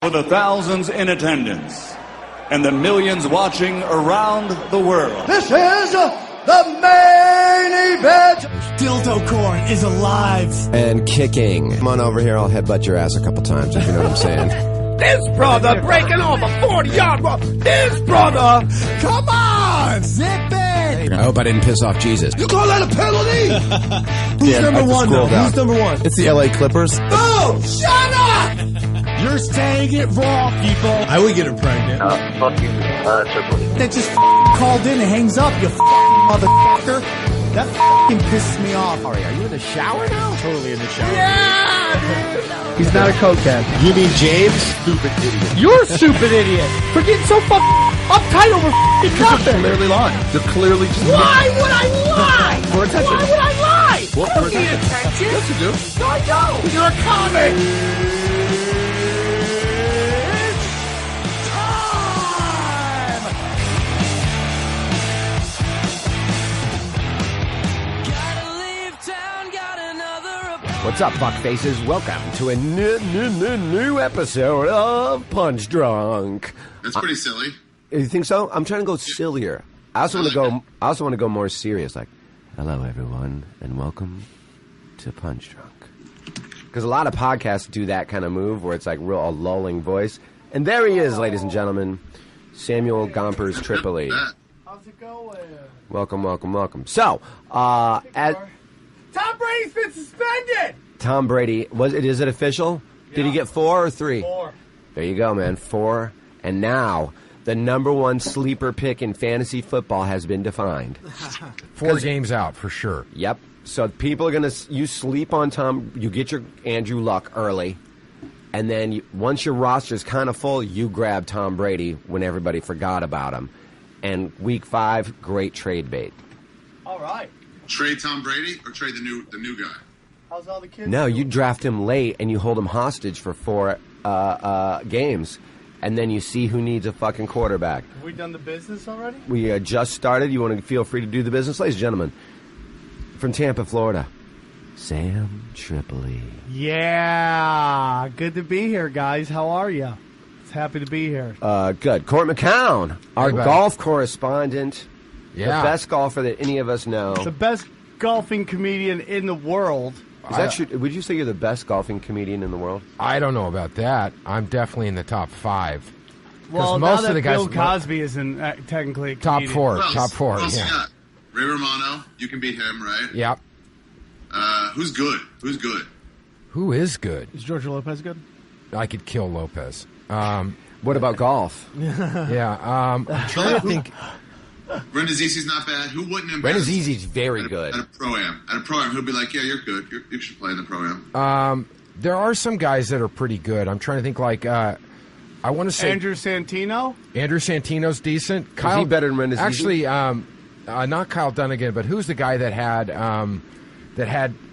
For the thousands in attendance and the millions watching around the world. This is the main event. Dildo corn is alive. And kicking. Come on over here, I'll headbutt your ass a couple times, if you know what I'm saying. This brother breaking off a 40-yard run. This brother. Come on, zip it. I hope I didn't piss off Jesus. You call that a penalty? Who's number one, though? Who's number one? It's the LA Clippers. Oh, shut up! You're saying it wrong, people. I would get her pregnant. Fuck you, Tripoli. That just called in and hangs up, you motherfucker. That pisses me off. Ari, are you in the shower now? Totally in the shower. Yeah, dude. He's not a cokehead. You mean James? Stupid idiot. You're a stupid idiot for getting so uptight over nothing. They're clearly lying. They're clearly just Why would I lie? For attention. Why would I lie? Well, I don't need attention. Yes, you do. No, I don't. You're a comic. What's up, fuckfaces? Welcome to a new episode of Punch Drunk. That's pretty silly. You think so? I'm trying to go sillier. I also want to go more serious. Like, hello everyone, and welcome to Punch Drunk. Because a lot of podcasts do that kind of move where it's like a lulling voice. And there he is, ladies and gentlemen, Samuel Gompers Tripoli. How's it going? Welcome. So, as Tom Brady's been suspended. Tom Brady, is it official? Yeah. Did he get 4 or 3? 4. There you go, man. 4. And now, the number one sleeper pick in fantasy football has been defined. 4 games out, for sure. Yep. So people are going to, you sleep on Tom, you get your Andrew Luck early, and then once your roster's kind of full, you grab Tom Brady when everybody forgot about him. And week 5, great trade bait. All right. Trade Tom Brady or trade the new guy? How's all the kids? No, doing? you draft him late and you hold him hostage for 4 games, and then you see who needs a fucking quarterback. Have we done the business already? We just started. You want to feel free to do the business? Ladies and gentlemen, from Tampa, Florida, Sam Tripoli. Yeah. Good to be here, guys. How are you? It's happy to be here. Good. Cort McCown, our golf correspondent. Yeah. The best golfer that any of us know. The best golfing comedian in the world. Is that true? Would you say you're the best golfing comedian in the world? I don't know about that. I'm definitely in the top 5. Well, most now of the that guys, Bill Cosby isn't technically a top comedian. 4. Who else? Top 4. Who else you Yeah. got? Ray Romano, you can beat him, right? Yep. Who's good? Who is good? Is George Lopez good? I could kill Lopez. What about golf? Yeah. I'm trying to think. Rendazisi's not bad. Who wouldn't have? Rendazisi's very good. At a pro-am, he'll be like, yeah, you're good. You should play in the pro-am. There are some guys that are pretty good. I'm trying to think like, I want to say... Andrew Santino? Andrew Santino's decent. Is he better than Rendazisi? Actually, not Kyle Dunnigan, but who's the guy that had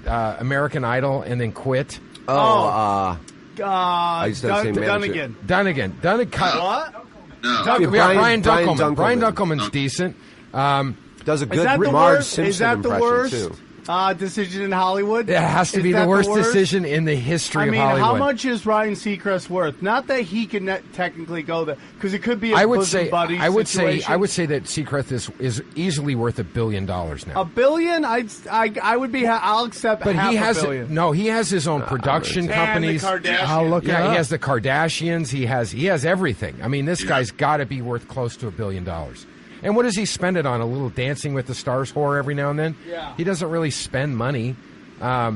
American Idol and then quit? I used to say manager. Dunnigan. Kyle, What? No. Brian Dunkelman. Dunkelman. Brian Dunkelman's decent. Does a Is good that the Marge worst? Simpson Is that the impression, worst too. decision in Hollywood? It has to Is be that the worst decision in the history of Hollywood. How much is Ryan Seacrest worth? Not that he can technically go there, because it could be a I would bosom say buddy that Seacrest is easily worth $1 billion now. $1 billion? I would be. I'll accept. But half he has $1 billion. no. He has his own production companies. And the Kardashians. I'll look at. He has the Kardashians. He has everything. I mean, this guy's got to be worth close to $1 billion. And what does he spend it on? A little Dancing with the Stars whore every now and then. Yeah. He doesn't really spend money. I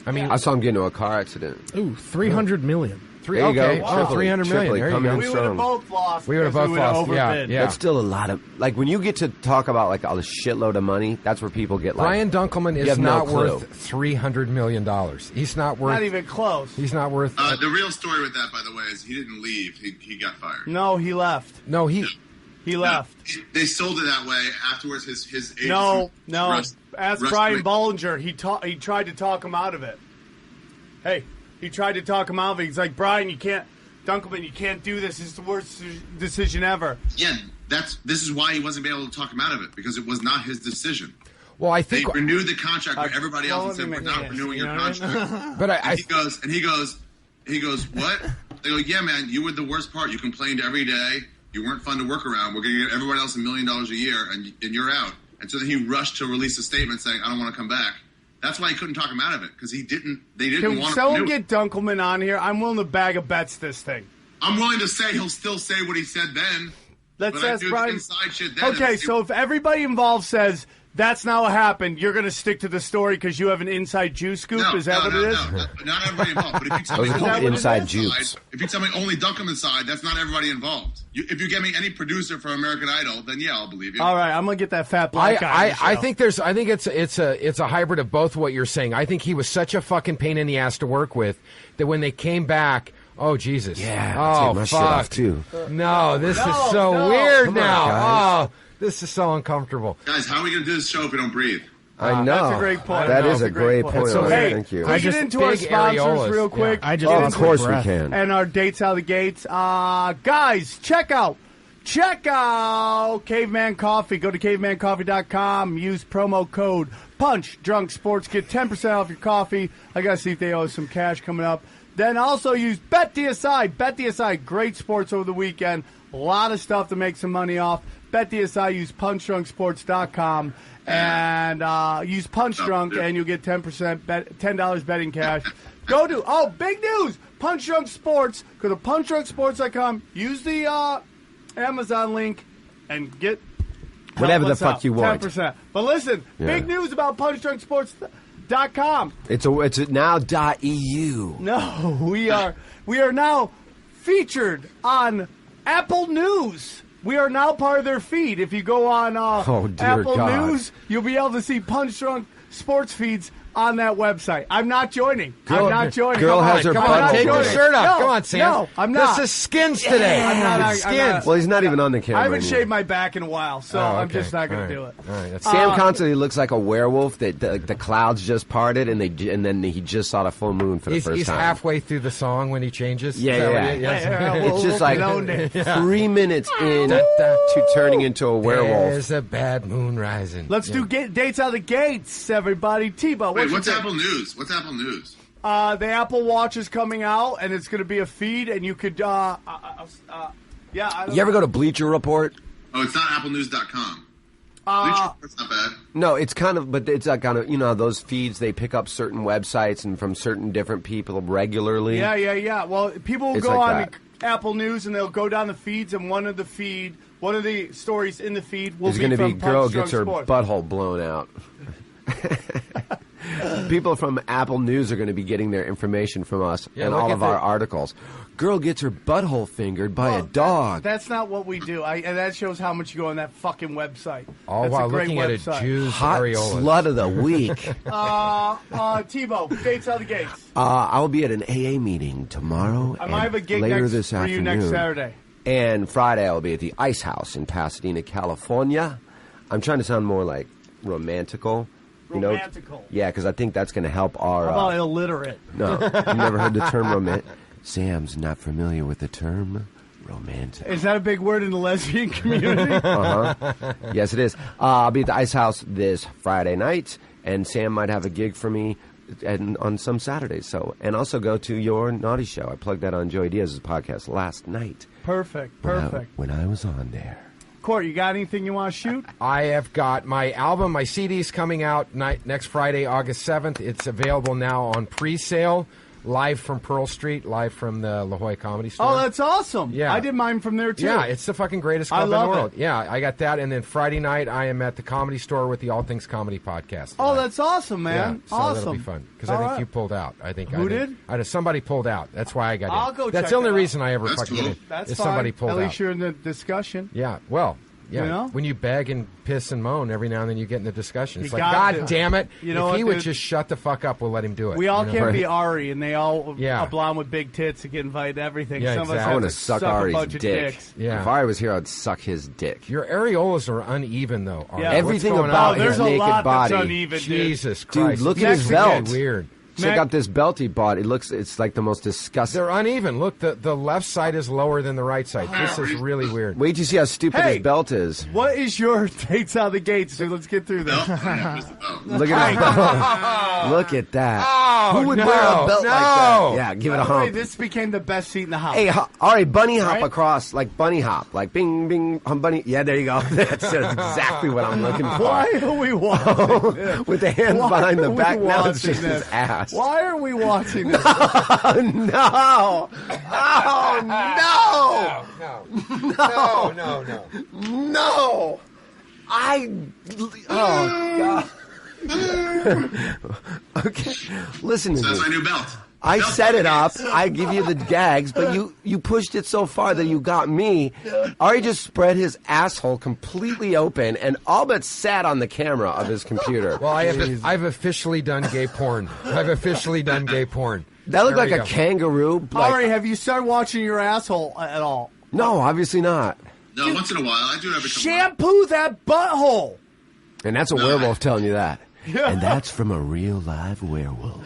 mean, I saw him get into a car accident. Ooh, $300 million. There you go. Oh, Tripoli. 300 million. Tripoli, There you coming go. in We would have strong. both lost. We would have because both would've lost. overbid. Yeah. That's still a lot of, like, when you get to talk about like a shitload of money, that's where people get like. Brian Dunkelman you is have no not clue. worth $300 million. He's not worth. Not even close. He's not worth. The real story with that, by the way, is he didn't leave. He got fired. No, he left. No, he. He left. They sold it that way. Afterwards, his agent. No. Ask Brian Bollinger. He tried to talk him out of it. Hey, he tried to talk him out of it. He's like, Brian, you can't, Dunkelman, you can't do this. This is the worst decision ever. Yeah, this is why he wasn't able to talk him out of it, because it was not his decision. Well, I They think. renewed the contract where everybody else and said, we're not renewing your contract. But he goes, what? They go, yeah, man, you were the worst part. You complained every day. You weren't fun to work around. We're going to give everyone else $1 million a year, and you're out. And so then he rushed to release a statement saying, I don't want to come back. That's why he couldn't talk him out of it, because they didn't Can want someone to get Dunkelman on here? I'm willing to bag a bets this thing. I'm willing to say he'll still say what he said then. Let's but ask I do Brian. inside shit then. Okay, so if everybody involved says that's not what happened, you're going to stick to the story because you have an inside Jew scoop? Is that what it is? No, not everybody involved. But if you tell Those me are called only inside Dunkelman's Jews. side, if you tell me only Dunkelman's side, that's not everybody involved. If you get me any producer for American Idol, then yeah, I'll believe you. All right, I'm going to get that fat black guy. I think it's a hybrid of both what you're saying. I think he was such a fucking pain in the ass to work with that when they came back, oh Jesus, take my shit off too. No, this is so weird now. This is so uncomfortable. Guys, how are we going to do this show if we don't breathe? I know. That's a great point. That is a great point. So, Hey, Thank you. can we get into our sponsors real quick? Of course we can. And our dates out of the gates. Guys, check out Caveman Coffee. Go to cavemancoffee.com. Use promo code PUNCHDRUNKSPORTS. Get 10% off your coffee. I got to see if they owe us some cash coming up. Then also use BetDSI. BetDSI, great sports over the weekend. A lot of stuff to make some money off. BetDSI, use PunchDrunkSports.com and use PunchDrunk, and you'll get 10% $10 betting cash. Go to, big news, Punch Drunk Sports. Go to PunchDrunkSports.com. Use the Amazon link and get whatever the fuck you want. 10%. But listen, big news about PunchDrunkSports.com. It's now .eu. No, we are now featured on Apple News. We are now part of their feed. If you go on Apple News, you'll be able to see Punch Drunk sports feeds on that website. I'm not joining. I'm not joining. Girl has her butt Take your shirt off. No, Come on, Sam. No, I'm not. This is skins today. I'm not. Skins. Well, he's not even on the camera. I haven't anymore. shaved my back in a while, so I'm just not going to do it. All right, that's Sam constantly looks like a werewolf that the clouds just parted and then he just saw the full moon for the first he's time. halfway through the song when he changes. Yeah. It's just like 3 minutes in to turning into a werewolf. There's a bad moon rising. Let's do dates out of the gates, everybody. T-Bo, What's Apple News? What's Apple News? The Apple Watch is coming out, and it's going to be a feed, and you could, I don't You ever go to Bleacher Report? Oh, it's not applenews.com. Bleacher Report's not bad. No, it's kind of, but it's kind of, those feeds, they pick up certain websites and from certain different people regularly. Yeah. Well, people will It's go like on the Apple News, and they'll go down the feeds, and one of the stories in the feed will There's be going to from be girl Punch gets her Drunk Sports. butthole blown out. People from Apple News are going to be getting their information from us and all of our articles. Girl gets her butthole fingered by a dog. That's not what we do. And that shows how much you go on that fucking website. All That's while a great looking at a website. Jew's Hot areola. slut of the week. T-Bo, dates out of the gates. I will be at an AA meeting tomorrow. I might have a gig later next this for afternoon. you next Saturday. And Friday I'll be at the Ice House in Pasadena, California. I'm trying to sound more like romantical. Romantical. Yeah, because I think that's going to help our... How about illiterate? No, you've never heard the term romantic. Sam's not familiar with the term romantic. Is that a big word in the lesbian community? Yes, it is. I'll be at the Ice House this Friday night, and Sam might have a gig for me on some Saturdays. So, and also go to your Naughty Show. I plugged that on Joey Diaz's podcast last night. Perfect. When I was on there. Court, you got anything you want to shoot? I have got my album, my CD's coming out next Friday, August 7th. It's available now on pre-sale, live from Pearl Street, live from the La Jolla Comedy Store. Oh, that's awesome. Yeah. I did mine from there, too. Yeah, it's the fucking greatest club in the love world. it. Yeah, I got that. And then Friday night, I am at the Comedy Store with the All Things Comedy podcast. Oh, that's awesome, man. Yeah, so awesome. that'll be fun. Because I think you pulled out. Who did? Somebody pulled out. That's why I got in. I'll go That's check the only it out. reason I ever That's fucking cool. get in. That's is fine. somebody pulled At out. least you're in the discussion. Yeah, well... Yeah, You know? when you beg and piss and moan, every now and then you get in the discussion. It's You like, got God to. damn it. You know if he what, would dude? just shut the fuck up, we'll let him do it. We all you know? can't be Ari, and they all Yeah. a blonde with big tits to get invited to everything. Yeah, Some of us exactly. I have want to to suck a Ari's bunch of dick. dicks. Yeah. If Ari was here, I'd suck his dick. Your areolas are uneven, though. Ari. Yeah. What's Everything going about on? There's his a naked lot body. that's uneven, dude. Jesus Dude, Christ. look It's at his actually belt. Weird. Check out this belt he bought. It's like the most disgusting. They're uneven. Look, the left side is lower than the right side. This is really weird. Wait till you see how stupid his belt is. What is your dates out of the gates, dude? Let's get through this. Look at his belt. Look at that. Oh, Who would wear a belt like that? Yeah, give it a hump. This became the best seat in the house. Hey, all right, bunny hop across, like bunny hop, like bing, bing, bunny. Yeah, there you go. That's exactly what I'm looking for. Why are we watching this? With the hands behind the back, now it's just his ass. Why are we watching this? Oh, no! Oh, no! No! Oh, God. Okay, listen to So me. that's my new belt. I set it up. I give you the gags, but you pushed it so far that you got me. Ari just spread his asshole completely open and all but sat on the camera of his computer. Well, I've officially done gay porn. That looked like a kangaroo. Ari, have you started watching your asshole at all? No, obviously not. No, once in a while. I do it every couple Shampoo that butthole. And that's a werewolf telling you that. And that's from a real live werewolf.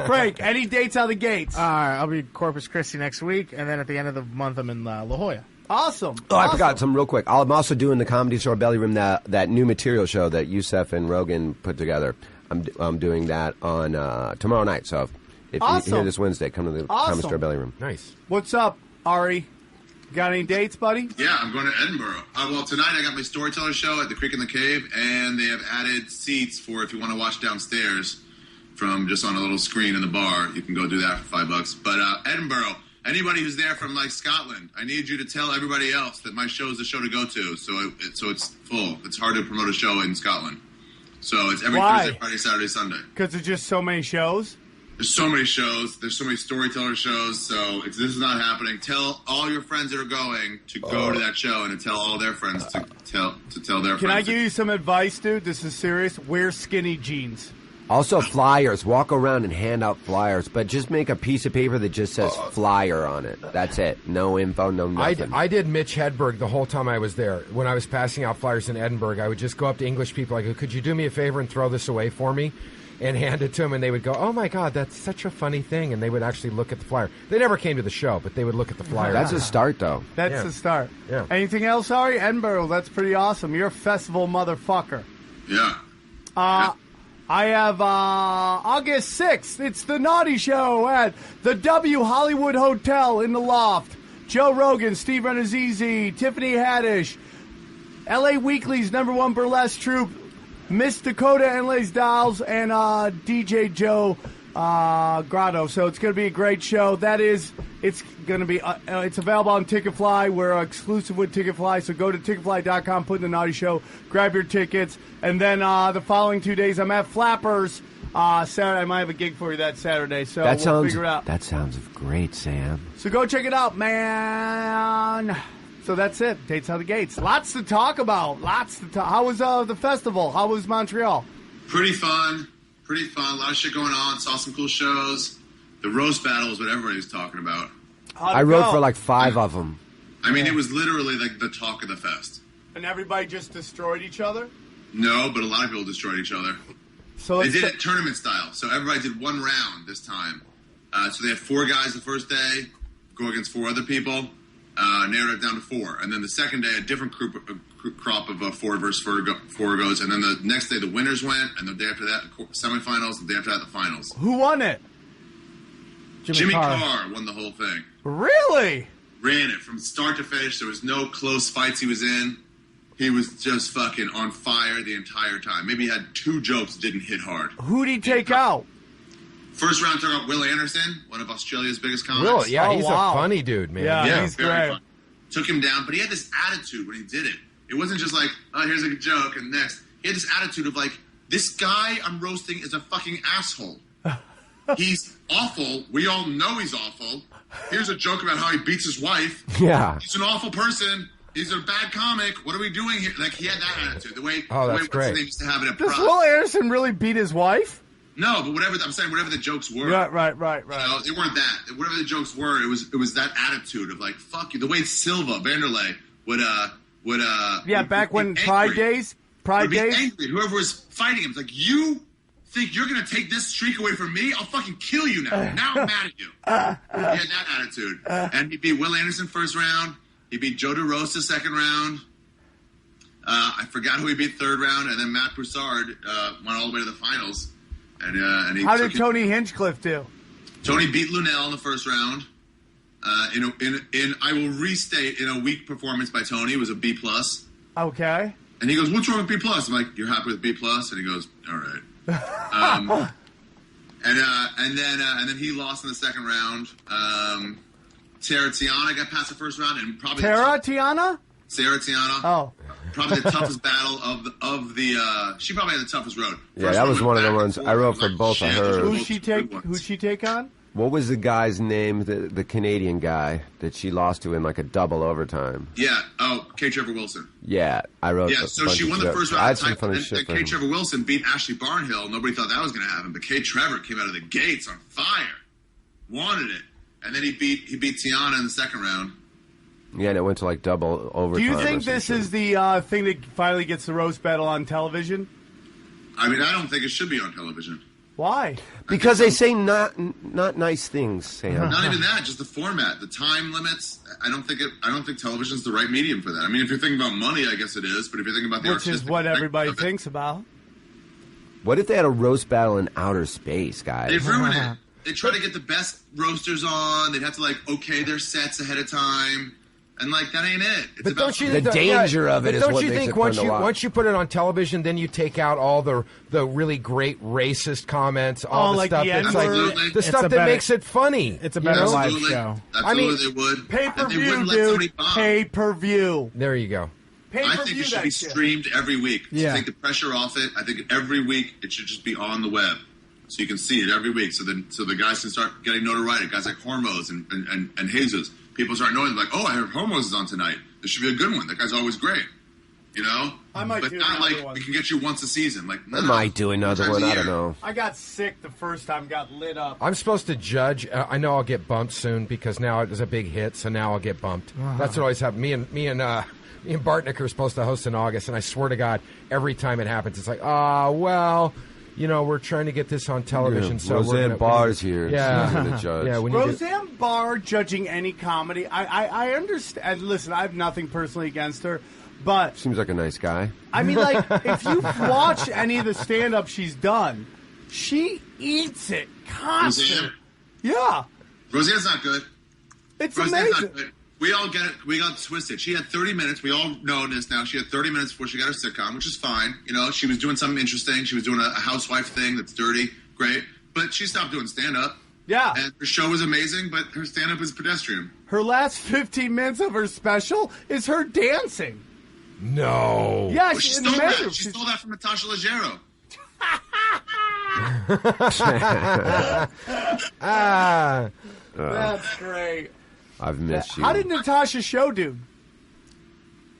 Frank, any dates out of the gates? I'll be Corpus Christi next week, and then at the end of the month, I'm in La Jolla. Awesome. Oh, I forgot something real quick. I'm also doing the Comedy Store Belly Room, that new material show that Youssef and Rogan put together. I'm doing that on tomorrow night. So if you hear this Wednesday, come to the Comedy Store Belly Room. Nice. What's up, Ari? Got any dates, buddy? Yeah, I'm going to Edinburgh. Well, tonight I got my storyteller show at the Creek in the Cave, and they have added seats for if you want to watch downstairs from just on a little screen in the bar. You can go do that for $5. But Edinburgh, anybody who's there from like Scotland, I need you to tell everybody else that my show is the show to go to. So it's full. It's hard to promote a show in Scotland. So it's every Thursday, Friday, Saturday, Sunday. Because there's just so many shows? There's so many shows. There's so many storyteller shows. So if this is not happening, tell all your friends that are going to go to that show and to tell all their friends to tell their friends. Can I give you some advice, dude? This is serious. Wear skinny jeans. Also flyers. Walk around and hand out flyers, but just make a piece of paper that just says flyer on it. That's it. No info, no nothing. I did Mitch Hedberg the whole time I was there. When I was passing out flyers in Edinburgh, I would just go up to English people. I go, could you do me a favor and throw this away for me? And hand it to them, and they would go, oh, my God, that's such a funny thing. And they would actually look at the flyer. They never came to the show, but they would look at the flyer. That's a start, though. That's the start. Yeah. Anything else, Ari? Edinburgh, that's pretty awesome. You're a festival motherfucker. Yeah. I have August 6th. It's the Naughty Show at the W Hollywood Hotel in the Loft. Joe Rogan, Steve Renazizi, Tiffany Haddish, LA Weekly's #1 burlesque troupe, Miss Dakota and Les Dolls, and DJ Joe Grotto. So it's going to be a great show. It's going to be, it's available on Ticketfly. We're exclusive with Ticketfly, so go to ticketfly.com, put in the Naughty Show, grab your tickets, and then the following 2 days I'm at Flappers. Saturday, I might have a gig for you that Saturday, so we'll figure it out. That sounds great, Sam. So go check it out, man. So that's it. Dates out of the gates. Lots to talk about. How was the festival? How was Montreal? Pretty fun. A lot of shit going on. Saw some cool shows. The roast battle is what everybody's talking about. I wrote for like 5 of them. I mean, it was literally like the talk of the fest. And everybody just destroyed each other? No, but a lot of people destroyed each other. So they did it tournament style. So everybody did one round this time. So they had 4 guys the first day go against 4 other people. Narrowed it down to 4, and then the second day a different crop of 4 versus 4 goes, and then the next day the winners went, and the day after that the semifinals, the day after that the finals. Who won it? Jimmy Carr won the whole thing. Really? Ran it from start to finish. There was no close fights he was in. He was just fucking on fire the entire time. Maybe he had 2 jokes that didn't hit hard. Who'd he take out? First round took out Will Anderson, one of Australia's biggest comics. Really? Yeah, he's a funny dude, man. Yeah, he's great. Fun. Took him down, but he had this attitude when he did it. It wasn't just like, oh, here's a joke, and next. He had this attitude of like, this guy I'm roasting is a fucking asshole. He's awful. We all know he's awful. Here's a joke about how he beats his wife. Yeah. He's an awful person. He's a bad comic. What are we doing here? Like, he had that attitude. The way, that's great. What's his name used to have it at Does Pride. Will Anderson really beat his wife? No, but whatever the jokes were. Right. You know, they weren't that. Whatever the jokes were, it was that attitude of like, fuck you. The way Silva, Vanderlei would back when angry. Pride days. Angry. Whoever was fighting him, it's like, you think you're going to take this streak away from me? I'll fucking kill you now. Now I'm mad at you. He had that attitude. And he beat Will Anderson first round. He beat Joe DeRosa second round. I forgot who he beat third round. And then Matt Broussard went all the way to the finals. And he How did Tony Hinchcliffe do? Tony beat Lunel in the first round. I will restate, in a weak performance by Tony, it was a B+. Okay. And he goes, "What's wrong with B+?" I'm like, "You're happy with B+?" And he goes, "All right." And then he lost in the second round. Sarah Tiana got past the first round, and probably Sarah Tiana. Oh, probably the toughest battle of the. She probably had the toughest road. Yeah, that was one of the ones I wrote for both of her. Who'd she take on? What was the guy's name, the Canadian guy that she lost to in like a double overtime? Yeah. Oh, K. Trevor Wilson. Yeah, I wrote. Yeah, so she won the first round. And K. Trevor Wilson beat Ashley Barnhill. Nobody thought that was going to happen, but K. Trevor came out of the gates on fire, wanted it, and then he beat Tiana in the second round. Yeah, and it went to like double overtime. Do you think this is the thing that finally gets the roast battle on television? I mean, I don't think it should be on television. Why? Because they say not nice things, Sam. Not even that, just the format, the time limits. I don't think television's the right medium for that. I mean, if you're thinking about money, I guess it is. But if you're thinking about the artistic, which is what everybody thinks about. What if they had a roast battle in outer space, guys? They've ruined it. They try to get the best roasters on. They'd have to okay their sets ahead of time. And that ain't it. It's but about don't you the danger of it is what don't you makes think it fun to watch. once you put it on television, then you take out all the really great racist comments, all the stuff that's the stuff that makes it funny. It's a better live show. Absolutely, they would. Pay-per-view, dude. Pay-per-view. There you go. I think it should be streamed every week. To take the pressure off it, I think every week it should just be on the web. So you can see it every week. So the guys can start getting notoriety. Guys like Hormoz and Jesus. People start knowing, oh, I heard Hormoz is on tonight. This should be a good one. That guy's always great. You know? I might do not another one. We can get you once a season. I might do another one. I don't know. I got sick the first time, got lit up. I'm supposed to judge. I know I'll get bumped soon because now it was a big hit, so now I'll get bumped. That's what always happens. Me and Bartnick are supposed to host in August, and I swear to God, every time it happens, it's like, well, we're trying to get this on television. So Roseanne Barr's here. Yeah. The judge. Yeah, Roseanne Barr judging any comedy. I understand. Listen, I have nothing personally against her, but seems like a nice guy. I mean, if you've watched any of the stand-up she's done, she eats it constantly. Roseanne? Yeah. Roseanne's not good. It's Roseanne's amazing. Not good. We all get it. We got twisted. She had 30 minutes. We all know this now. She had 30 minutes before she got her sitcom, which is fine. She was doing something interesting. She was doing a housewife thing that's dirty. Great. But she stopped doing stand-up. Yeah. And her show was amazing, but her stand-up is pedestrian. Her last 15 minutes of her special is her dancing. No. Yeah, Well, she stole that. She stole that from Natasha Leggero. That's great. I've missed you. How did Natasha's show do?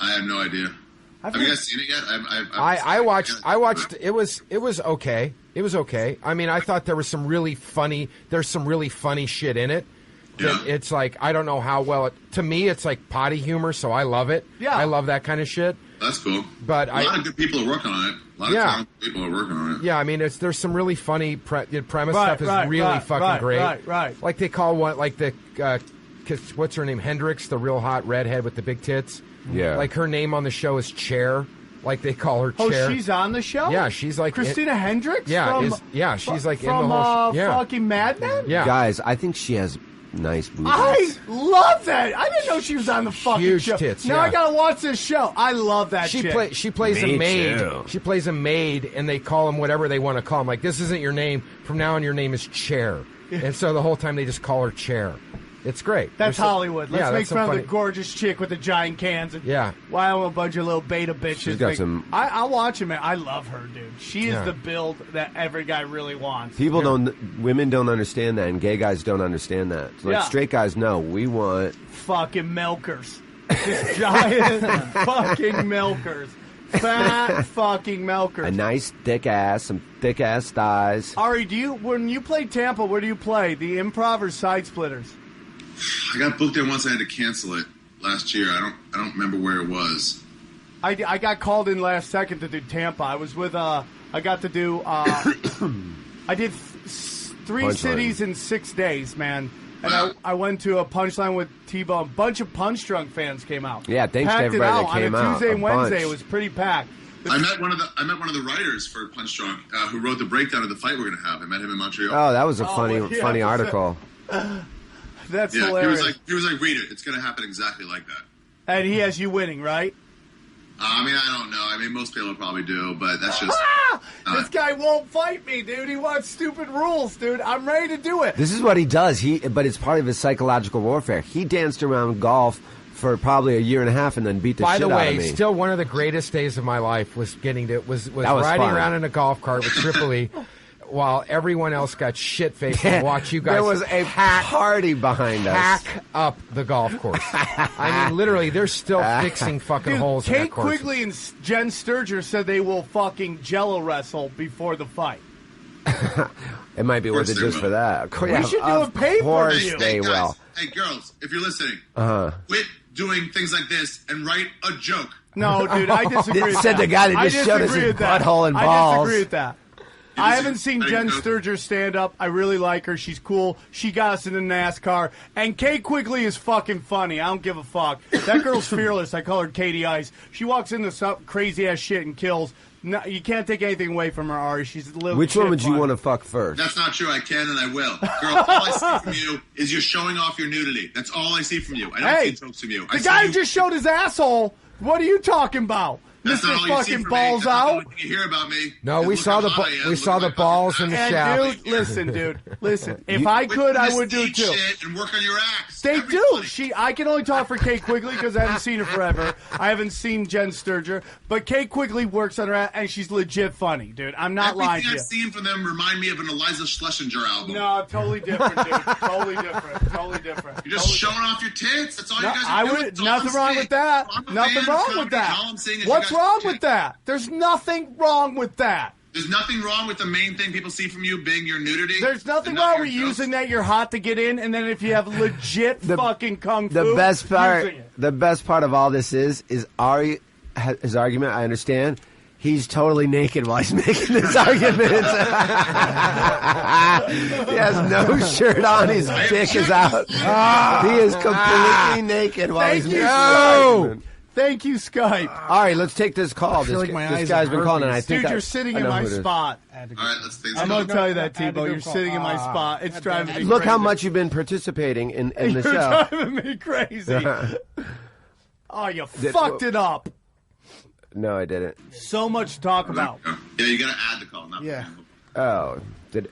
I have no idea. Have you guys seen it yet? I watched. It was okay. It was okay. I mean, I thought there was some really funny. There's some really funny shit in it. Yeah. It's I don't know how well to me, it's like potty humor, so I love it. Yeah. I love that kind of shit. That's cool. But a lot of good people are working on it. A lot of talented people are working on it. Yeah, I mean, there's some really funny premise stuff is really fucking great. Right. Like they call one what's her name? Hendrix, the real hot redhead with the big tits. Yeah. Like her name on the show is Chair. Like they call her Chair. Oh, she's on the show? Yeah, she's like Christina Hendricks? Yeah, she's like from in the whole fucking Mad Men? Yeah. Guys, I think she has nice boobs. I love that. I didn't know she was on the fucking Huge show. tits, Now yeah. I gotta watch this show. I love that shit. She plays Me a maid. too. She plays a maid, and they call him whatever they want to call him. Like, this isn't your name. From now on, your name is Chair. And so the whole time they just call her Chair. It's great. That's Hollywood. Let's make fun of the funny. gorgeous chick with the giant cans. And Yeah. While a bunch of little beta bitches. She's got some- I'll watch him. I love her, dude. She is the build that every guy really wants. Women don't understand that, and gay guys don't understand that. Straight guys know. We want fucking milkers. Just giant fucking milkers. Fat fucking milkers. a nice thick ass, some thick ass thighs. Ari, when you play Tampa, where do you play? The Improv or Side Splitters? I got booked there once. I had to cancel it last year. I don't remember where it was. I got called in last second to do Tampa. I was with I got to do. I did 3 Punchline. cities in 6 days, man. And I went to a Punchline with T-Bone. A bunch of Punch Drunk fans came out. Yeah, thanks to Packed everybody it that out came on a out. Tuesday and A Wednesday. bunch. It was pretty packed. I met one of the writers for Punch Drunk who wrote the breakdown of the fight we're going to have. I met him in Montreal. Oh, that was a yeah, funny that's article. That's yeah, hilarious. he was like, read it. It's going to happen exactly like that. And he has you winning, right? I mean, I don't know. I mean, most people probably do, but that's just... This guy won't fight me, dude. He wants stupid rules, dude. I'm ready to do it. This is what he does. But it's part of his psychological warfare. He danced around golf for probably a year and a half and then beat the By shit the out of way, me. still one of the greatest days of my life was riding fun. around in a golf cart with Tripoli while everyone else got shit-faced and watch you guys There was a party behind us. hack up the golf course. I mean, literally, they're still fixing fucking Dude, holes in Kate that course. Quigley and Jen Sturger said they will fucking Jello wrestle before the fight. It might be worth it they just will. for that. We should do a Of pay-per-view. course they Hey, guys, will. hey, girls, if you're listening, Uh-huh. quit doing things like this and write a joke. No, dude, I disagree with Said that. the guy that I just showed us disagree his with that. butthole and I balls. disagree with that. I haven't seen Jen Sturger stand up. I really like her. She's cool. She got us into NASCAR. And Kate Quigley is fucking funny. I don't give a fuck. That girl's fearless. I call her Katie Ice. She walks into some crazy ass shit and kills. No, you can't take anything away from her, Ari. She's a little. Which one would you want to fuck first? That's not true. I can and I will. Girl, all I see from you is you're showing off your nudity. That's all I see from you. I don't Hey, see jokes from you. The guy who just showed his asshole. What are you talking about? That's not Mr. all you see fucking from balls me. That's not the out. only thing you hear about me. No, is we look saw how the hot I am, we look saw at the my balls fucking in the ass. shaft. Dude, listen, dude. Listen. If I could, I would do it too. Shit and work on your acts. They Everybody. do. I can only talk for Kate Quigley because I haven't seen her forever. I haven't seen Jen Sturger, but Kate Quigley works on her ass, and she's legit funny, dude. I'm not lying Everything to you. I've seen from them remind me of an Eliza Schlesinger album. No, totally different, dude. Totally different. Totally different. You're just showing off your tits. That's all you No, guys are I doing. would. That's all Nothing I'm wrong saying. with that. I'm a Nothing fan of wrong comedy. with that. All I'm saying is What's you guys wrong are with that? There's nothing wrong with that. There's nothing wrong with the main thing people see from you being your nudity. There's nothing and not wrong your with jokes. using that you're hot to get in, and then if you have legit fucking kung fu, The best part, using it. the best part of all this is Ari, his argument. I understand. He's totally naked while he's making this argument. He has no shirt on. His dick is out. He is completely naked while Thank he's you. making this No. argument. Thank you, Skype. All right, let's take this call. feel This, like my this eyes guy's have been calling, and I herpes. think Dude, I- you're sitting I in know my who it is. spot. All right, let's think. I'm gonna tell you that, T-Bo. You're call. sitting in my spot. It's driving me Look crazy. how much you've been participating in the You're show. driving me crazy. Oh, you fucked it up. No, I didn't. So much to talk about. Yeah, you gotta add the call. Not Yeah. Oh, is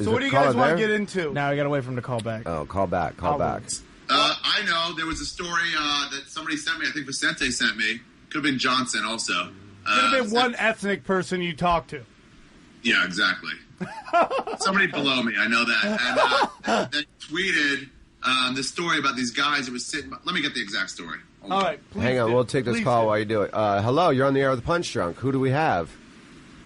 So what do you caller guys want to there? get into? Now I gotta wait for him to call back. Oh, call back. Call back. I know there was a story that somebody sent me. I think Vicente sent me. Could have been Johnson also. Could have been one ethnic person you talked to. Yeah, exactly. Somebody below me, I know that. And they tweeted this story about these guys. It was sitting. Let me get the exact story. Hold All on. right, please Hang on, do. we'll take this Please call do. while you do it. Hello, you're on the air with Punch Drunk. Who do we have?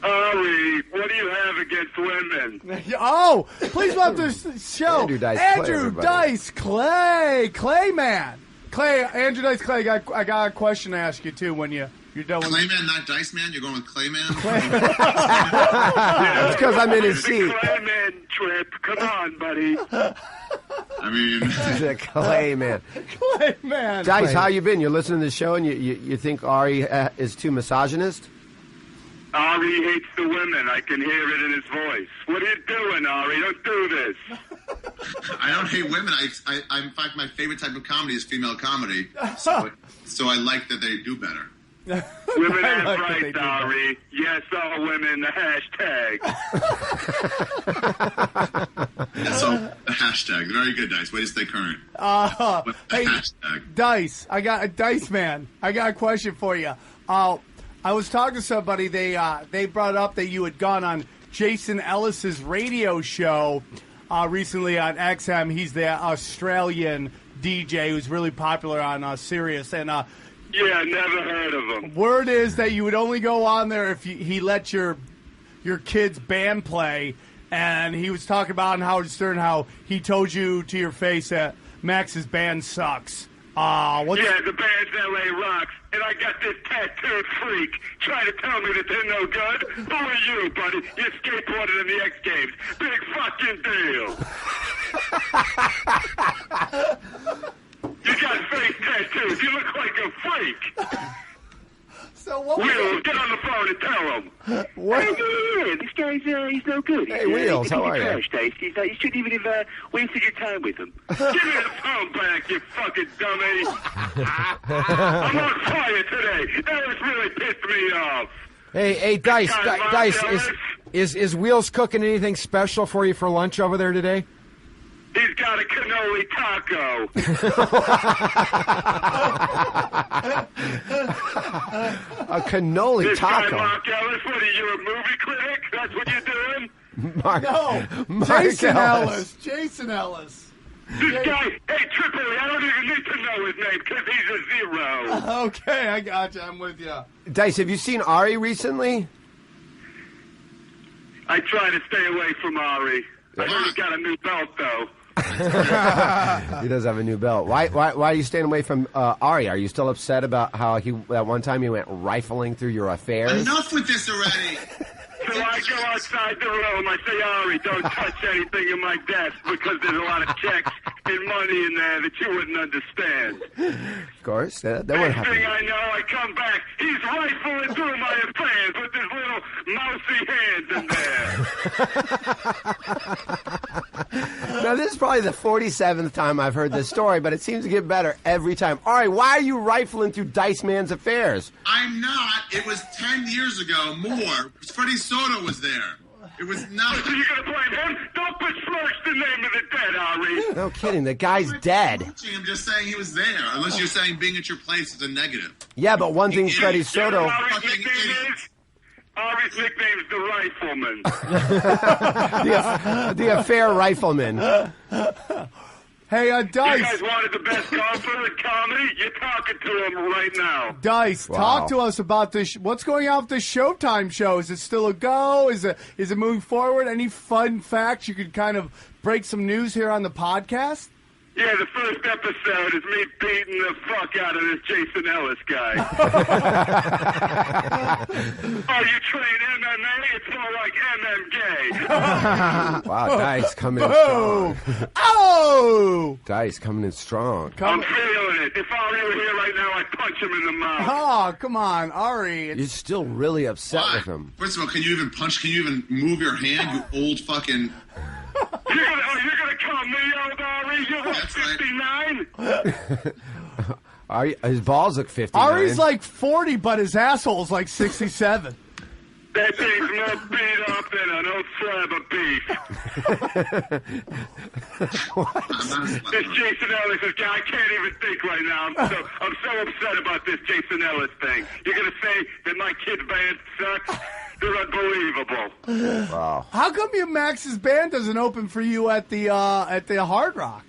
Ari, what do you have against women? Oh, please welcome to the show. Andrew Dice Clay, everybody. Dice Clay. Clayman. Clay, Andrew Dice Clay, I got a question to ask you, too, when you're done with Clayman, not Dice Man. You're going with Clayman. It's because I'm in his It's seat. the Clayman trip. Come on, buddy. I mean, The Clay man. Clayman. Dice, how you been? You're listening to the show and you think Ari is too misogynist? Ari hates the women. I can hear it in his voice. What are you doing, Ari? Don't do this. I don't hate women. In fact, my favorite type of comedy is female comedy. So I like that they do better. Women I have like that they rights, do that. Ari. Yes, all women. The hashtag. So the hashtag. Very good, Dice. Way to stay current. With the Hey, hashtag. Dice, I got a Dice man. I got a question for you. I was talking to somebody. They brought up that you had gone on Jason Ellis's radio show recently on XM. He's the Australian DJ who's really popular on Sirius. And Yeah, never heard of him. word is that you would only go on there if he let your kid's band play. And he was talking about on Howard Stern how he told you to your face that Max's band sucks. Yeah, the band's L.A. Rocks, and I got this tattooed freak trying to tell me that they're no good. Who are you, buddy? You skateboarded in the X Games. Big fucking deal. You got face tattoos. You look like a freak. So what? Wheels, get on the phone and tell him. What? Hey, this guy's he's no good. Hey, Wheels, how are you? Trash taste. You shouldn't even have wasted your time with him. Give me the phone back, you fucking dummy. I'm on fire today. That has really pissed me off. Hey, Dice, is Wheels cooking anything special for you for lunch over there today? He's got a cannoli taco. A cannoli This taco. guy, Mark Ellis, what are you, a movie critic? That's what you're doing? Mark, No, Mark Jason Ellis. Ellis. Jason Ellis. This guy, hey, Tripoli, I don't even need to know his name because he's a zero. Okay, I got you. I'm with you. Dice, have you seen Ari recently? I try to stay away from Ari. I know he's got a new belt, though. He does have a new belt. Why are you staying away from Ari? Are you still upset about how that one time he went rifling through your affairs? Enough with this already. So I go outside the room. I say, Ari, don't touch anything in my desk because there's a lot of checks and money in there that you wouldn't understand. Of course. That would Next happen. thing I know, I come back. He's rifling through my affairs with his little mousy hands in there. Now, this is probably the 47th time I've heard this story, but it seems to get better every time. Ari, why are you rifling through Dice Man's affairs? I'm not. It was 10 years ago, more. Freddie Soto was there. It was not. So you're going to blame him? Don't besmirch the name of the dead, Ari. No kidding. The guy's dead. I'm just saying he was there. Unless you're saying being at your place is a negative. Yeah, but one thing Freddie You know Soto... what Ari's nickname is? Ari's nickname is the Rifleman. the affair rifleman. Hey, You Dice. guys wanted the best golfer in comedy? You're talking to him right now. Dice, Wow. talk to us about this. What's going on with the Showtime show? Is it still a go? Is it moving forward? Any fun facts you could kind of break some news here on the podcast? Yeah, the first episode is me beating the fuck out of this Jayson Ellis guy. Oh, you train MMA? It's more like MMA. Wow, Dice coming in strong. Oh! Dice coming in strong. I'm feeling it. If Ari were here right now, I'd punch him in the mouth. Oh, come on, Ari. You're still really upset with him. First of all, can you even punch? Can you even move your hand, you old fucking... You're gonna call me old, Ari? You're what, That's right. 59? Ari, his balls look 59. Ari's like 40, but his asshole's like 67. That thing's more beat up than an old slab of beef. This Jayson Ellis guy, I can't even think right now. I'm so upset about this Jayson Ellis thing. You're gonna say that my kid's band sucks? They're unbelievable. Wow. How come Max's band doesn't open for you at the Hard Rock?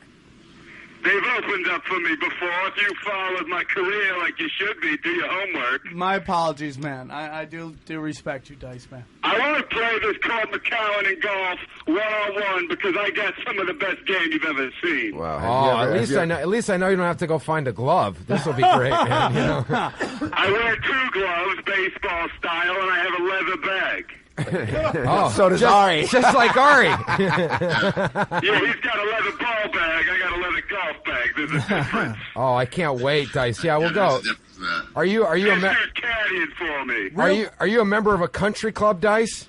They've opened up for me before. If you followed my career like you should be, do your homework. My apologies, man. I do respect you, Dice, man. I want to play this Cort McCown in golf one-on-one because I got some of the best game you've ever seen. Wow. Oh, at least I know you don't have to go find a glove. This will be great, man. You know? I wear 2 gloves, baseball style, and I have a leather bag. Oh, So does Ari. just like Ari. Yeah, he's got a leather ball bag. I got a leather golf bag. There's a difference. Oh, I can't wait, Dice. Yeah, we'll go. There's a difference in that. Are you a This dude's caddying for me. are you a member of a country club, Dice?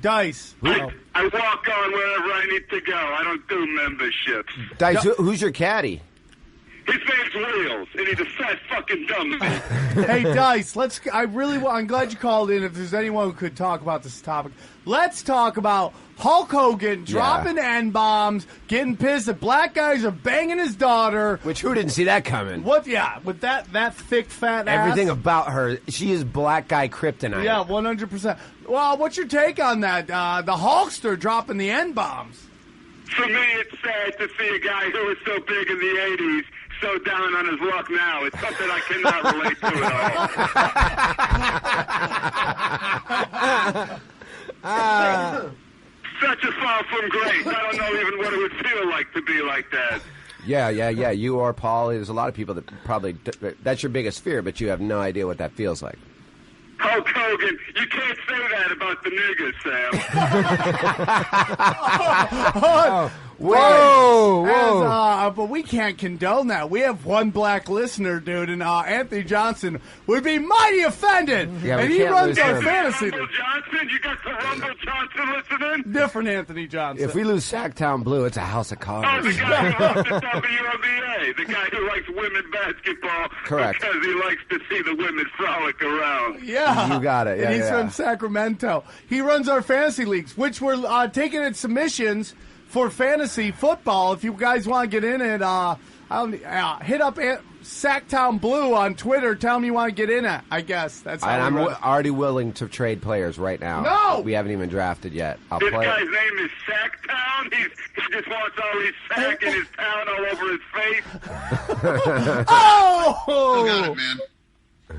Dice. I walk on wherever I need to go. I don't do memberships. Dice, who's your caddy? His name's Wheels, and he's a fat fucking dummy. Hey, Dice, I'm glad you called in. If there's anyone who could talk about this topic, let's talk about Hulk Hogan dropping N-bombs, getting pissed that black guys are banging his daughter. Which, who didn't see that coming? What? Yeah, with that thick, fat ass. Everything about her, she is black guy kryptonite. Yeah, 100%. Well, what's your take on that? The Hulkster dropping the N-bombs. For me, it's sad to see a guy who was so big in the 80s so down on his luck now. It's something I cannot relate to at all. Such a fall from grace. I don't know even what it would feel like to be like that. Yeah. You or Paul. There's a lot of people that probably that's your biggest fear, but you have no idea what that feels like. Hulk Hogan, you can't say that about the niggas, Sam. Whoa! But we can't condone that. We have one black listener, dude, and Anthony Johnson would be mighty offended. Yeah, and he runs our fantasy. Rumble Johnson, you got the Rumble Johnson listening? Different Anthony Johnson. If we lose Sacktown Blue, it's a house of Oh, cards. the guy who loves the WNBA, the guy who likes women basketball. Correct. Because he likes to see the women frolic around. Yeah. You got it. Yeah, and he's yeah. from Sacramento. He runs our fantasy leagues, which we're taking in submissions for fantasy football. If you guys want to get in it, hit up Sacktown Blue on Twitter. Tell him you want to get in it. I guess that's how I'm we run. already willing to trade players right now. No! We haven't even drafted yet. I'll This play. guy's name is Sacktown. He just wants all his sack in his town all over his face. Oh! Still got it, man.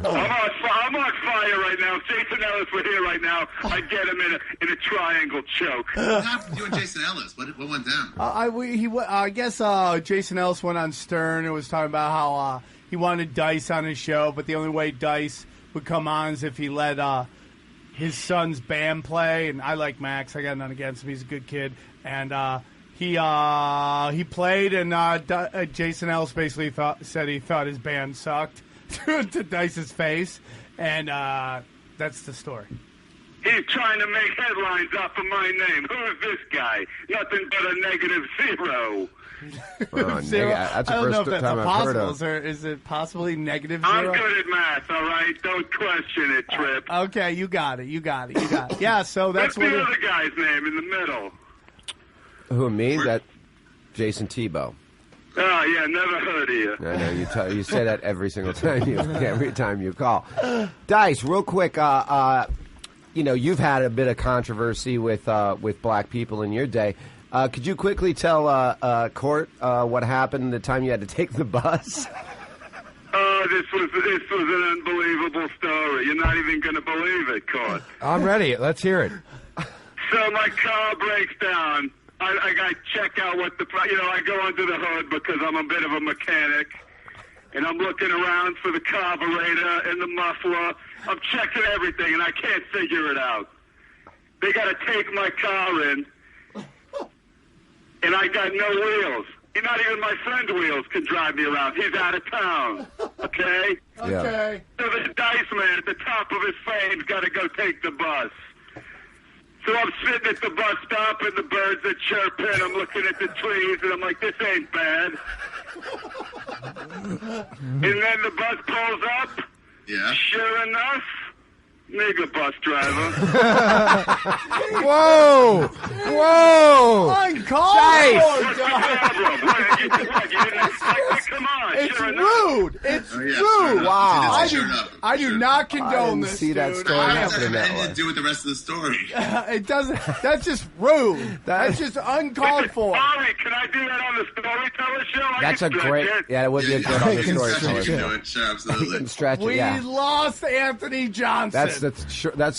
I'm on fire right now. If Jason Ellis were here right now, I'd get him in a triangle choke. What happened to you and Jason Ellis? What went down? I guess Jason Ellis went on Stern and was talking about how he wanted Dice on his show, but the only way Dice would come on is if he let his son's band play. And I like Max. I got nothing against him. He's a good kid. And he played, and Jason Ellis basically said he thought his band sucked to Dice's face, and that's the story. He's trying to make headlines off of my name. Who's this guy? Nothing but a -0. Zero. That's the I don't know if first that's time I've heard possible. of. Is it possibly -0? I'm good at math, all right? Don't question it, Trip. Okay, you got it. Yeah, so that's What's what the other guy's name in the middle? Who, me? That Jayson Thibault. Oh, yeah, never heard of you. I know you say that every single time you call. Dice, real quick. You've had a bit of controversy with black people in your day. Could you quickly tell Cort what happened the time you had to take the bus? Oh, this was an unbelievable story. You're not even going to believe it, Cort. I'm ready. Let's hear it. So my car breaks down. I got to check out what I go under the hood because I'm a bit of a mechanic. And I'm looking around for the carburetor and the muffler. I'm checking everything, and I can't figure it out. They got to take my car in, and I got no wheels. Not even my friend Wheels can drive me around. He's out of town. Okay? Okay. So the Dice Man at the top of his fame's got to go take the bus. So I'm sitting at the bus stop, and the birds are chirping. I'm looking at the trees, and I'm like, this ain't bad. And then the bus pulls up. Yeah. Sure enough, nigga bus driver. Whoa! Uncalled Dice. for, What's the Dice. problem? What, you didn't expect it? Come on. It's sure enough. rude. It's Oh, yeah, rude. sure enough. Wow. I do not condone didn't this, see that dude. story How happening does that have that anything way. to do with the rest of the story? It doesn't. That's just rude. That's just uncalled for. Ari, can I do that on the Storyteller show? I That's a can stretch great. it. Yeah, it would be a good on the You can story. stretch it, you can do it. Sure, absolutely. Stretch it. We Yeah. lost Anthony Johnson. That's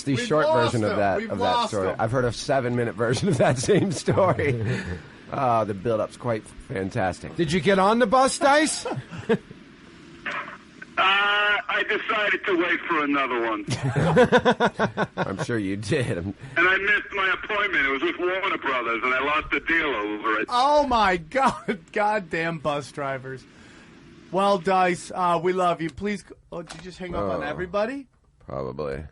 the We've short lost version of him. that We've of that lost story. him. I've heard a 7-minute version of that same story. The build-up's quite fantastic. Did you get on the bus, Dice? I decided to wait for another one. I'm sure you did. And I missed my appointment. It was with Warner Brothers, and I lost a deal over it. Oh my God! Goddamn bus drivers. Well, Dice, we love you. Please, did you just hang up on everybody? Probably.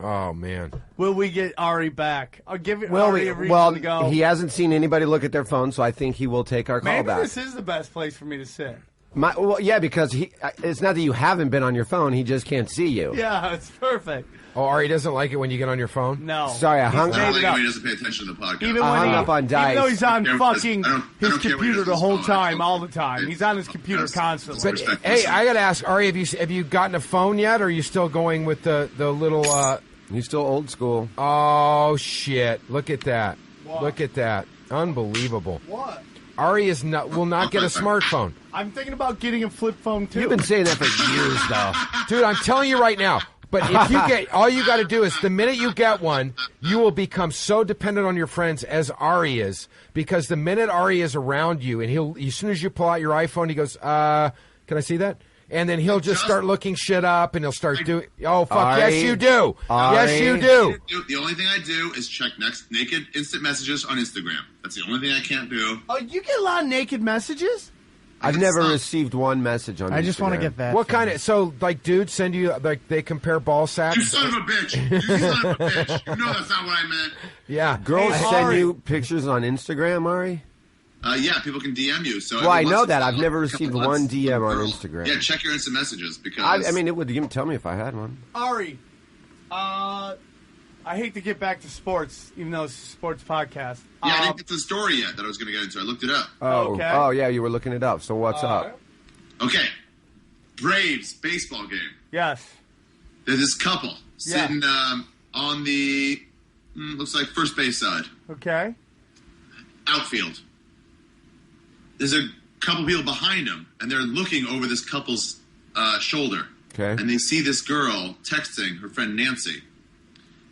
Oh, man. Will we get Ari back? I'll give Ari a reason to go. he hasn't seen anybody look at their phone, so I think he will take our call Maybe back. this is the best place for me to sit. Yeah, because it's not that you haven't been on your phone; he just can't see you. Yeah, it's perfect. Oh, Ari doesn't like it when you get on your phone? No. Sorry, I hung He's I made don't it like up. when he doesn't pay attention to the podcast. Even I when hung he, up on Dice. even though he's on I don't fucking care his what he computer does the with whole his phone. time, all the time. He's on his computer Yes. constantly. But, Respect hey, yourself. I got to ask, Ari, have you gotten a phone yet, or are you still going with the little... He's still old school. Oh, shit. Look at that. What? Look at that. Unbelievable. What? Ari will not get a smartphone. I'm thinking about getting a flip phone too. You've been saying that for years, though. Dude, I'm telling you right now, But if you get, all you got to do is the minute you get one, you will become so dependent on your friends as Ari is, because the minute Ari is around you, and as soon as you pull out your iPhone, he goes, "Can I see that?" And then he'll just start looking shit up, and he'll start doing. Oh fuck! Ari, yes, you do. Yes, you do. The only thing I do is check naked instant messages on Instagram. That's the only thing I can't do. Oh, you get a lot of naked messages? I've never received one message on Instagram. I just want to get that. What kind of... So, like, dudes send you... Like, they compare ball sacks? You son of a bitch. You son of a bitch. You know that's not what I meant. Yeah. Girls send you pictures on Instagram, Ari? Yeah, people can DM you. So well, I know that. I've never received one DM on Instagram. Yeah, check your instant messages because... I mean, it would tell me if I had one. Ari, I hate to get back to sports, even though it's a sports podcast. Yeah, I didn't get to the story yet that I was going to get into. I looked it up. Oh, okay. Oh, yeah, you were looking it up. So what's up? Okay. Braves baseball game. Yes. There's this couple sitting on the, looks like first base side. Okay. Outfield. There's a couple people behind them, and they're looking over this couple's shoulder. Okay. And they see this girl texting her friend Nancy.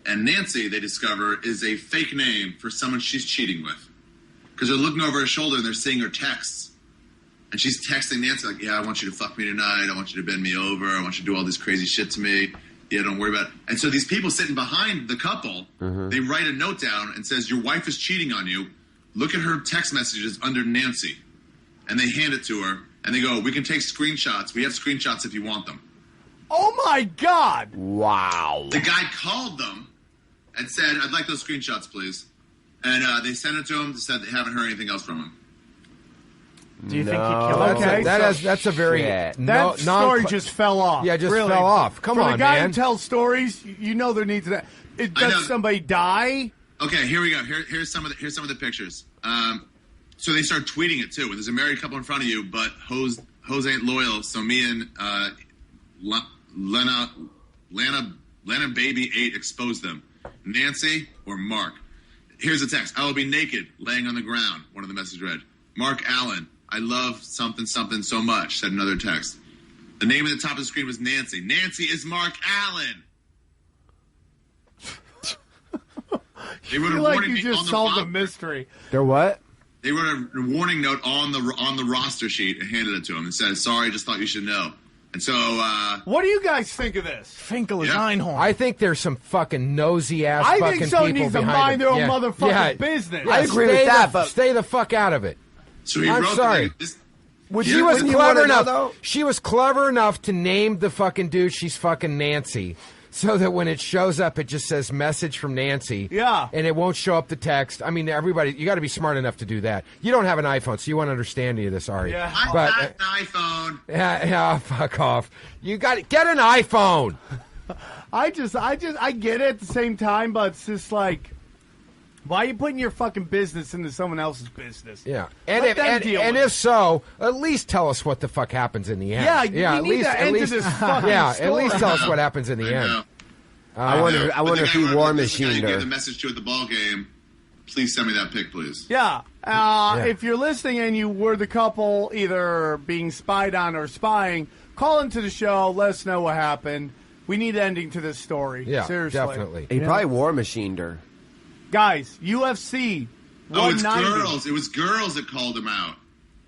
And Nancy, they discover, is a fake name for someone she's cheating with. Because they're looking over her shoulder and they're seeing her texts. And she's texting Nancy like, yeah, I want you to fuck me tonight. I want you to bend me over. I want you to do all this crazy shit to me. Yeah, don't worry about it. And so these people sitting behind the couple, they write a note down and says, your wife is cheating on you. Look at her text messages under Nancy. And they hand it to her. And they go, we can take screenshots. We have screenshots if you want them. Oh, my God. Wow. The guy called them and said, I'd like those screenshots, please. And they sent it to him. They said they haven't heard anything else from him. Do you think he killed Okay, that's a very... That story just fell off. Yeah, just really. fell off. Come For on, the guy man. who tells stories, you know there needs to... Does somebody die? Okay, here we go. Here's some of the pictures. So they start tweeting it, too. There's a married couple in front of you, but hoes ain't loyal, so me and Lena Baby 8 exposed them. Nancy or Mark. Here's a text. I will be naked, laying on the ground. One of the messages read. Mark Allen. I love something so much, said another text. The name at the top of the screen was Nancy. Nancy is Mark Allen. They wrote I feel a like warning you note just on the solved a roster. mystery. They're what? They wrote a warning note on the roster sheet and handed it to him and said, sorry, just thought you should know. And so, what do you guys think of this? Finkel is Einhorn. I think there's some fucking nosy ass I fucking think so. people Needs to behind mind it. their own motherfucking business. Yeah, I agree with that, but stay the fuck out of it. so he I'm wrote sorry. She was clever enough. She was clever enough to name the fucking dude she's fucking Nancy, so that when it shows up, it just says message from Nancy. Yeah. And it won't show up the text. I mean, everybody, you got to be smart enough to do that. You don't have an iPhone, so you won't understand any of this, Ari. Yeah. I But, got an iPhone. yeah, fuck off. You got to get an iPhone. I get it at the same time, but it's just like, why are you putting your fucking business into someone else's business? Yeah. And Let them deal with if so, at least tell us what the fuck happens in the end. Yeah, we need to end to this fucking Yeah, story. at least tell us what happens in the end. I wonder But if the he guy war wrote, this guy machined you her. gave the message to at the ball game. Please send me that pic, please. Yeah. If you're listening and you were the couple either being spied on or spying, call into the show. Let us know what happened. We need ending to this story. Yeah, Seriously. definitely. He probably war machined her. Guys, UFC Oh, it's 190. girls. It was girls that called him out.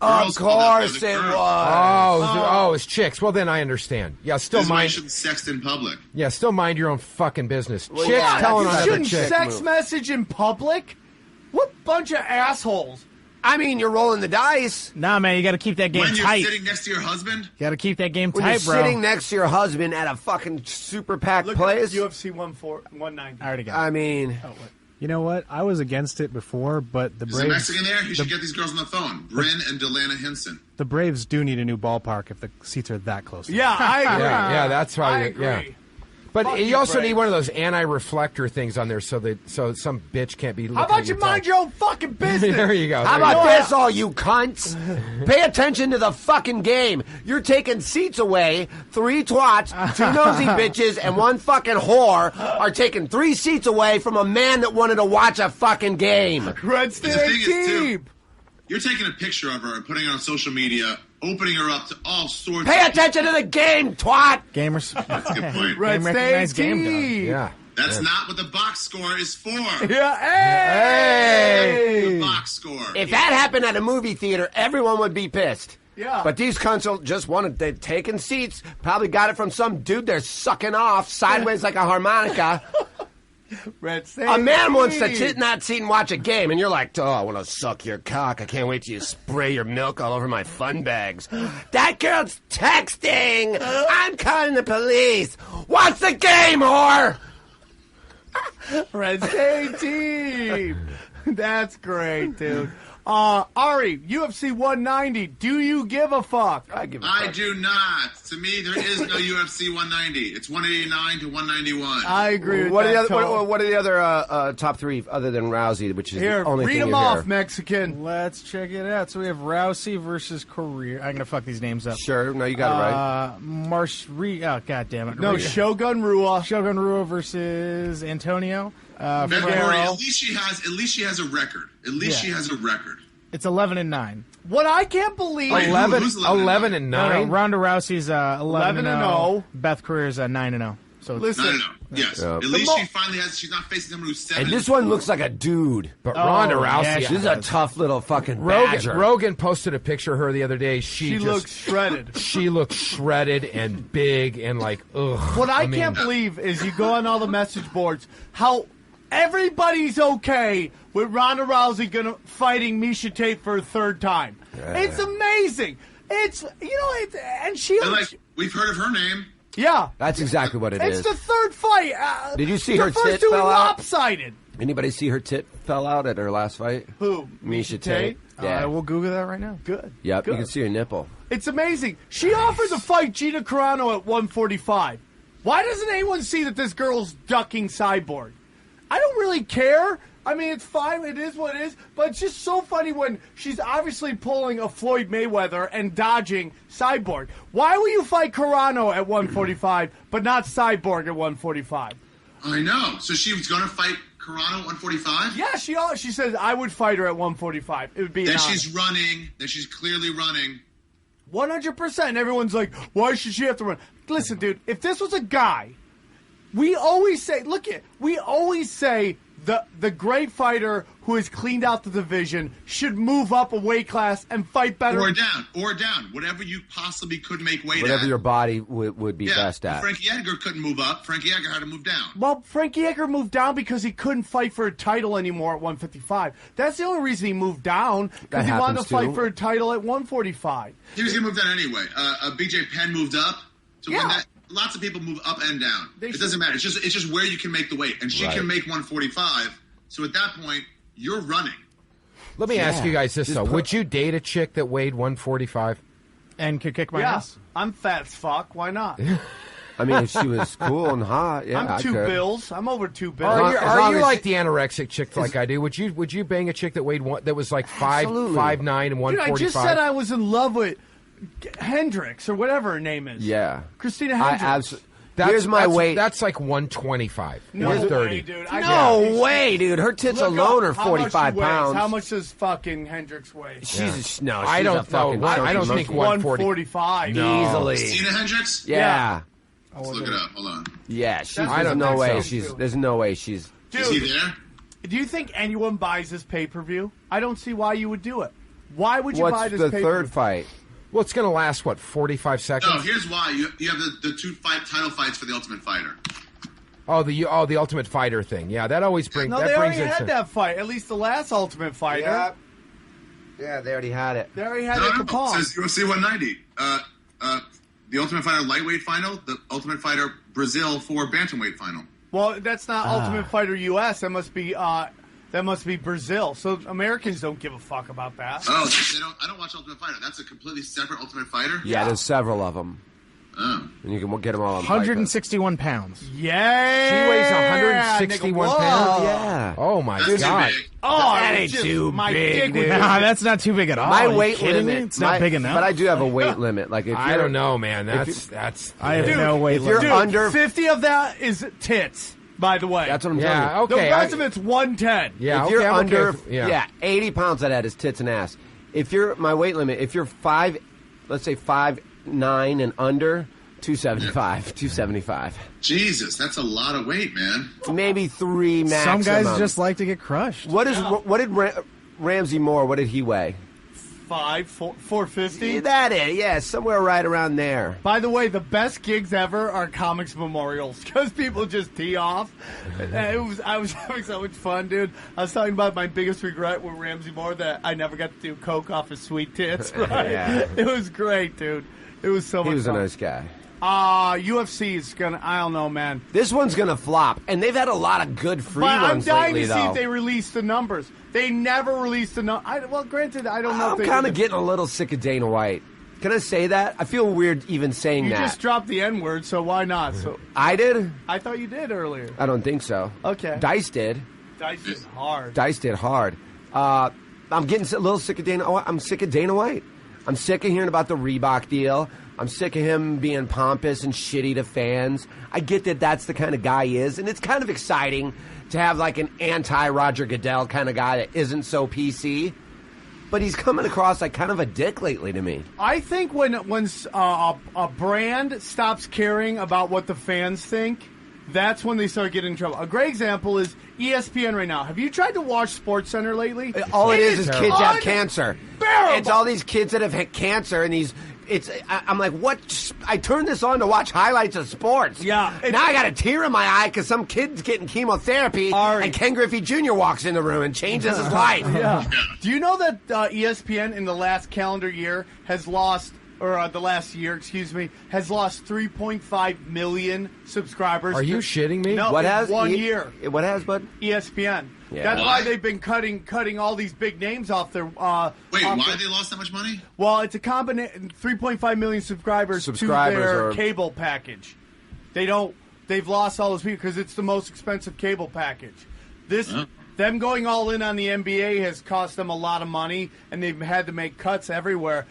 Of Girls called out course the it girls. was. It's chicks. Well, then I understand. Yeah, still This is why you mind. shouldn't sext in public. Yeah, still mind your own fucking business. Well, Chicks yeah, telling You on other shouldn't chicks. sex message in public? What bunch of assholes. I mean, you're rolling the dice. Nah, man, you got to keep that game When you're tight. sitting next to your husband, You got to keep that game When tight, you're bro. sitting next to your husband at a fucking super packed Look place. at UFC 190. I already got it. I mean, You know what? I was against it before, but the there's a Braves, Mexican there. You should get these girls on the phone. Bryn and Delana Henson. the Braves do need a new ballpark if the seats are that close. Yeah, I agree. Yeah, that's why. I agree. Yeah. But Fuck you you, also Brad. need one of those anti-reflector things on there, so some bitch can't be. How about you mind your own fucking business? There you go. how There you about go. this, all you cunts? Pay attention to the fucking game. You're taking seats away. 3 twats, 2 nosy bitches, and 1 fucking whore are taking 3 seats away from a man that wanted to watch a fucking game. Red The thing State is, too, team. You're taking a picture of her and putting it on social media, opening her up to all sorts. Pay attention to the game, twat. Gamers. That's a good point. Red recognized State game team. Yeah. That's not what the box score is for. Yeah. Hey. The box score. If that happened at a movie theater, everyone would be pissed. Yeah. But these cunts just wanted, they'd taken seats, probably got it from some dude they're sucking off sideways like a harmonica. Red State A man wants to team. sit in that seat and watch a game, and you're like, oh, I want to suck your cock. I can't wait till you spray your milk all over my fun bags. That girl's texting. I'm calling the police. Watch the game, whore. Red State team. That's great, dude. Ari, UFC 190. Do you give a fuck? I do not. To me, there is no UFC 190. It's 189 to 191. I agree with What that. are the other top three other than Rousey, which is Here, the only read thing them you off, hear? Mexican. Let's check it out. So we have Rousey versus Correa. I'm gonna fuck these names up. Sure, no, you got it right. Oh, god damn it. No, Rhea. Shogun Rua. Shogun Rua versus Antonio. February, at least she has a record. At least she has a record. It's 11-9. What I can't believe. Wait, 11 and 9. No, Ronda Rousey's 11 and 0. 0. Beth Career's 9-0. So Listen. No. Yes. Yeah. At least she finally has. She's not facing someone who's 7. And this one looks like a dude. But Ronda Rousey, yeah, This is a tough little fucking badger. Rogan posted a picture of her the other day. She looks shredded. She looks shredded and big and like, ugh. What I can't believe is you go on all the message boards, how everybody's okay with Ronda Rousey fighting Miesha Tate for a third time. Yeah. It's amazing. It's, and she... And we've heard of her name. Yeah. That's exactly what it is. It's the third fight. Did you see the her first tit two fell were out? lopsided. Anybody see her tit fell out at her last fight? Who? Miesha Tate. I will Google that right now. Good. Yep, Good. you can see her nipple. It's amazing. She offered to fight Gina Carano at 145. Why doesn't anyone see that this girl's ducking Cyborg? I don't really care. I mean, it's fine. It is what it is. But it's just so funny when she's obviously pulling a Floyd Mayweather and dodging Cyborg. Why will you fight Carano at 145 but not Cyborg at 145? I know. So she was going to fight Carano at 145? Yeah, she says I would fight her at 145. It would be an Then honor. she's running. Then she's clearly running. 100%. Everyone's like, why should she have to run? Listen, dude, if this was a guy, we always say, the great fighter who has cleaned out the division should move up a weight class and fight better. Or down. Whatever you possibly could make weight Whatever at. your body would be best at. Frankie Edgar couldn't move up. Frankie Edgar had to move down. Well, Frankie Edgar moved down because he couldn't fight for a title anymore at 155. That's the only reason he moved down, because he wanted to fight for a title at 145. He was going to move down anyway. BJ Penn moved up to win that. Lots of people move up and down. It doesn't matter. It's just where you can make the weight. And she can make 145. So at that point, you're running. Let me ask you guys this, though. Would you date a chick that weighed 145? And could kick my ass? I'm fat as fuck. Why not? I mean, if she was cool and hot, yeah, I'm I two could. bills. I'm over 2 bills. Are you like the anorexic chick like I do? Would you bang a chick that weighed that was like 5'9" and 145? Dude, I just said I was in love with Hendricks or whatever her name is. Yeah. Christina Hendricks. Here's my weight. That's like 125. No 130. way, dude. No way, dude. Her tits alone are 45 pounds. How much does fucking Hendricks weigh? She's I don't know. I don't think 145. No. Easily. Christina Hendricks? Yeah. Let's look it up. Hold on. Yeah, there's no way she's... Dude, is he there? Do you think anyone buys this pay-per-view? I don't see why you would do it. Why would you buy this pay-per-view? What's the third fight? Well, it's going to last, 45 seconds? No, here's why. You have the two title fights for the Ultimate Fighter. Oh, the Ultimate Fighter thing. Yeah, that always brings... No, they already had that fight. At least the last Ultimate Fighter. Yeah, they already had it. They already had it. It says UFC 190. The Ultimate Fighter lightweight final, the Ultimate Fighter Brazil 4 bantamweight final. Well, that's not Ultimate Fighter US. That must be Brazil. So Americans don't give a fuck about that. Oh, I don't watch Ultimate Fighter. That's a completely separate Ultimate Fighter? Yeah, there's several of them. Oh. And you can get them all on 161 pounds. Yeah. She weighs 161 pounds? Yeah. Oh, my That's God. too big. Oh, that ain't too big, dude. Nah, that's not too big at all. My Are you weight kidding limit. me? It's not big enough. But I do have a weight limit. Like if I don't know, man. That's I have no weight if you're limit. under 50 of that is tits, by the way. That's what I'm Yeah, telling you. okay. The rest of it's 110. Yeah, if you're I'm under okay. 80 pounds of that is tits and ass. if you're my weight limit, if you're let's say 5'9" and under, 275, 275. Jesus, that's a lot of weight, man. Maybe 3 Some maximum. guys just like to get crushed. What did Ramsey Moore? What did he weigh? 450. That is, yeah, somewhere right around there. By the way, the best gigs ever are comics memorials because people just tee off. I was having so much fun, dude. I was talking about my biggest regret with Ramsey Moore that I never got to do coke off his sweet tits. Right? Yeah. It was great, dude. It was so much fun. He was a nice guy. UFC is gonna. I don't know, man. This one's gonna flop, and they've had a lot of good free But I'm ones dying lately, to see though. if they release the numbers. They never released the numbers. Well, granted, I don't know. I'm kind of getting a little sick of Dana White. Can I say that? I feel weird even saying You that. just dropped the N-word, so why not? So I did? I thought you did earlier. I don't think so. Okay. Dice did. Dice is hard. Dice did hard. I'm getting a little sick of Dana. I'm sick of Dana White. I'm sick of hearing about the Reebok deal. I'm sick of him being pompous and shitty to fans. I get that that's the kind of guy he is, and it's kind of exciting to have like an anti-Roger Goodell kind of guy that isn't so PC. But he's coming across like kind of a dick lately to me. I think when a brand stops caring about what the fans think, that's when they start getting in trouble. A great example is ESPN right now. Have you tried to watch SportsCenter lately? All it is kids terrible. have cancer. Unbearable. It's all these kids that have had cancer and these... I'm like, what? I turned this on to watch highlights of sports. Yeah. Now I got a tear in my eye because some kid's getting chemotherapy and Ken Griffey Jr. walks in the room and changes his life. Yeah. Do you know that ESPN in the last calendar year has lost, or the last year, excuse me, has lost 3.5 million subscribers? Are you shitting me? No, What in has 1 year. What has, bud? ESPN. Yeah. That's Why? why they've been cutting all these big names off their. Wait, why they lost that much money? Well, it's a combination. 3.5 million subscribers to their cable package. They've lost all those people because it's the most expensive cable package. Them going all in on the NBA has cost them a lot of money, and they've had to make cuts everywhere.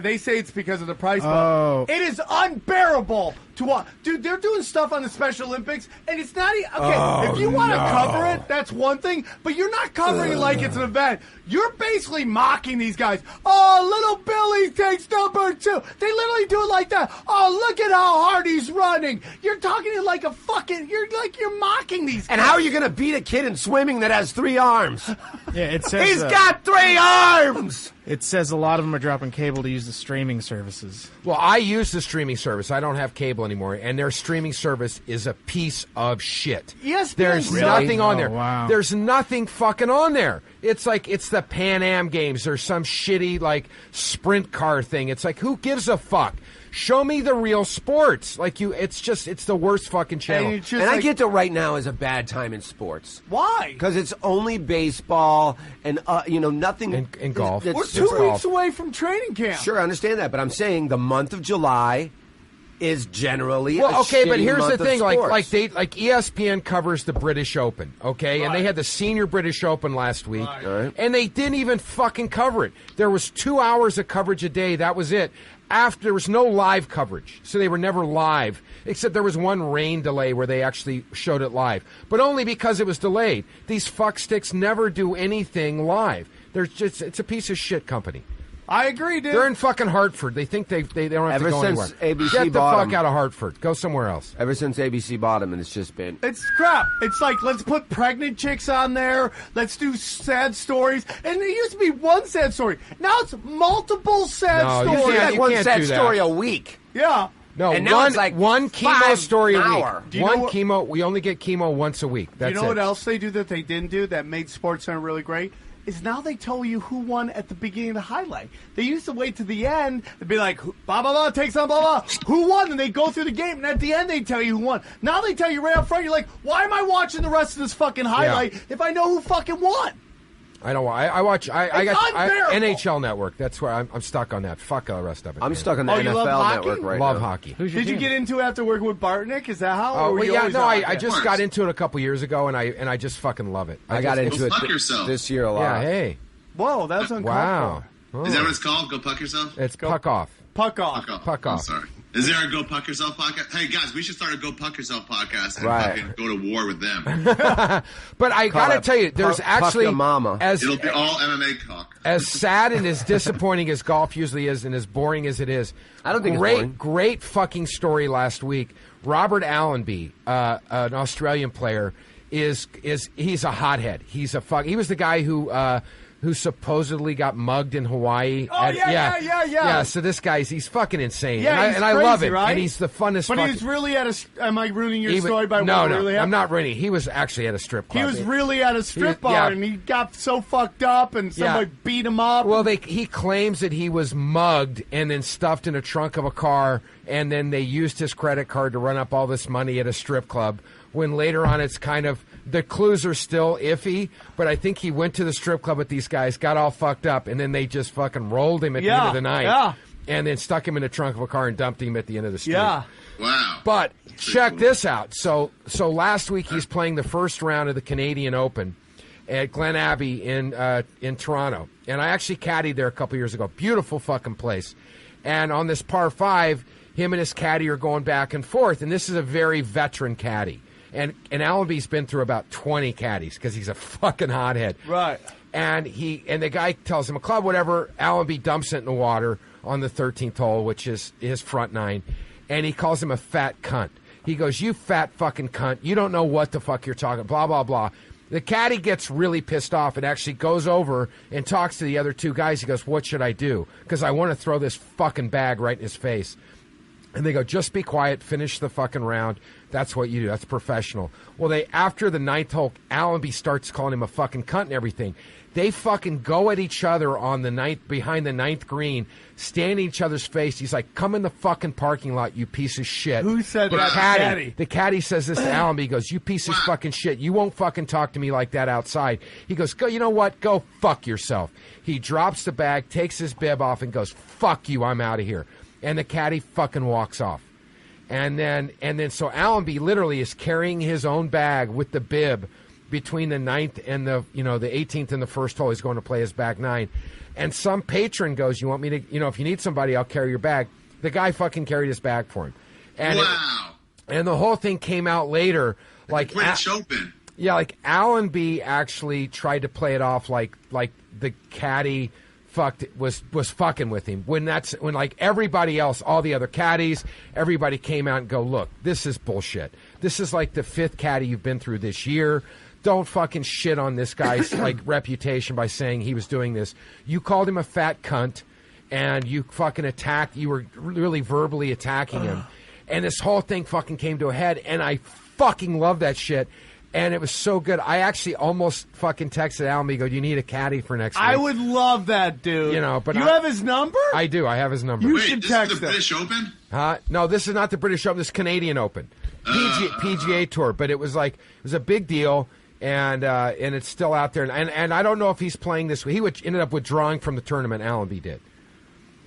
They say it's because of the price. Oh. It is unbearable to watch. Dude, they're doing stuff on the Special Olympics, and it's not... Okay, if you want to cover it, that's one thing, but you're not covering it like it's an event. You're basically mocking these guys. Oh, little Billy takes number 2. They literally do it like that. Oh, look at how hard he's running. You're talking it like a fucking... You're mocking these guys. And how are you going to beat a kid in swimming that has 3 arms? Yeah, it says He's got 3 arms! It says a lot of them are dropping cable to use the streaming services. Well, I use the streaming service. I don't have cable anymore, and their streaming service is a piece of shit. ESPN There's really? nothing on there. Oh, wow. There's nothing fucking on there. It's like it's the Pan Am games or some shitty like sprint car thing. It's like, who gives a fuck? Show me the real sports. It's the worst fucking channel. And I get that right now is a bad time in sports. Why? Because it's only baseball and, nothing. And golf. We're 2 weeks away from training camp. Sure, I understand that, but I'm saying the month of July is generally Well, okay, but shitty here's the month of thing: sports. like ESPN covers the British Open, okay, and they had the Senior British Open last week, Right. and they didn't even fucking cover it. There was 2 hours of coverage a day. That was it. There was no live coverage, so they were never live, except there was one rain delay where they actually showed it live, but only because it was delayed. These fucksticks never do anything live. It's a piece of shit company. I agree, dude. They're in fucking Hartford. They think they don't have Ever to go since anywhere. ABC Get the bought fuck them. out of Hartford. Go somewhere else. Ever since ABC bought him, and it's just been... It's crap. It's like, let's put pregnant chicks on there. Let's do sad stories. And it used to be one sad story. Now it's multiple sad No, you stories. can't- like you one can't sad do that. story a week. Yeah. No, And now one, it's like one chemo 5 story a hour. week. Do you know One what- chemo. We only get chemo once a week. That's You know it. what else they do that they didn't do that made SportsCenter really great? Is now they tell you who won at the beginning of the highlight. They used to wait to the end and be like, blah, blah, blah, takes on blah, blah. Who won? And they go through the game, and at the end they tell you who won. Now they tell you right up front, you're like, why am I watching the rest of this fucking highlight if I know who fucking won? I don't. I watch. I It's got unbearable. NHL Network. That's where I'm stuck on that. Fuck the rest of it. I'm man. stuck on the Oh, you love NFL hockey? network right Love now. hockey. Who's your Did you team? get into it after working with Bartnick? Is that how? Oh, or were well, you yeah, always no, on I it? just course. got into it a couple years ago, and I just fucking love it. I got just- into it fuck yourself. this year a lot. Yeah, hey, Whoa, that's uncalled wow. for. Is that what it's called? Go puck yourself? It's puck off. Puck off. Fuck off. Puck I'm off. sorry. Is there a Go Puck Yourself podcast? Hey, guys, we should start a Go Puck Yourself podcast and fucking go to war with them. But I gotta tell you, there's actually your mama. It'll be all MMA talk. As sad and as disappointing as golf usually is, and as boring as it is, I don't think it's boring. Great fucking story last week. Robert Allenby, an Australian player, he's a hothead. He was the guy who supposedly got mugged in Hawaii. Oh, yeah. So this he's fucking insane. Yeah, and he's I crazy, love it. right? And he's the funnest. But he was really at a. Am I ruining your story by no, what really happened? I'm not ruining. He was actually at a strip club. He was really at a strip bar, and he got so fucked up, and somebody beat him up. Well, he claims that he was mugged and then stuffed in a trunk of a car, and then they used his credit card to run up all this money at a strip club, when later on it's kind of, the clues are still iffy, but I think he went to the strip club with these guys, got all fucked up, and then they just fucking rolled him at the end of the night, and then stuck him in the trunk of a car and dumped him at the end of the street. Yeah. Wow. But check this out. So last week he's playing the first round of the Canadian Open at Glen Abbey in Toronto, and I actually caddied there a couple years ago. Beautiful fucking place. And on this par 5, him and his caddy are going back and forth, and this is a very veteran caddy. And Allenby's been through about 20 caddies because he's a fucking hothead. Right. And the guy tells him a club, whatever. Allenby dumps it in the water on the 13th hole, which is his front 9, and he calls him a fat cunt. He goes, "You fat fucking cunt. You don't know what the fuck you're talking, blah, blah, blah." The caddy gets really pissed off and actually goes over and talks to the other two guys. He goes, "What should I do? Because I want to throw this fucking bag right in his face." And they go, "Just be quiet, finish the fucking round. That's what you do. That's professional." Well, after the 9th hole, Allenby starts calling him a fucking cunt and everything. They fucking go at each other on the behind the 9th green, stand in each other's face. He's like, "Come in the fucking parking lot, you piece of shit." Who said that? Caddy. The caddy says this to Allenby. He goes, "You piece of fucking shit. You won't fucking talk to me like that outside." He goes, "Go, you know what? Go fuck yourself." He drops the bag, takes his bib off, and goes, "Fuck you, I'm out of here." And the caddy fucking walks off. And then so Allenby literally is carrying his own bag with the bib between the 9th and the 18th and the first hole. He's going to play his back 9. And some patron goes, "You want me to, if you need somebody, I'll carry your bag." The guy fucking carried his bag for him. And and the whole thing came out later. Like British Open. Yeah, like Allenby actually tried to play it off like the caddy was fucking with him when like everybody else, all the other caddies, everybody came out and go, "Look, this is bullshit. This is like the 5th caddy you've been through this year. Don't fucking shit on this guy's like reputation by saying he was doing this. You called him a fat cunt, and you fucking attacked. You were really verbally attacking him, and this whole thing fucking came to a head. And I fucking love that shit." And it was so good. I actually almost fucking texted Allenby, "Go, do you need a caddy for next week?" I would love that, dude. But you have his number? I do. I have his number. You should text him. British Open? No, this is not the British Open. This is Canadian Open, PGA Tour. But it was a big deal, and it's still out there. And I don't know if he's playing this week. He ended up withdrawing from the tournament. Allenby did.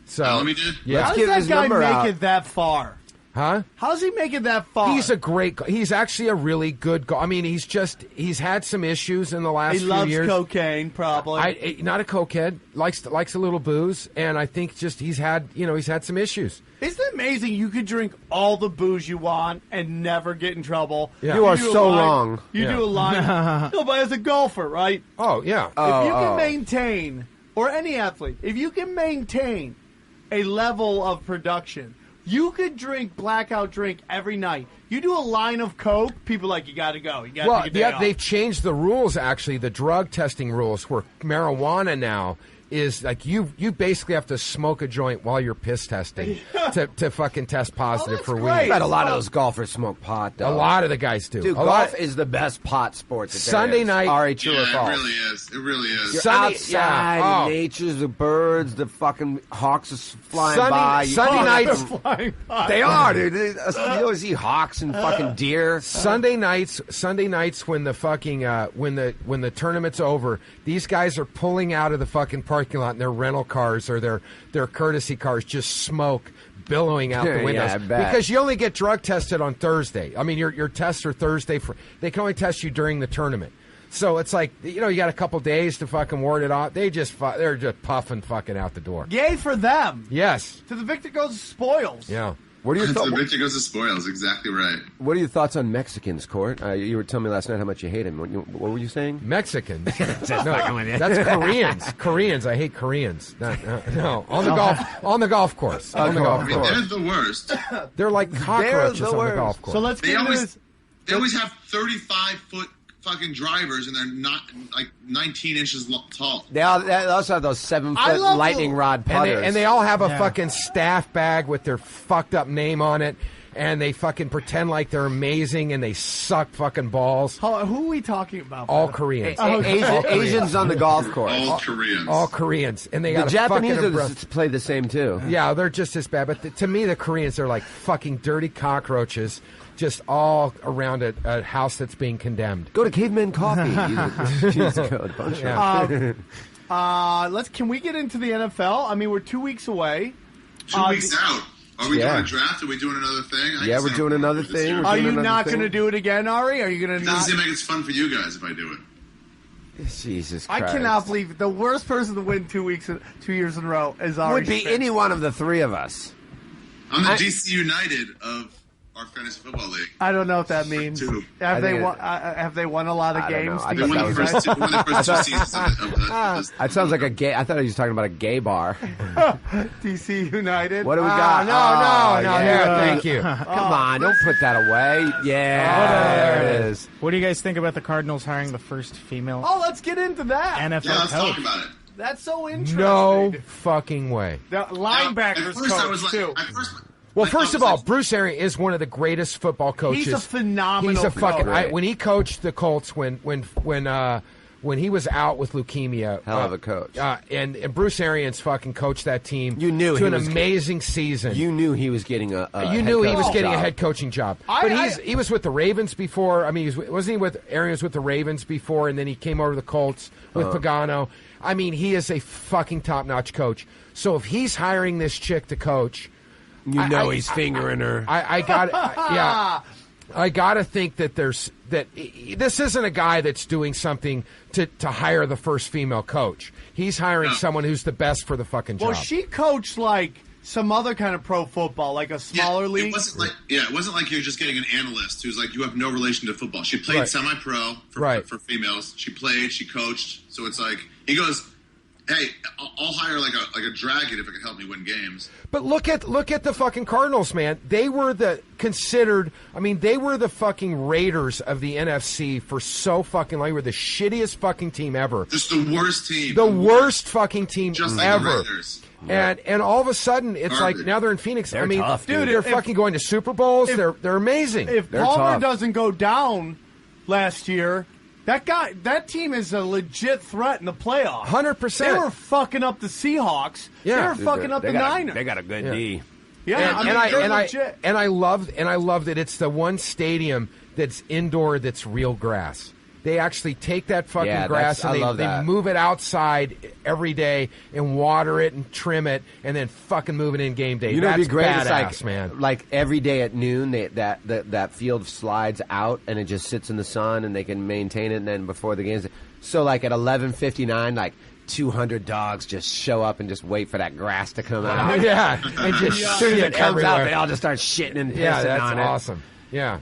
So Allenby did? Yeah. How does that guy make it that far? Huh? How's he make it that far? He's actually a really good I mean, he's had some issues in the last few years. He loves cocaine, probably. Not a cokehead. Likes a little booze, and I think just he's had some issues. Isn't it amazing you could drink all the booze you want and never get in trouble? Yeah. You are so wrong. You do a line. No, but as a golfer, right? Oh, yeah. If you can maintain, or any athlete, if you can maintain a level of production, you could drink blackout drink every night. You do a line of coke, people are like, "You got to go. You got to take a day off." They've changed the rules, actually, the drug testing rules, where marijuana now is like you basically have to smoke a joint while you're piss testing to fucking test positive for weed. I bet a lot of those golfers smoke pot, though. A lot of the guys do. Dude, golf is the best pot sport. Sunday night. Ari, true or false? It really is. It really is. You're outside, nature's the birds, the fucking hawks are flying by. Sunday nights. They are, dude. You always see hawks and fucking deer. Sunday nights when the fucking when the tournament's over, these guys are pulling out of the fucking parking lot in their rental cars or their courtesy cars, just smoke billowing out the windows. Yeah, I bet. Because you only get drug tested on Thursday. I mean, your tests are Thursday. They can only test you during the tournament. So it's like, you got a couple days to fucking ward it off. They're just puffing fucking out the door. Yay for them. Yes. To the victor goes spoils. Yeah. What are your The thoughts? victor goes to spoils. Exactly right. What are your thoughts on Mexicans, Cort? You were telling me last night how much you hate them. What were you saying? Mexicans? No, that's Koreans. Koreans. I hate Koreans. No, on the golf course. On the golf course. They're the worst. They're like cockroaches on the golf course. So let's They get into always, this. they always have 35-foot fucking drivers, and they're not like 19 inches tall. They also have those 7-foot lightning rod putters. And they all have a fucking staff bag with their fucked up name on it, and they fucking pretend like they're amazing, and they suck fucking balls. Who are we talking about? All Koreans. Asians on the golf course. All Koreans. All Koreans. And they The got Japanese play the same too. Yeah, they're just as bad. But to me, the Koreans are like fucking dirty cockroaches, just all around a house that's being condemned. Go to Caveman Coffee. Use the code Punch. Can we get into the NFL? I mean, we're 2 weeks away. 2 weeks out. Are we doing a draft? Are we doing another thing? Yeah, we're doing another thing. Are you not going to do it again, Ari? Are you going to not? It doesn't seem like it's fun for you guys if I do it. Jesus I Christ. cannot believe the worst person to win 2 years in a row is Ari. Would be any one of the three of us. I'm the DC United of our fantasy football league. I don't know what that means. Have they won a lot of games? They won the first two seasons of that sounds like a gay. I thought he was talking about a gay bar. DC United. What do we got? No. Thank you. Come on, don't put that away. Yeah, there it is. What do you guys think about the Cardinals hiring the first female Oh, let's get into that. NFL Yeah, let's coach? talk about it. That's so interesting. No fucking way. The linebackers At first I was coach, like, too. Well, first of all, Bruce Arians is one of the greatest football coaches. He's a phenomenal He's a fucking. coach. When he coached the Colts, when he was out with leukemia, Hell of a coach. And Bruce Arians fucking coached that team. You knew to he an was amazing season. You knew he was getting a You knew he was getting a job. head coaching job. He was with the Ravens before. I mean, wasn't he with Arians with the Ravens before, and then he came over to the Colts with Pagano. I mean, he is a fucking top-notch coach. So if he's hiring this chick to coach, he's fingering her. I got to think that this isn't a guy that's doing something to hire the first female coach. He's hiring someone who's the best for the fucking job. Well, she coached like some other kind of pro football, like a smaller league. It wasn't like you're just getting an analyst who's like you have no relation to football. She played semi-pro for females. She played, she coached. So it's like he goes, "Hey, I'll hire like a dragon if it can help me win games." But look at the fucking Cardinals, man. They were the fucking Raiders of the NFC for so fucking long. They were the shittiest fucking team ever. Just the worst team. The worst fucking team just like ever. The Raiders. And all of a sudden, it's Garbage. like now they're in Phoenix. They're tough, dude. They're fucking going to Super Bowls. They're amazing. If They're Palmer tough. doesn't go down last year, that team is a legit threat in the playoffs. 100%. They were fucking up the Seahawks. Yeah. They were fucking up the Niners. They got a good D. Yeah, and I love that it's the one stadium that's indoor that's real grass. They actually take that fucking grass and they move it outside every day and water it and trim it and then fucking move it in game day. You know, That's it'd be great. badass, It's man. Like every day at noon, that field slides out and it just sits in the sun and they can maintain it. And then before the games, so like at 11:59, like 200 dogs just show up and just wait for that grass to come out. Yeah, and just as soon as shit it comes out, everywhere. they all just start shitting and pissing Yeah, that's on it. awesome. Yeah.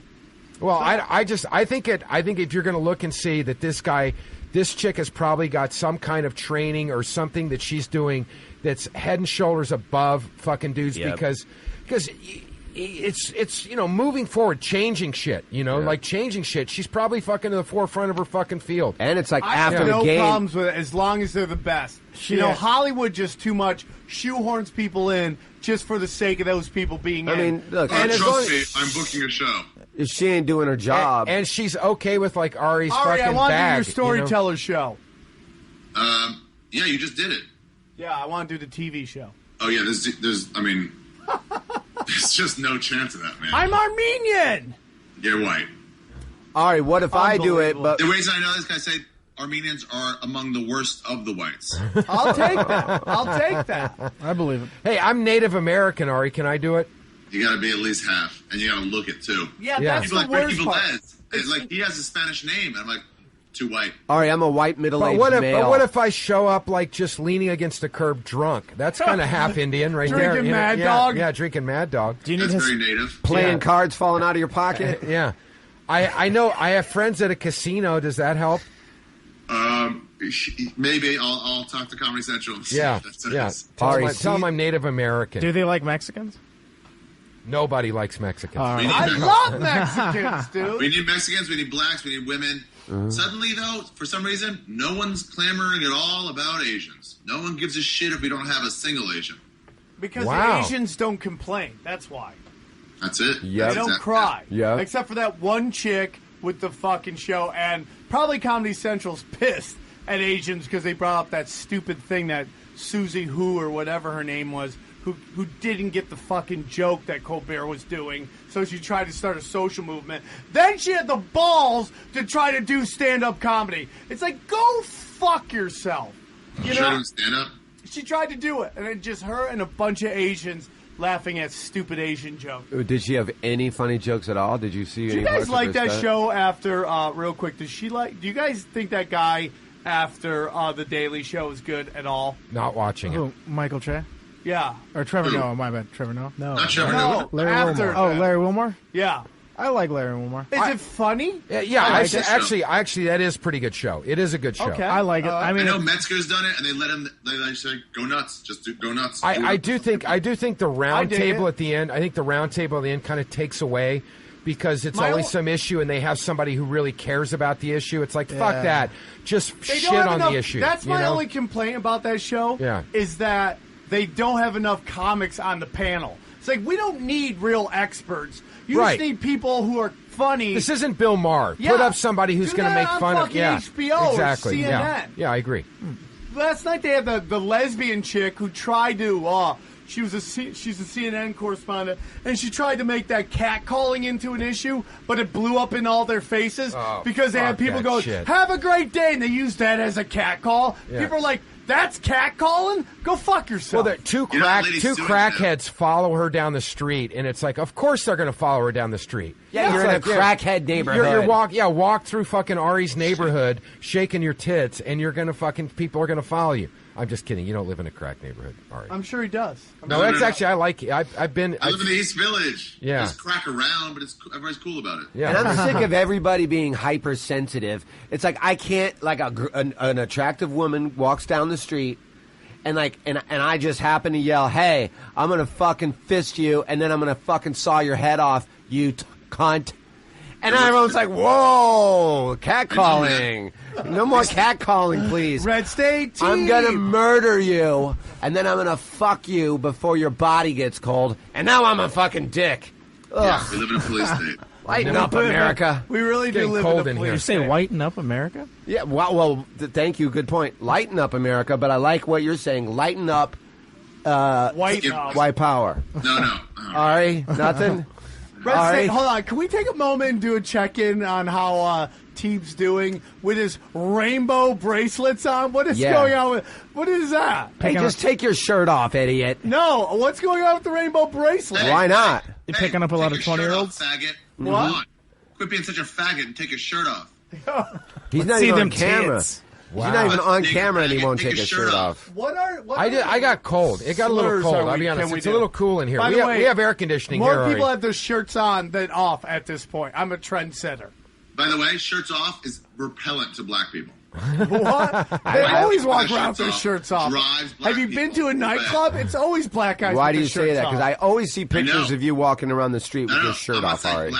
Well, I think if you're going to look and see that this chick has probably got some kind of training or something that she's doing that's head and shoulders above fucking dudes because it's moving forward, changing shit, like changing shit. She's probably fucking to the forefront of her fucking field. And it's like I after have the no game. problems with it as long as they're the best. Hollywood just too much shoehorns people in just for the sake of those people being in. I mean, look, Trust me, I'm booking a show. if she ain't doing her job, and she's okay with like Ari's Ari, fucking I want bag. to do your storyteller show. Yeah, you just did it. Yeah, I want to do the TV show. Oh yeah, there's there's just no chance of that, man. I'm Armenian. You're white. Ari, what if I do it? But The reason I know this guy said Armenians are among the worst of the whites. I'll take that. I believe it. Hey, I'm Native American, Ari. Can I do it? You got to be at least half, and you got to look it too. Yeah, that's People the like Ricky worst part. Velez. It's like he has a Spanish name, and I'm like, too white. Ari, I'm a white middle-aged male. But what if I show up like just leaning against a curb drunk? That's kind of half Indian right there. Drinking Mad Dog? Yeah, drinking Mad Dog. Do you need That's very native. Playing cards falling out of your pocket? Yeah. I know I have friends at a casino. Does that help? Maybe I'll talk to Comedy Central. And see Yeah, if that yeah. says. Tell them I'm Native American. Do they like Mexicans? Nobody likes Mexicans. We need I Mexicans. love Mexicans, dude. We need Mexicans, we need blacks, we need women. Suddenly, though, for some reason, no one's clamoring at all about Asians. No one gives a shit if we don't have a single Asian. Because Wow. the Asians don't complain. That's why. That's it. Yeah. They don't Exactly. cry. Yeah. Except for that one chick with the fucking show. And probably Comedy Central's pissed at Asians because they brought up that stupid thing that Susie Who or whatever her name was, who didn't get the fucking joke that Colbert was doing. So she tried to start a social movement. Then she had the balls to try to do stand-up comedy. It's like, go fuck yourself. You Sure know? don't stand up. She tried to do it. And then just her and a bunch of Asians laughing at stupid Asian jokes. Did she have any funny jokes at all? Did you see Do any you guys parts of like her that stuff? show after, real quick, do you guys think that guy after The Daily Show is good at all? Not watching it. Who? Michael Che? Yeah. Or Trevor Noah, my bad. Trevor Noah? No. Not sure. No, Larry after Wilmore. Oh, that. Larry Wilmore? Yeah. I like Larry Wilmore. Is it funny? Yeah, I like that show. actually, that is a pretty good show. It is a good show. Okay. I like it. I I mean, know Metzger's done it, and they let him. They say, "Go nuts, go nuts." I do think the round dig table it. at the end. I think the round table at the end kind of takes away because it's My always own- some issue, and they have somebody who really cares about the issue. It's like fuck that, just They shit don't have on enough, the issue. That's you my know? only complaint about that show. Yeah. Is that they don't have enough comics on the panel. It's like, we don't need real experts. You Right. just need people who are funny. This isn't Bill Maher. Yeah. Put up somebody who's Do going to that make on fun of. fucking Yeah, HBO or exactly. Yeah, CNN. yeah, I agree. Last night they had the lesbian chick who tried to. She's a CNN correspondent, and she tried to make that catcalling into an issue, but it blew up in all their faces because they had fuck people that going, shit. "Have a great day," and they used that as a catcall. Yeah. People are like, "That's catcalling? Go fuck yourself." Well, two You know, ladies doing crackheads follow her down the street, and it's like, of course they're going to follow her down the street. Yeah, you're It's in a like, crackhead neighborhood. Walk through fucking Ari's neighborhood, shaking your tits, and you're gonna people are gonna follow you. I'm just kidding. You don't live in a crack neighborhood, Ari. I'm sure he does. No, that's actually I like it. I've been. I live in the East Village. Yeah. There's crack around, but everybody's cool about it. Yeah. And I'm sick of everybody being hypersensitive. It's like I can't, like an attractive woman walks down the street, and I just happen to yell, "Hey, I'm gonna fucking fist you, and then I'm gonna fucking saw your head off, you cunt." And everyone's like, "Whoa, catcalling! No more catcalling, please." Red State team. I'm gonna murder you, and then I'm gonna fuck you before your body gets cold, and now I'm a fucking dick. Yeah, Ugh. we live in a police state. Lighten up, America. We really do Getting live cold in in a here. you say whiten up America? Yeah, well, thank you. Good point. Lighten up, America. But I like what you're saying. Lighten up, white. white power. No. Ari, nothing. Red All State, right. hold on. Can we take a moment and do a check-in on how Teeb's doing with his rainbow bracelets on? What is Yeah. going on with? What is that? Hey, just take your shirt off, idiot. No, what's going on with the rainbow bracelet? Why not? You picking up a lot of take your shirt 20-year-olds? off, Faggot. What? Come on. Quit being such a faggot and take your shirt off. He's not see even them on camera. tits. He's not even on Take camera, and he your won't shirt take his shirt off. What are? What I got cold. It got a little slurs cold. are I'll we- be honest. can we It's a do? little cool in here. By the way, We have air conditioning More here. people Ari. have their shirts on than off at this point. I'm a trendsetter. By the way, shirts off is repellent to black people. What? They always walk Their around with their shirts shirts off off. drives black Have you been people to a nightclub? It's always black guys. Why with do their you say shirts that? Because off. I always see pictures know. of you walking around the street with No, your shirt I'm not off, saying Ari.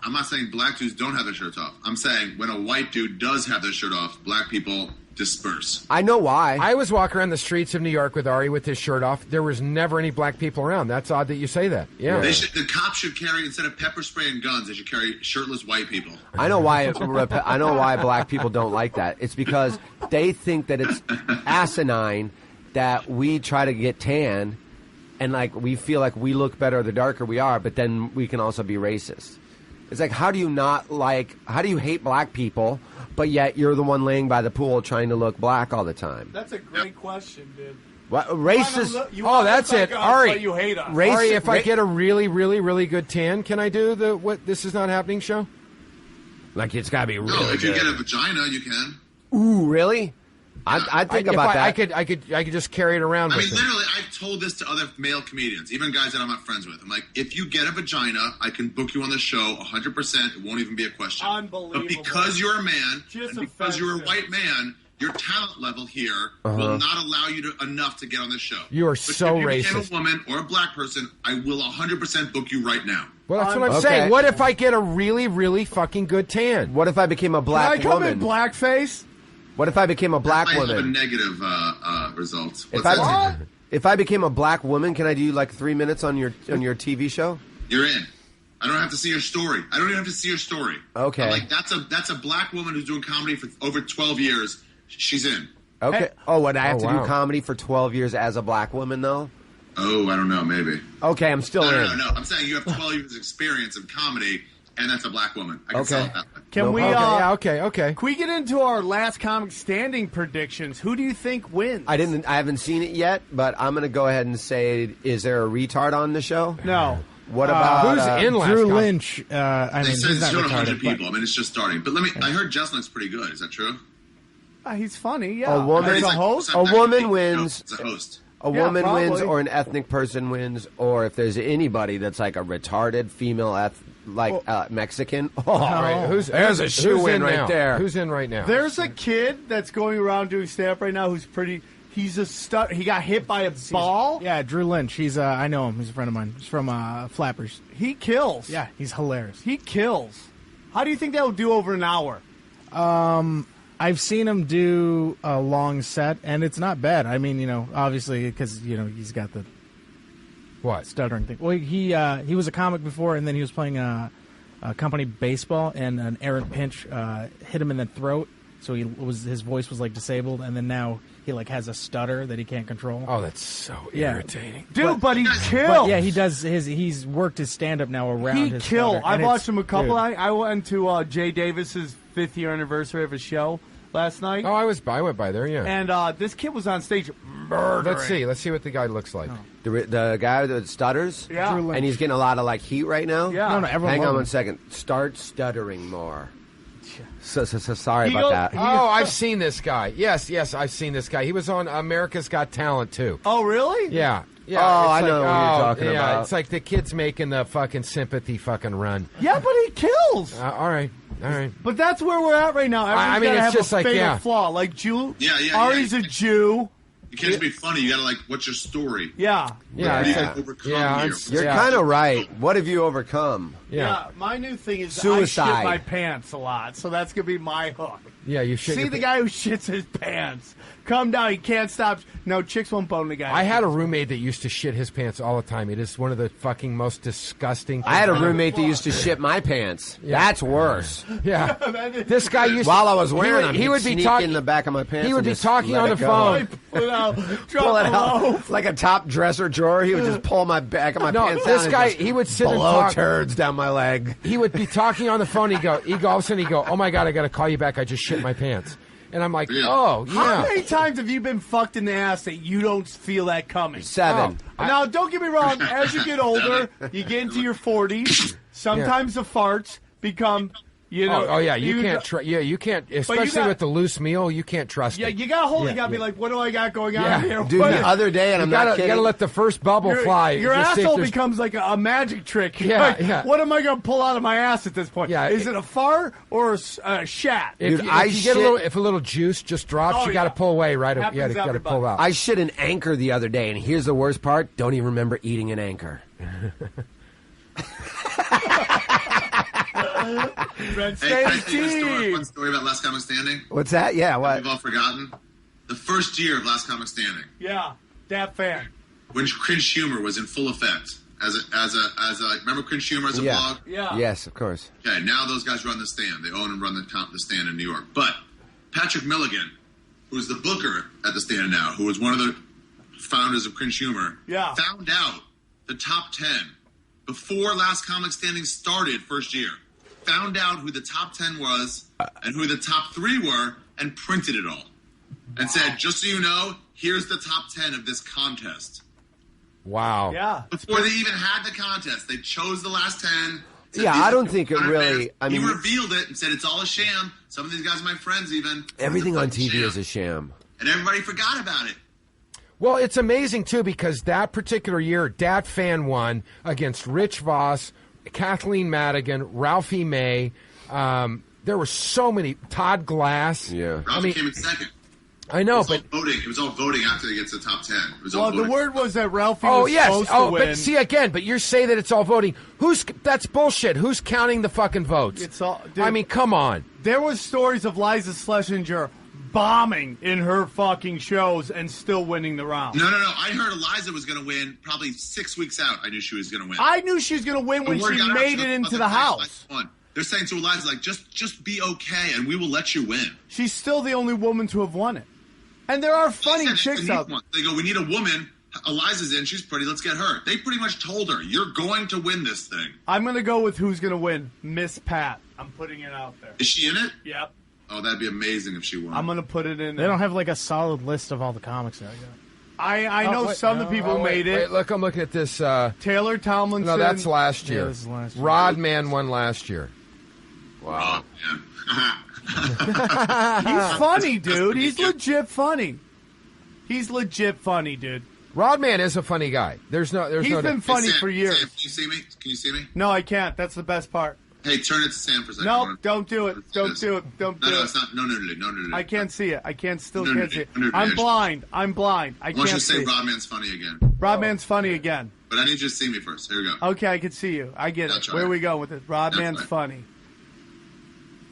I'm not saying black dudes don't have their shirts off. I'm saying when a white dude does have their shirt off, black people disperse. I know why. I was walking around the streets of New York with Ari with his shirt off. There was never any black people around. That's odd that you say that. Yeah. The cops should carry, instead of pepper spray and guns, they should carry shirtless white people. I know why. I know why black people don't like that. It's because they think that it's asinine that we try to get tan, and like we feel like we look better the darker we are. But then we can also be racist. It's like, how do you hate black people, but yet you're the one laying by the pool trying to look black all the time? That's a great question, dude. What racist? That's it, Ari. But you hate us. Ari, if I get a really, really, really good tan, can I do the "What This Is Not Happening" show? Like it's gotta be really No, if you good. get a vagina, you can. Ooh, really? I think about that. I could just carry it around I with mean, me. literally, I've told this to other male comedians, even guys that I'm not friends with. I'm like, if you get a vagina, I can book you on the show 100%. It won't even be a question. Unbelievable. But because you're a man, Just and because you're a offensive. white man, your talent level here will not allow you enough to get on this show. You are but so if you racist. became a woman or a black person, I will 100% book you right now. Well, that's what I'm Okay. saying. What if I get a really, really fucking good tan? What if I became a Can black I come woman? in blackface? What if I became a black I have a woman? negative result. If What's I, that? if I became a black woman, can I do like 3 minutes on your TV show? You're in. I don't have to see your story. I don't even have to see your story. Okay. I'm like, that's a black woman who's doing comedy for over 12 years. She's in. Okay. Hey. Oh, and I have to wow. do comedy for 12 years as a black woman, though? Oh, I don't know, maybe. Okay, I'm still in. No. I'm saying you have 12 years experience in comedy, and that's a black woman. I can Okay. sell it that way. Can No we? Okay, okay. Can we get into our last comic standing predictions? Who do you think wins? I haven't seen it yet, but I'm going to go ahead and say, is there a retard on the show? No. What about who's in last Drew con- Lynch. I They mean, said he's it's not showing 100 retarded. people. I mean, it's just starting. But I heard Jesselnick's pretty good. Is that true? He's funny. Yeah. A woman- As He's a like- host. A woman wins. As a host. A Yeah, woman wins, probably. or an ethnic person wins, or if there's anybody that's like a retarded female, Mexican. Oh, All right, there's a shoe-in in right now? there. Who's in right now? There's a kid that's going around doing stand-up right now who's pretty. He's a stud. He got hit by a ball. Yeah, Drew Lynch. He's I know him. He's a friend of mine. He's from Flappers. He kills. Yeah, he's hilarious. He kills. How do you think that will do over an hour? I've seen him do a long set, and it's not bad. I mean, obviously, because he's got the what? stuttering thing. Well, he was a comic before, and then he was playing a company baseball, and an errant pinch hit him in the throat, so his voice was like disabled, and then now he like has a stutter that he can't control. Oh, that's so Yeah. irritating. Dude, but he kills. But yeah, he does he's worked his stand up now around He his killed. stutter, I and watched it's- him a couple. dude. I went to Jay Davis's 5th year anniversary of his show last night, Oh, I went by there, yeah. and this kid was on stage murdering. Let's see what the guy looks like. The guy that stutters? Yeah. Drew Lynch. And he's getting a lot of like heat right now? Yeah. No, everyone Hang loved on him. 1 second. Start stuttering more. So sorry He about goes- that. Oh, I've seen this guy. Yes, I've seen this guy. He was on America's Got Talent too. Oh, really? Yeah. Yeah, Oh, it's I know what you're talking yeah, about. It's like the kid's making the fucking sympathy fucking run. Yeah, but he kills. All right. But that's where we're at right now. I Everyone's mean, gotta it's have just a like, fatal yeah. flaw. Like Jew. Yeah. Ari's a Jew. You can't just be funny. You gotta what's your story? Yeah. Yeah, What do you it's like- overcome yeah, here? it's- You're Yeah. kind of right. What have you overcome? Yeah. My new thing is I Suicide. shit my pants a lot, so that's gonna be my hook. Yeah, you should. See the guy who shits his pants. Come down. He can't stop. No, chicks won't bone the guy. I had a roommate that used to shit his pants all the time. It is one of the fucking most disgusting. I had a roommate that used to shit my pants. That's worse. Yeah, this guy used While I was wearing them, he would be sneak talking in the back of my pants. He would and be just talking let on it the go. phone. Pull it out. Pull Drop it it out low. like a top dresser drawer. He would just pull my back of my No, pants this down. guy, and just he would sit and blow talk. turds down my leg. He would be talking on the phone. All of a sudden he'd go, "Oh my god, I got to call you back. I just shit my pants." And I'm like, Yeah. "Oh How yeah." many times have you been fucked in the ass that you don't feel that coming? 7. Now, don't get me wrong. As you get older, you get into your 40s. Sometimes the farts become, Oh yeah, you can't. You can't. Especially got- with the loose meal, you can't trust Yeah, it. you gotta hold it. Yeah, You gotta be yeah. like, what do I got going Yeah. on here? Dude, What- the other day, and I'm not You kidding. gotta let the first bubble fly. Your Just see if asshole there's- becomes like a magic trick. Yeah, Like, yeah. What am I gonna pull out of my ass at this point? Yeah, Is it a fart or a shat? If, Dude, if I you get shit- if a little juice just drops, Oh, you got to yeah. pull away right away. Happens You to got to pull everybody. out. I shit an anchor the other day, and here's the worst part. Don't even remember eating an anchor. Red Hey, can I State tell you a story, team. one story about Last Comic Standing? What's that? Yeah, what? We've all forgotten. The first year of Last Comic Standing, Yeah, that fan. when Cringe Humor was in full effect, as a remember Cringe Humor as a Yeah. blog? Yeah. Yes, of course. Okay, now those guys run the stand. They own and run the stand in New York. But Patrick Milligan, who's the booker at the stand now, who was one of the founders of Cringe Humor, Yeah. found out the top 10 before Last Comic Standing started first year. Found out who the top 10 was and who the top 3 were and printed it all. And said, just so you know, here's the top 10 of this contest. Wow. Yeah. Before they even had the contest, they chose the last 10, Yeah, I don't think it really. I mean, he revealed it and said it's all a sham. Some of these guys are my friends. Even everything on TV is a sham, and everybody forgot about it. Well, it's amazing too because that particular year, Dat Fan won against Rich Voss, Kathleen Madigan, Ralphie May. There were so many. Todd Glass. Yeah, Ralphie came in second. I know, it was all voting after they get to the top 10. It was all the voting. word was that Ralphie was supposed to win. But see again, but you're saying that it's all voting. That's bullshit. Who's counting the fucking votes? It's all. Dude, I mean, come on. There was stories of Liza Schlesinger bombing in her fucking shows and still winning the round. No. I heard Eliza was going to win probably 6 weeks out. I knew she was going to win. I knew she was going to win when she made it into the house. They're saying to Eliza, like, just be okay, and we will let you win. She's still the only woman to have won it. And there are funny chicks out there. They go, we need a woman. Eliza's in. She's pretty. Let's get her. They pretty much told her, you're going to win this thing. I'm going to go with who's going to win. Miss Pat. I'm putting it out there. Is she in it? Yep. Oh, that'd be amazing if she won. I'm going to put it in. They don't have like a solid list of all the comics that I got. I know some of the people who made it. Wait, look, I'm looking at this. Taylor Tomlinson. No, that's last year. Yeah, this is last year. Rodman won last year. Wow. He's funny, dude. He's legit funny. He's legit funny, dude. Rodman is a funny guy. He's been funny for years. Sam, can you see me? Can you see me? No, I can't. That's the best part. Hey, turn it to Sam for a second. No, don't do it. Don't do it. Don't do it. No, it's not. No. I can't see it. I can't see it. No. I'm blind. I can't I want you to say see. Rodman's funny again. Rodman's funny again. But I need you to see me first. Here we go. Okay, I can see you. I get That's it. right. Where we go with it? Rodman's funny.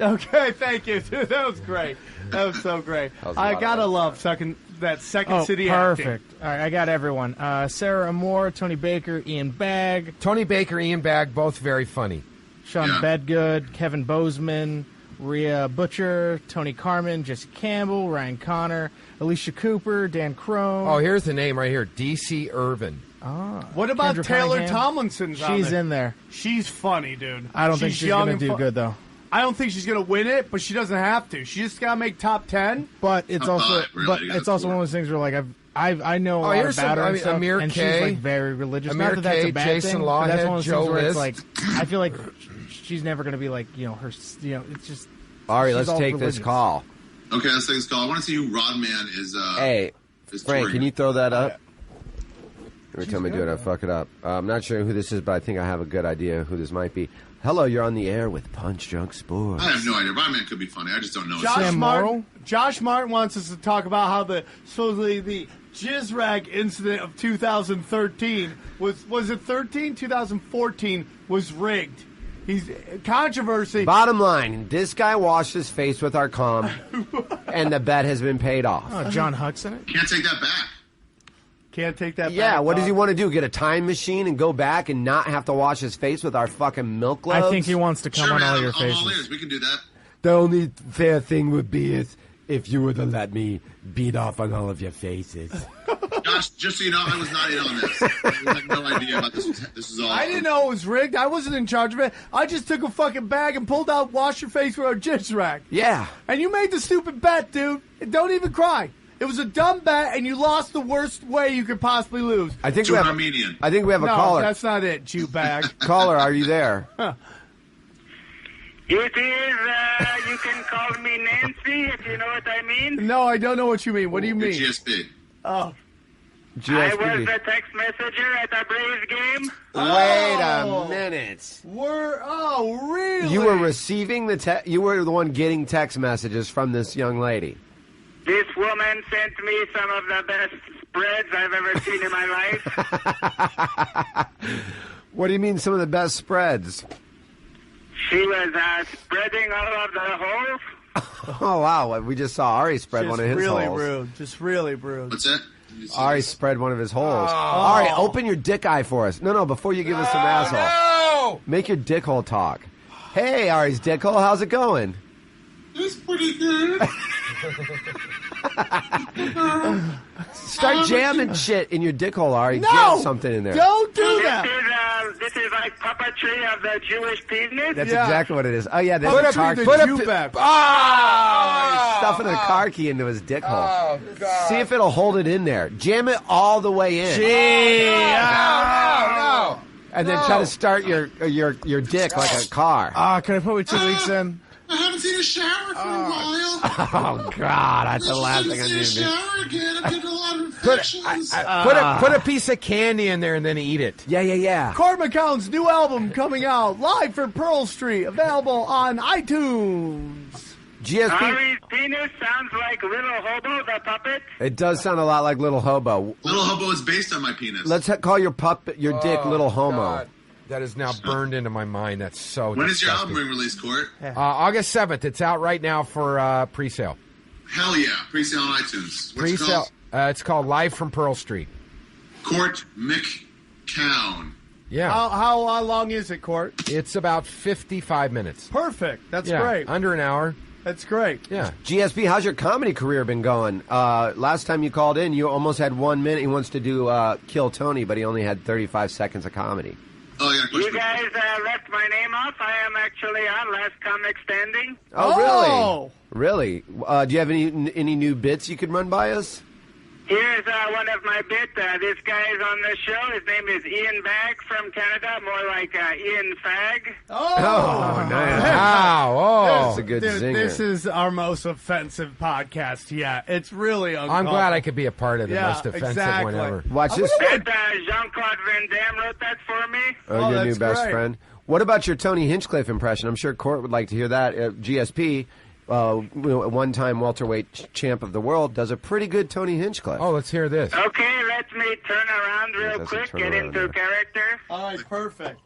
Okay, thank you, dude. That was great. That was so great. I gotta love Second City perfect. acting. All right, I got everyone. Sarah Amore, Tony Baker, Ian Bagg. Tony Baker, Ian Bagg, both very funny. Sean Bedgood, Kevin Bozeman, Rhea Butcher, Tony Carmen, Jesse Campbell, Ryan Connor, Alicia Cooper, Dan Crone. Oh, here's the name right here, D.C. Irvin. What about Kendra Taylor Cunningham? Tomlinson? She's in there. She's funny, dude. I don't think she's young going to and do good, though. I don't think she's going to win it, but she doesn't have to. She just got to make top 10. But it's also one of those things where like I know a lot about her and stuff, Amir and K, she's like very religious. Amir Not that that's K, a bad Jason thing, but Lawhead, that's one of those Joe things where it's List. like I feel like she's never going to be like her. It's just Ari, she's let's take religious. this call. Okay, let's take this call. I want to see who Rodman is. Hey, is Frank, touring. can you throw that up? Every time I do it, I fuck it up. I'm not sure who this is, but I think I have a good idea who this might be. Hello, you're on the air with Punch Drunk Sports. I have no idea. Rodman could be funny. I just don't know. Josh Martin wants us to talk about how supposedly the jizz rag incident of 2013 was it 13? 2014 was rigged. He's controversy. Bottom line, this guy washed his face with our cum, and the bet has been paid off. Oh, John Hudson. Can't take that back. Can't take that back. Yeah, what does he want to do? Get a time machine and go back and not have to wash his face with our fucking milk globes? I think he wants to come on all your I'm all faces. ears. We can do that. The only fair thing would be is if you were to let me beat off on all of your faces. Josh, just so you know, I was not in on this. I had no idea about this. This is all. I didn't know it was rigged. I wasn't in charge of it. I just took a fucking bag and pulled out wash your face with our jizz rag. Yeah. And you made the stupid bet, dude. And don't even cry. It was a dumb bet, and you lost the worst way you could possibly lose. I think To we an have. Armenian. I think we have a No, caller. that's not it, Jew bag. Caller, are you there? It is, you can call me Nancy, if you know what I mean. No, I don't know what you mean. What do you mean? GSP. Oh. I was the text messenger at a Braves game. Wait a minute. Really? You were receiving you were the one getting text messages from this young lady. This woman sent me some of the best spreads I've ever seen in my life. What do you mean some of the best spreads? She was spreading all of the holes. Oh, wow. We just saw Ari spread one of his really holes. Rude. Just really rude. What's that? Ari spread one of his holes. Ari, open your dick eye for us. No, before you give us some asshole. No! Make your dick hole talk. Hey, Ari's dick hole, how's it going? It's pretty good. Start jamming shit in your dick hole, Ari. No! Jam something in there. Don't do that. This is like puppetry of the Jewish penis. That's exactly what it is. Oh, yeah, there's Put a up car the key. Jew bag. Stuffing a car key into his dick hole. Oh, God. See if it'll hold it in there. Jam it all the way in. No. and then try to start your dick like a car. Can I put me 2 weeks in? I haven't seen a shower for a while. Oh God, that's the last thing I need to do. Shower again. I'm getting a lot of infections. Put a piece of candy in there and then eat it. Yeah. Cort McCown's new album coming out live from Pearl Street, available on iTunes. GSP. Ari's penis sounds like Little Hobo, the puppet. It does sound a lot like Little Hobo. Little Hobo is based on my penis. Let's call your dick Little Homo. God. That is now burned into my mind. That's so When is your disgusting. album being released, Cort? August 7th. It's out right now for pre-sale. Hell yeah. Pre-sale on iTunes. What's it Pre-sale. called? It's called Live from Pearl Street. Cort McCown. Yeah. How long is it, Cort? It's about 55 minutes. Perfect. That's Yeah, great. under an hour. That's great. Yeah. GSP, how's your comedy career been going? Last time you called in, you almost had 1 minute. He wants to do Kill Tony, but he only had 35 seconds of comedy. Oh, yeah. You guys left my name off. I am actually on Last Comic Standing. Oh, really? Do you have any new bits you could run by us? Here's one of my bits. This guy's on the show. His name is Ian Bag from Canada, more like Ian Fag. Oh, nice. Wow. Oh. That's a good Dude, zinger. this is our most offensive podcast yet. It's really uncomfortable. I'm glad I could be a part of the Yeah, most offensive exactly. one ever. Watch this. That Jean-Claude Van Damme wrote that for me. Oh, your new that's best great. friend. What about your Tony Hinchcliffe impression? I'm sure Cort would like to hear that. GSP, one-time welterweight champ of the world, does a pretty good Tony Hinchcliffe. Oh, let's hear this. Okay, let me turn around real doesn't quick, turn get around into there. character. All right, perfect.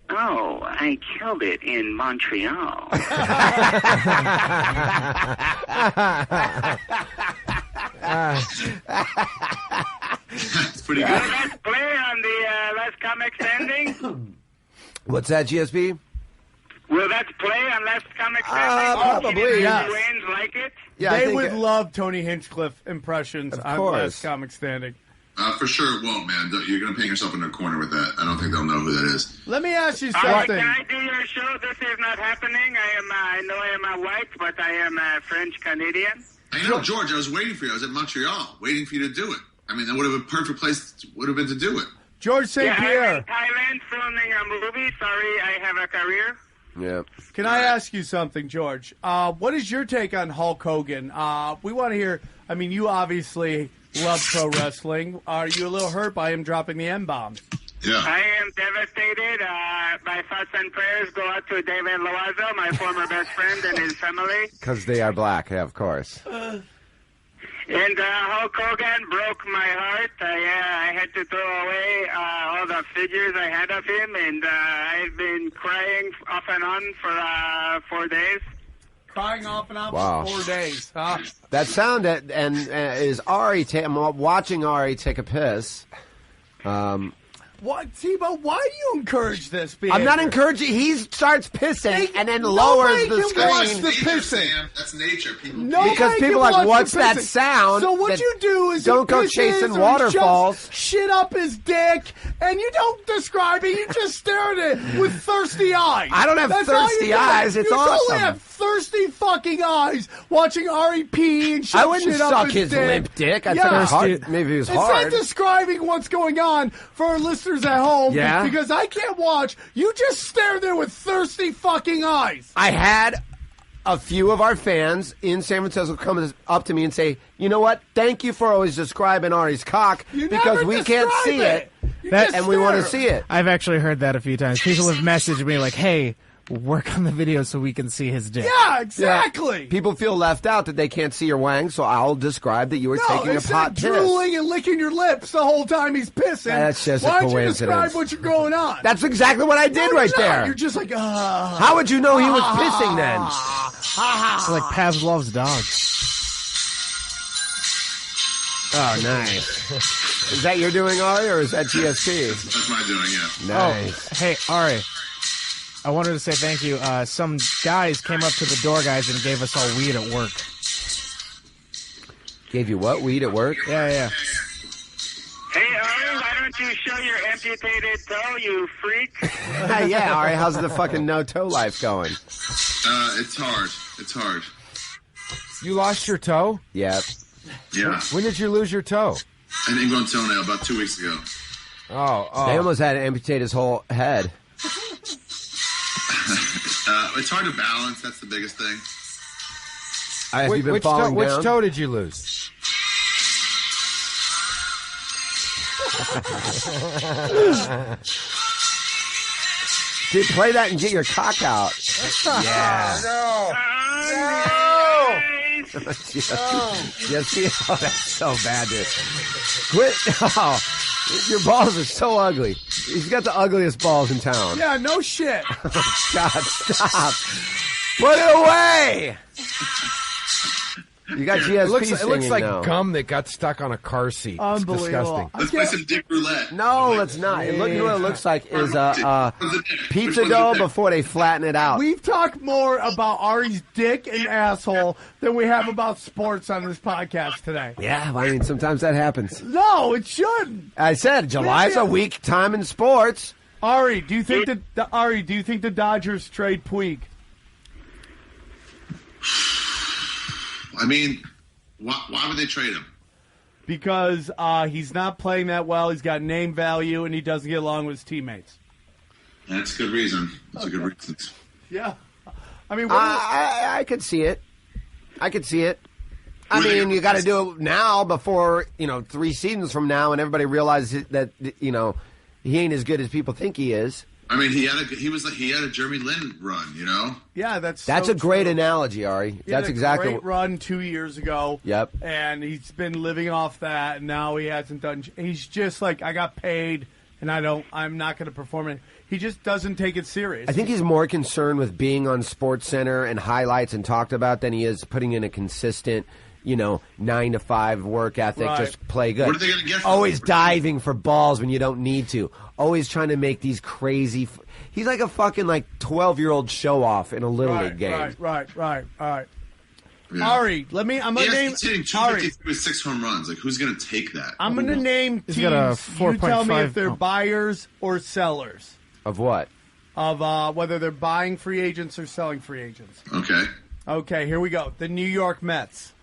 Oh, I killed it in Montreal. It's pretty Will good. that play on the Last Comic Standing? What's that, GSP? Will that play on Last Comic Standing? Probably, yes. Wayne's like it? Yeah, I They think would love Tony Hinchcliffe impressions Of on course. Last Comic Standing. For sure it won't, man. You're going to paint yourself in a corner with that. I don't think they'll know who that is. Let me ask you All right, something. can I do your show? This is not happening. I know I am white, but I am French-Canadian. I know, George, I was waiting for you. I was at Montreal, waiting for you to do it. I mean, that would have been a perfect place, would have been to do it. George St. Yeah, I'm Pierre, in Thailand filming a movie. Sorry, I have a career. Yeah. can I ask you something, George? What is your take on Hulk Hogan? We want to hear, I mean, you obviously love pro wrestling. Are you a little hurt by him dropping the M-bombs? Yeah. I am devastated. My thoughts and prayers go out to David Loazo, my former best friend, and his family. Because they are black, yeah, of course. And Hulk Hogan broke my heart. I had to throw away all the figures I had of him, and I've been crying off and on for 4 days. Crying off and on Wow. for 4 days. Huh? That sound is Ari. I'm watching Ari take a piss. What, Thibault, why do you encourage this behavior? I'm not encouraging. He starts pissing and then Nobody lowers the can watch screen. the Nature, pissing. Sam. That's nature. People Nobody Because can people are like, watch the what's that pissing. sound? So what that you do is don't he go pisses chasing or waterfalls. jumps shit up his dick, and you don't describe it. You just stare at it with thirsty eyes. I don't have That's all thirsty you do. eyes. It's you awesome. only have thirsty fucking eyes watching Ari pee and shit I wouldn't shit up suck his his dick. limp dick. I'd Yeah. suck his heart. Maybe it was It's hard. not describing what's going on for our listeners at home. Yeah? Because I can't watch. You just stare there with thirsty fucking eyes. I had a few of our fans in San Francisco come up to me and say, "You know what? Thank you for always describing Ari's cock You because never we can't describe see it, You That- just and we want to stare. see it." I've actually heard that a few times. People have messaged me like, "Hey, work on the video so we can see his dick." Yeah, exactly. People feel left out that they can't see your wang, so I'll describe that you were No, taking a instead pot of piss. drooling and licking your lips the whole time he's pissing. That's just a why don't you coincidence. describe what's going on? That's exactly what I No, did you're right not. there. You're just like, How would you know he was pissing then? It's like Pavlov's dog. Oh, nice. Is that your doing, Ari, or is that GSP? That's my doing, yeah. Nice. Oh, hey, Ari. I wanted to say thank you. Some guys came up to the door guys and gave us all weed at work. Gave you what? Weed at work? Yeah. Hey, Ari, why don't you show your amputated toe, you freak? Yeah, Ari, how's the fucking no-toe life going? It's hard. It's hard. You lost your toe? Yeah. Yeah. When did you lose your toe? An ingrown toenail about 2 weeks ago. Oh. They almost had to amputate his whole head. It's hard to balance. That's the biggest thing. Have you been falling which down? toe did you lose? Dude, play that and get your cock out. Yeah. No. Yes, oh, that's so bad, dude. Quit. Oh, your balls are so ugly. He's got the ugliest balls in town. Yeah, no shit. God, stop. Put it away. You got GSP It looks like now. gum that got stuck on a car seat. It's disgusting. Let's play some dick roulette. No, let's not. What it looks like is pizza dough before they flatten it out. We've talked more about Ari's dick and asshole than we have about sports on this podcast today. Yeah, I mean, sometimes that happens. No, it shouldn't. I said July's a weak time in sports. Ari, do you think the Dodgers trade Puig? I mean, why would they trade him? Because he's not playing that well. He's got name value, and he doesn't get along with his teammates. That's a good reason. That's a good reason. Yeah. I mean, I could see it. I mean, you got to do it now before, 3 seasons from now, and everybody realizes that, he ain't as good as people think he is. I mean, he had a Jeremy Lin run, Yeah, that's a great analogy, Ari. That's exactly great run 2 years ago. Yep. And he's been living off that, and now he hasn't done. He's just like, I got paid, and I'm not going to perform it. He just doesn't take it serious. I think he's more concerned with being on SportsCenter and highlights and talked about than he is putting in a consistent, 9 to 5 work ethic. Right. Just play good. What are they going to get? Always diving for balls when you don't need to. Always trying to make these crazy. He's like a fucking 12-year-old show off in a little league game. Right. Yeah. Ari, I'm gonna name. He's hitting 253 with 6 home runs. Like, who's going to take that? I'm gonna name teams. He's got a 4.5. You tell me if they're buyers or sellers. Of what? Of whether they're buying free agents or selling free agents. Okay. Okay, here we go. The New York Mets.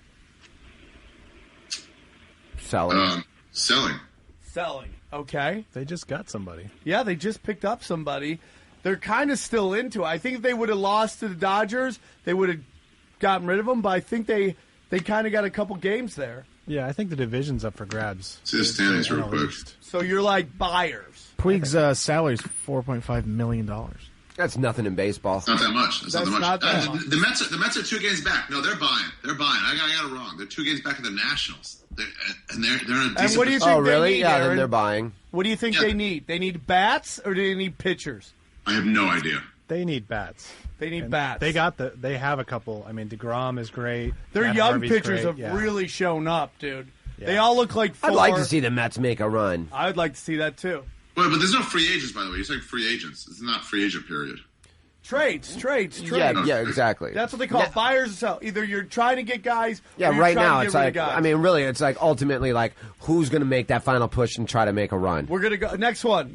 Selling. Selling. Okay. They just got somebody. Yeah, they just picked up somebody. They're kind of still into it. I think if they would have lost to the Dodgers, they would have gotten rid of them, but I think they kind of got a couple games there. Yeah, I think the division's up for grabs. See the standings real quick. So you're like buyers. Puig's salary is $4.5 million. That's nothing in baseball. It's not that much. That's not that much. The Mets are 2 games back. No, they're buying. I got it wrong. They're 2 games back of the Nationals. They're in a decent. And what do you think? Oh, really? They need, Yeah, Aaron? then they're buying. What do you think they need? They need bats or do they need pitchers? I have no idea. They need bats. They need And bats. They have a couple. I mean, DeGrom is great. Their Matt young Harvey's pitchers great. have really shown up, dude. Yeah. They all look like 4. I'd like to see the Mets make a run. I would like to see that too. But there's no free agents, by the way. You're saying free agents. It's not free agent period. Trades. Yeah, exactly. That's what they call buyers and sell. Either you're trying to get guys. Yeah, or you're right trying now to it's get rid like, of guys. I mean, really, it's like ultimately like who's going to make that final push and try to make a run. We're gonna go next one.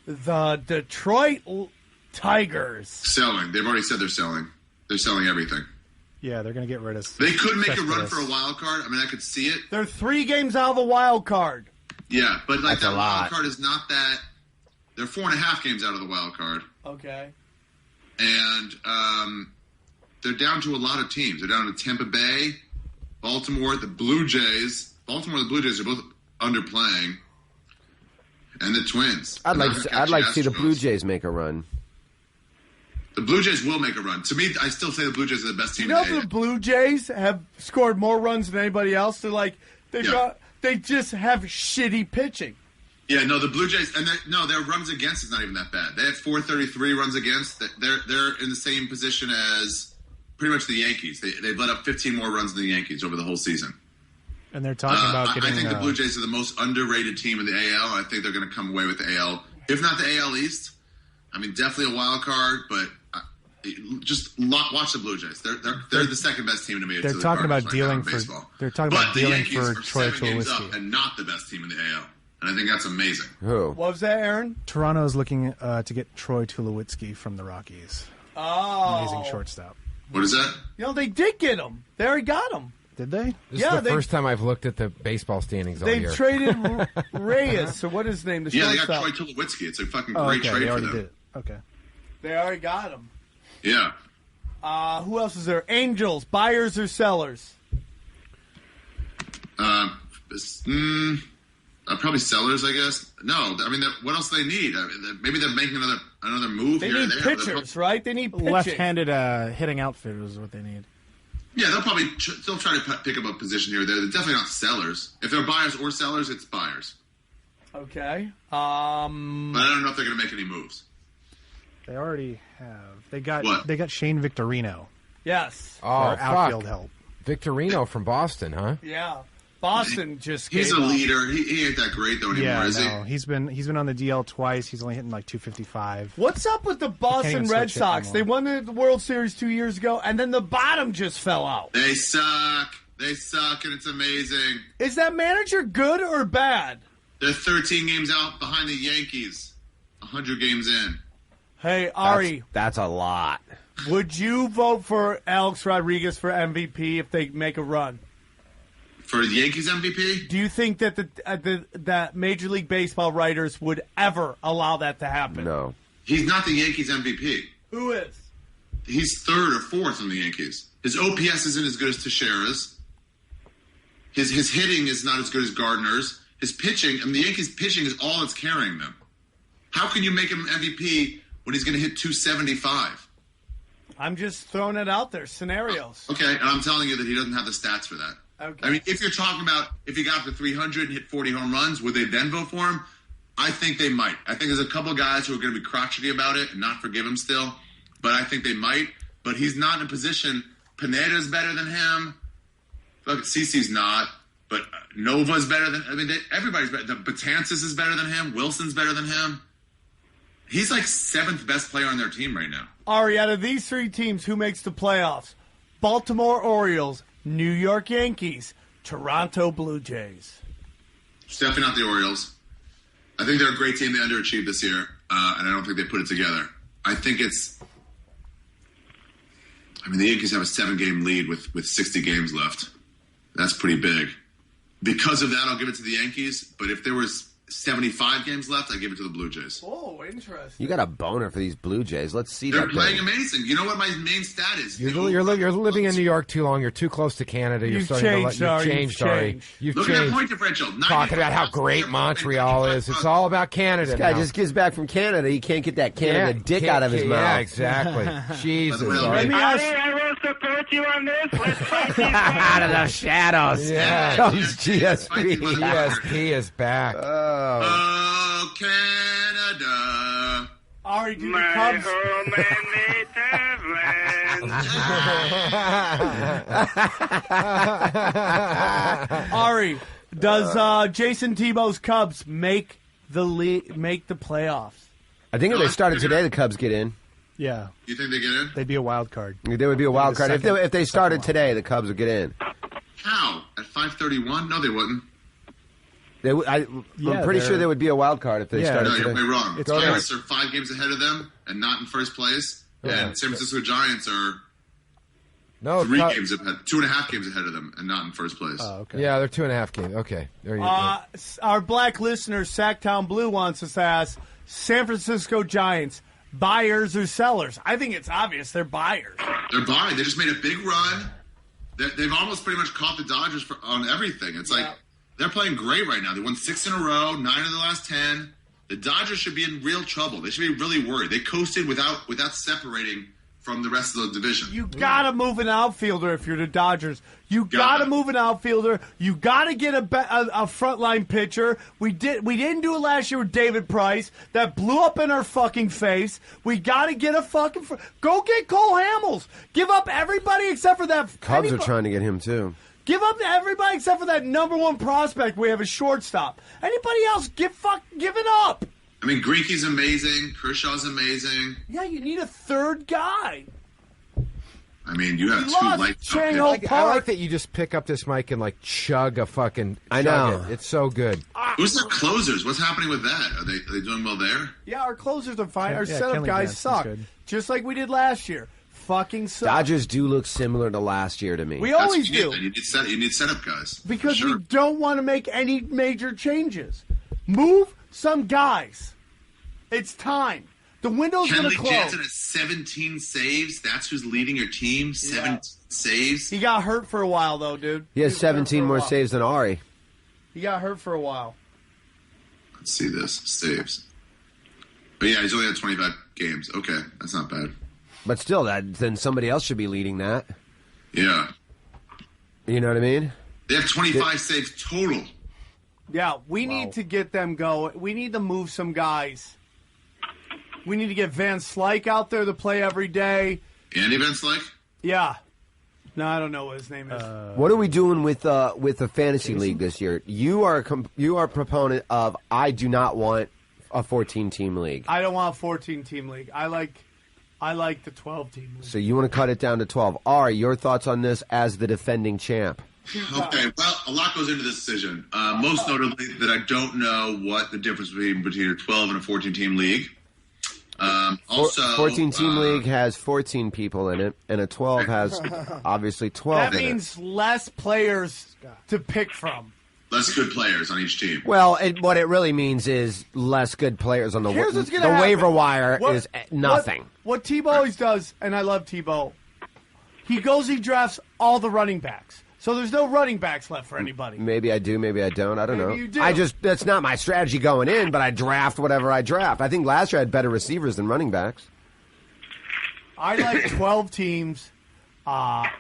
The Detroit Tigers. Selling. They've already said they're selling. They're selling everything. Yeah, they're going to get rid of. They could make a run Cespedes. for a wild card. I mean, I could see it. They're 3 games out of a wild card. Yeah, but That's that a wild lot. card is not that. They're 4.5 games out of the wild card, Okay. and they're down to a lot of teams. They're down to Tampa Bay, Baltimore, the Blue Jays. Baltimore and the Blue Jays are both underplaying, and the Twins. I'd like to see the Astros. Blue Jays make a run. The Blue Jays will make a run. To me, I still say the Blue Jays are the best team You know in the the Blue Jays have scored more runs than anybody else. They're like they just have shitty pitching. Yeah, no, the Blue Jays, and their runs against is not even that bad. They have 433 runs against. They're in the same position as pretty much the Yankees. They've let up 15 more runs than the Yankees over the whole season. And they're talking about getting. I think the Blue Jays are the most underrated team in the AL. I think they're going to come away with the AL, if not the AL East. I mean, definitely a wild card, but just watch the Blue Jays. They're the second best team to me. They're talking about dealing for. They're talking about dealing for Troy Tulowitzki. And not the best team in the AL. And I think that's amazing. Who? What was that, Aaron? Toronto is looking to get Troy Tulowitzki from the Rockies. Oh. Amazing shortstop. What is that? You know, they did get him. They already got him. Did they? This is the first time I've looked at the baseball standings all year. They traded Reyes, or what is his name? They got Troy Tulowitzki. It's a fucking great trade for them. Okay. They already got him. Yeah. Who else is there? Angels, buyers or sellers? Probably sellers, I guess. No, I mean, what else do they need? Maybe they're making another move here. They need pitchers, right? They need pitching. Left-handed hitting outfitters is what they need. Yeah, they'll probably still try to pick up a position here or there. They're definitely not sellers. If they're buyers or sellers, it's buyers. Okay. But I don't know if they're going to make any moves. They already have. They got Shane Victorino. Yes. For outfield help. Victorino from Boston, huh? Yeah. Boston just He's a leader. He ain't that great, though, anymore, is he? He's been on the DL twice. He's only hitting like 255. What's up with the Boston Red Sox? They won the World Series 2 years ago, and then the bottom just fell out. They suck. They suck, and it's amazing. Is that manager good or bad? They're 13 games out behind the Yankees. 100 games in. Hey, Ari. That's a lot. Would you vote for Alex Rodriguez for MVP if they make a run? For the Yankees MVP? Do you think that that Major League Baseball writers would ever allow that to happen? No. He's not the Yankees MVP. Who is? He's third or fourth in the Yankees. His OPS isn't as good as Teixeira's. His hitting is not as good as Gardner's. His pitching, the Yankees' pitching is all that's carrying them. How can you make him MVP when he's going to hit 275? I'm just throwing it out there. Scenarios. Okay, and I'm telling you that he doesn't have the stats for that. Okay. I mean, if you're talking about if he got up to 300 and hit 40 home runs, would they then vote for him? I think they might. I think there's a couple of guys who are going to be crotchety about it and not forgive him still, but I think they might. But he's not in a position. Pineda's better than him. Look, CeCe's not, but Nova's better than. I mean, everybody's better. Betances is better than him. Wilson's better than him. He's like 7th best player on their team right now. Ari, out of these three teams, who makes the playoffs? Baltimore Orioles, New York Yankees, Toronto Blue Jays. It's definitely not the Orioles. I think they're a great team. They underachieved this year, and I don't think they put it together. I think it's... I mean, the Yankees have a 7-game lead with 60 games left. That's pretty big. Because of that, I'll give it to the Yankees, but if there was 75 games left, I give it to the Blue Jays. Oh, interesting. You got a boner for these Blue Jays. Let's see They're that. They're playing amazing. You know what my main stat is? You're living in New York too long. You're too close to Canada. You've changed, Ari. You've Look changed. at that point differential. Talking about how great Montreal is. It's all about Canada. This guy now. just gets back from Canada. He can't get that Canada dick out of his mouth. Yeah, exactly. Jesus. I will support you on this. Let's fight these out of the shadows. Yeah. Comes GSP. GSP is back. Oh, Canada. Ari, do the my Cubs... home and native land. Ari, does Jayson Thibault's Cubs make the playoffs? I think if they started today, the Cubs get in. Yeah. You think they get in? They'd be a wild card. There would be a wild card. If they started today, the Cubs would get in. How? At 5:31? No, they wouldn't. I'm pretty sure there would be a wild card if they started today. today. No, you're wrong. It's Pirates are 5 games ahead of them and not in first place. Yeah. And San Francisco Giants are 2.5 games ahead of them and not in first place. Oh, okay. Yeah, they're 2.5 games. Okay. There you go. Our black listener, Sacktown Blue, wants us to ask San Francisco Giants, buyers or sellers? I think it's obvious they're buyers. They're buying. They just made a big run. They've almost pretty much caught the Dodgers on everything. It's like they're playing great right now. They won 6 in a row, 9 of the last 10. The Dodgers should be in real trouble. They should be really worried. They coasted without separating from the rest of the division. You gotta move an outfielder if you're the Dodgers. You gotta move an outfielder. You gotta get a frontline pitcher. We didn't do it last year with David Price. That blew up in our fucking face. We gotta get a fucking go get Cole Hamels. Give up everybody except for that. Cubs are trying to get him too. Give up to everybody except for that number 1 prospect we have a shortstop. Anybody else, give it up. I mean, Greinke's amazing. Kershaw's amazing. Yeah, you need a third guy. I mean, you have 2 lights out there. I like that you just pick up this mic and like chug a fucking. I know. It's so good. Who's their closers? What's happening with that? Are they doing well there? Yeah, our closers are fine. Our yeah, setup Kenley guys Jansen's suck. good. Just like we did last year. fucking suck. Dodgers do look similar to last year to me. We always do. You need setup guys. Because we don't want to make any major changes. Move some guys. It's time. The window's going to close. Jansen has 17 saves. That's who's leading your team. 17 saves. He got hurt for a while, though, dude. He has 17 more saves than Ari. He got hurt for a while. Let's see this. Saves. But yeah, he's only had 25 games. Okay, that's not bad. But still, then somebody else should be leading that. Yeah. You know what I mean? They have 25 saves total. Yeah, we need to get them going. We need to move some guys. We need to get Van Slyke out there to play every day. Andy Van Slyke? Yeah. No, I don't know what his name is. What are we doing with the fantasy league this year? You are a proponent of I do not want a 14-team league. I don't want a 14-team league. I like the 12-team league. So you want to cut it down to 12. Ari, your thoughts on this as the defending champ? Okay, well, a lot goes into this decision. Most notably that I don't know what the difference between a 12 and a 14-team league. Also, 14-team league has 14 people in it, and a 12 has obviously 12 That means less players to pick from. Less good players on each team. Well, what it really means is less good players on the Here's what's gonna the happen. waiver wire is nothing. What Thibault always does, and I love Thibault, he drafts all the running backs. So there's no running backs left for anybody. Maybe I do, maybe I don't. I don't know. You do. That's not my strategy going in, but I draft whatever I draft. I think last year I had better receivers than running backs. I like 12 teams. I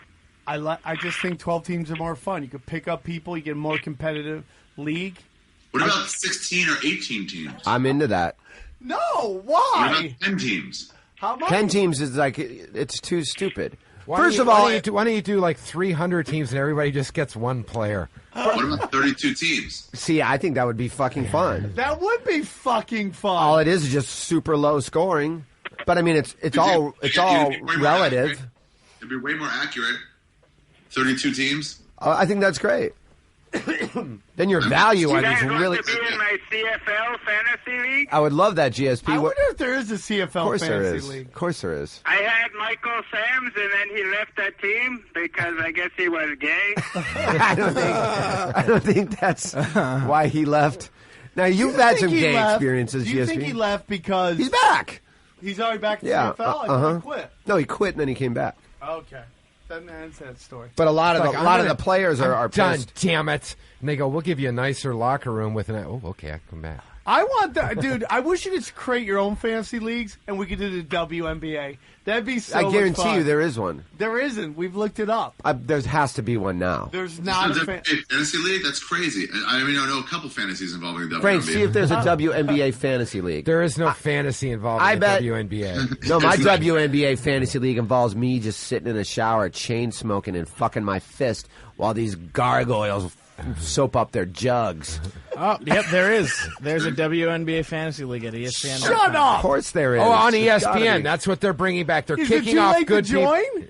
just think 12 teams are more fun. You could pick up people. You get a more competitive league. What about 16 or 18 teams? I'm into that. No, why? What about 10 teams? How much? 10 teams is like it's too stupid. Why don't you do like 300 teams and everybody just gets one player? What about 32 teams? See, I think that would be fucking fun. That would be fucking fun. All it is just super low scoring. But I mean, it's all relative. It'd be way more accurate. 32 teams. I think that's great. Then your value You on guys is want really. to be in my CFL fantasy league? I would love that, GSP. I wonder if there is a CFL fantasy league. Of course there is. I had Michael Sams, and then he left that team because I guess he was gay. I don't think that's why he left. Now you've had some gay experiences, Do you GSP. think he left because He's back? He's already back to Yeah. CFL. I thought he quit. No, he quit and then he came back. Okay, that's that story. But a lot of Like, the players are done. pissed. Damn it! And they go, "We'll give you a nicer locker room with an." Oh, okay, I come back. I want that, dude. I wish you could create your own fantasy leagues and we could do the WNBA. That'd be so I much guarantee fun. you there is one. There isn't. We've looked it up. There has to be one now. There's not a fantasy league? That's crazy. I mean, I know a couple fantasies involving the WNBA. Frank, see if there's a WNBA fantasy league. There is no fantasy involved I in bet- the WNBA. No, my WNBA fantasy league involves me just sitting in a shower, chain smoking, and fucking my fist while these gargoyles soap up their jugs. Oh, yep, there is. There's a WNBA fantasy league at ESPN. Shut up! Of course there is. Oh, on It's gotta ESPN. be. That's what they're bringing back. They're Is it kicking too off late good to people. join?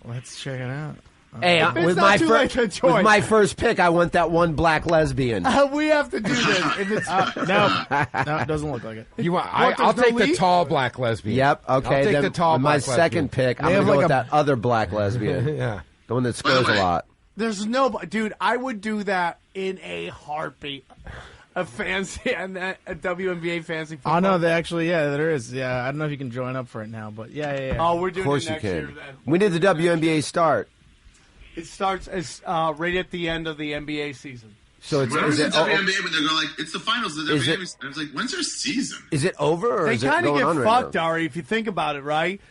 Let's check it out. Hey, It's with not my too late to join. with my first pick, I want that one black lesbian. We have to do this. If it's, No, it doesn't look like it. You want? What, I'll there's take no the league? tall black lesbian. Yep. Okay. I'll take then the tall my black second lesbian. pick, I'm They gonna have go like with a- that other black lesbian. Yeah. The one that scores a lot. there's no, dude. I would do that in a heartbeat. A fancy and a WNBA fancy football. Oh no, they actually, there is. Yeah, I don't know if you can join up for it now, but yeah. Oh, we're Of doing course it you next year. can. Then. When did the WNBA start? It starts as right at the end of the NBA season. So it's Whenever is it's it, the WNBA, when they're going like, it's the finals of the Is it- WNBA. I was like, when's their season? is it over or They is it kind of going get on right fucked, now? Ari, if you think about it, right?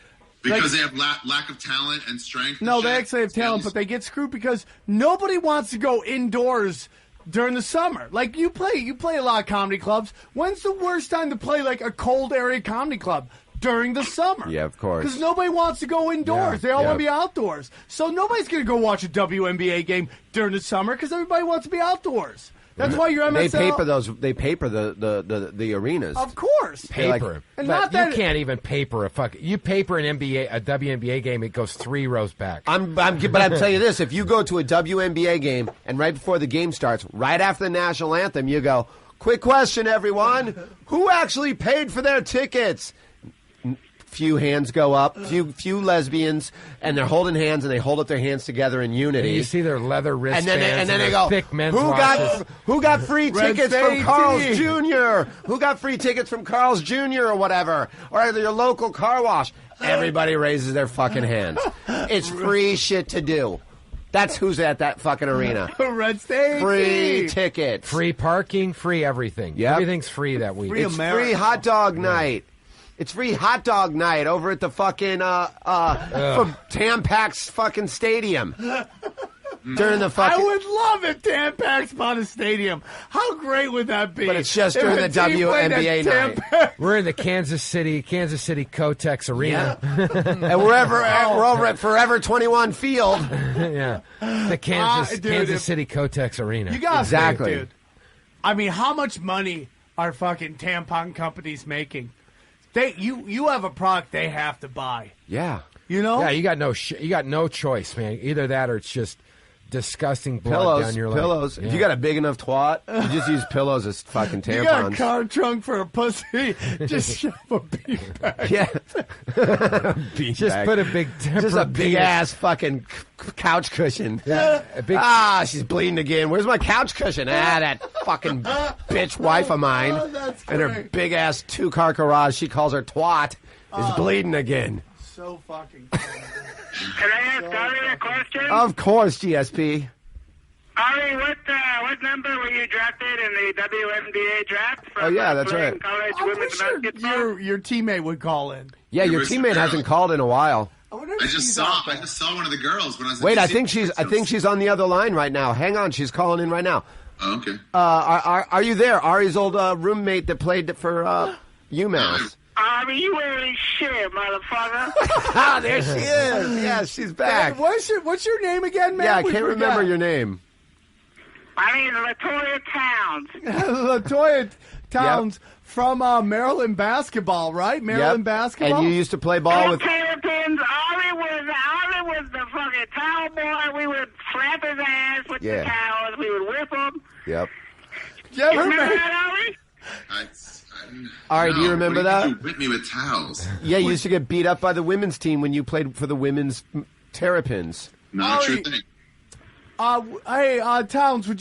Because Like- they have lack of talent and strength. and No, shit. they actually have talent, but they get screwed because nobody wants to go indoors during the summer. Like you play a lot of comedy clubs. When's the worst time to play like a cold area comedy club? During the summer. Yeah, of course. Because nobody wants to go indoors. Yeah, They all yeah. want to be outdoors. So nobody's going to go watch a WNBA game during the summer because everybody wants to be outdoors. That's why your They MSL... They paper the arenas. Of course. Paper. And But not that... you can't even paper you paper a WNBA game, it goes 3 rows back. But I'm telling you this: if you go to a WNBA game and right before the game starts, right after the national anthem, you go, "Quick question, everyone: who actually paid for their tickets?" few hands go up, few lesbians, and they're holding hands, and they hold up their hands together in unity. And you see their leather wristbands, and then they go, thick men's who got free Red tickets State from Carl's Tea. Jr.? Who got free tickets from Carl's Jr. or whatever? Or your local car wash. Everybody raises their fucking hands. It's free shit to do. That's who's at that fucking arena. Red State Free Tea. tickets. free parking, free everything. Yep. Everything's free that week. Free It's America. free hot dog night. It's free hot dog night over at the fucking from Tampax fucking stadium. During the fucking, I would love it, Tampax bought a stadium. How great would that be? But it's just If during a the team played WNBA at night. Tampax- We're in the Kansas City Kotex Arena. and we're over at Forever 21 Field. Yeah, the Kansas dude, City Kotex Arena. You gotta Exactly. think, dude. I mean, how much money are fucking tampon companies making? You have a product they have to buy. Yeah. You know? Yeah, you got no choice, man. Either that or it's just disgusting blood down your leg. Pillows. Yeah. If you got a big enough twat, you just use pillows as fucking tampons. You got a car trunk for a pussy. Just shove a beanbag. Yeah. Just put a big Just a big ass fucking couch cushion. Yeah, a big. She's bleeding again. Where's my couch cushion? That fucking bitch wife of mine. That's And her great. big ass 2-car garage she calls her twat is bleeding again. So fucking Can I ask Ari a question? Of course, GSP. Ari, what number were you drafted in the WNBA draft? Oh, yeah, that's playing right. College I'm women's sure basketball? your teammate would call in. Yeah, your Where's the teammate girl? hasn't called in a while. I just saw one of the girls when I was. at Wait, I DC. think she's on the other line right now. Hang on, she's calling in right now. Oh, okay. Are you there? Ari's old roommate that played for UMass. Ari, you ain't shit, motherfucker. There she is. Yeah, she's back. What's your name again, man? Yeah, I We can't forgot. remember your name. My name is LaToya Towns. LaToya Towns from Maryland basketball, right? Maryland Yep. basketball. And you used to play ball with. Terrapins. Ari was the fucking towel boy. We would slap his ass with Yeah. the towels. We would whip him. Yep. You ever Remember met- that, Ari? Ari, do you remember that? You whip me with towels. Yeah, you used to get beat up by the women's team when you played for the women's Terrapins. Not a true Ari. thing. Hey, Towns, would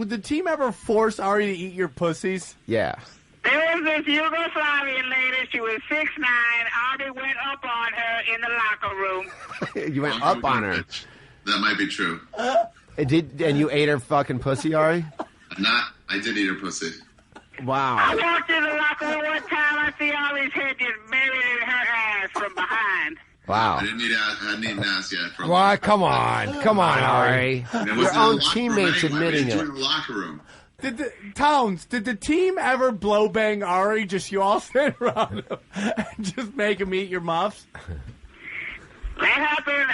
the team ever force Ari to eat your pussies? Yeah. There was this Yugoslavian lady. She was 6'9". Ari went up on her in the locker room. You went up on her. That might be true. And you ate her fucking pussy, Ari? I did eat her pussy. Wow. I walked in the locker room one time. I see Ari's head just buried in her ass from behind. Wow. I hadn't eaten ass yet. For a Why? long Come on, Ari. time. It was Your in the own locker room teammates anyway. admitting We didn't do it. in the locker room. Did the team ever blow bang Ari? Just you all stand around him and just make him eat your muffs? That happened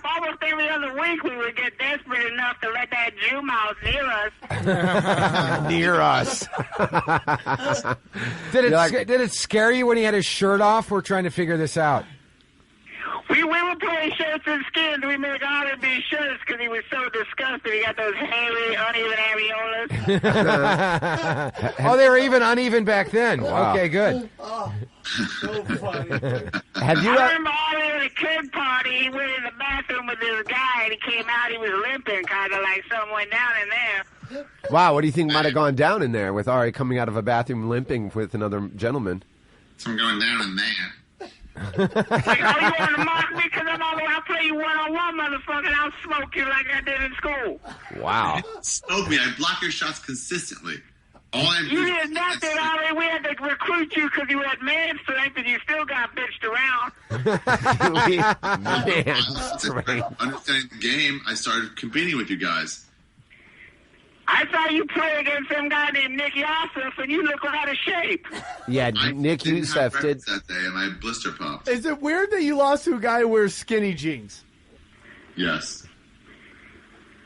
almost every other week. We would get desperate enough to let that Jew mouse near us. Near us. Did it scare you when he had his shirt off? We're trying to figure this out. We were playing shirts and skins. We made Ari be shirts because he was so disgusted. He got those hairy, uneven areolas. Oh, they were even uneven back then. Wow. Okay, good. So funny. Have you? I remember Ari at a kid party. He went in the bathroom with this guy, and he came out. He was limping, kind of like something went down in there. Wow, what do you think might have gone down in there with Ari coming out of a bathroom limping with another gentleman? Something going down in there. Like, oh, you want to mock me because I'll play you one-on-one, motherfucker, and I'll smoke you like I did in school. Wow. Smoke me. I block your shots consistently. You did nothing, Ari. We had to recruit you because you had man strength, and you still got bitched around. Understanding the game, I started competing with you guys. I saw you play against some guy named Nick Yosef, and you look out of shape. Yeah, Nick Youssef did. That day, and I blister popped. Is it weird that you lost to a guy who wears skinny jeans? Yes.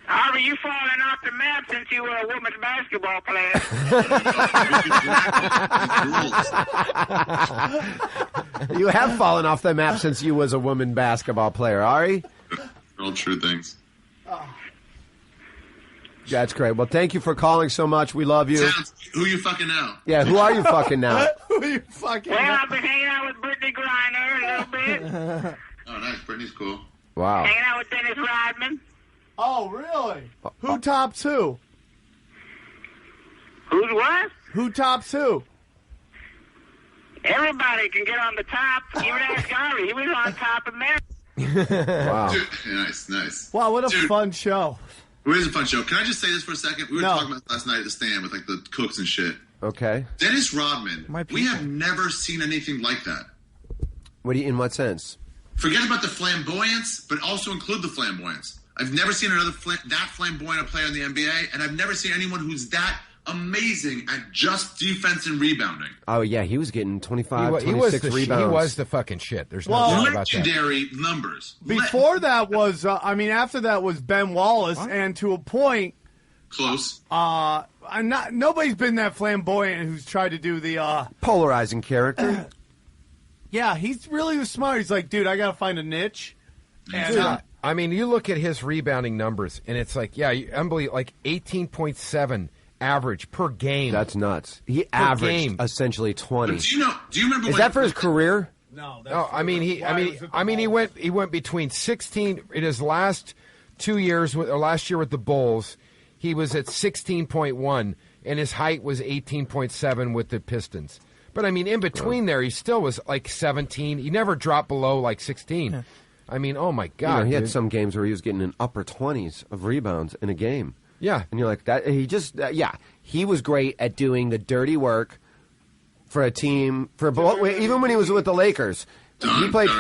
Ari, you falling off the map since you were a women's basketball player. You have fallen off the map since you was a woman basketball player, Ari. All true things. That's great. Well, thank you for calling so much. We love you. Who you fucking now? Yeah, who are you fucking now? Who are you fucking Well, now? I've been hanging out with Brittany Griner a little bit. Oh, nice. Brittany's cool. Wow. Hanging out with Dennis Rodman. Oh, really? Who tops who? Who's what? Who tops who? Everybody can get on the top. Even ask Ari. He was on top of Mary. Wow. Dude, nice. Wow, what a Dude. fun show. It is a fun show. Can I just say this for a second? We were No. talking about last night at the stand with like the cooks and shit. Okay. Dennis Rodman. My We people. have never seen anything like that. In what sense? Forget about the flamboyance, but also include the flamboyance. I've never seen another that flamboyant a player in the NBA, and I've never seen anyone who's that amazing at just defense and rebounding. Oh, yeah, he was getting 25, 26 rebounds. He was the fucking shit. There's no Well, doubt about that. Legendary numbers. Before that was, after that was Ben Wallace, and to a point, Close. nobody's been that flamboyant who's tried to do the, Polarizing character. yeah, he's really smart. He's like, dude, I gotta find a niche. And, Dude, I mean, you look at his rebounding numbers, and it's like, unbelievable, like 18.7 average per game. That's nuts. He averaged game. essentially 20. But do you remember Is that for his career? no, No, I mean he went between 16 in his last 2 years or last year with the Bulls. He was at 16.1, and his height was 18.7 with the Pistons. But I mean, in between there, he still was like 17. He never dropped below like 16. Yeah. I mean, oh my God! He had some games where he was getting in upper 20s of rebounds in a game. Yeah, and you're like that. He just he was great at doing the dirty work for a team. Even when he was with the Lakers, he played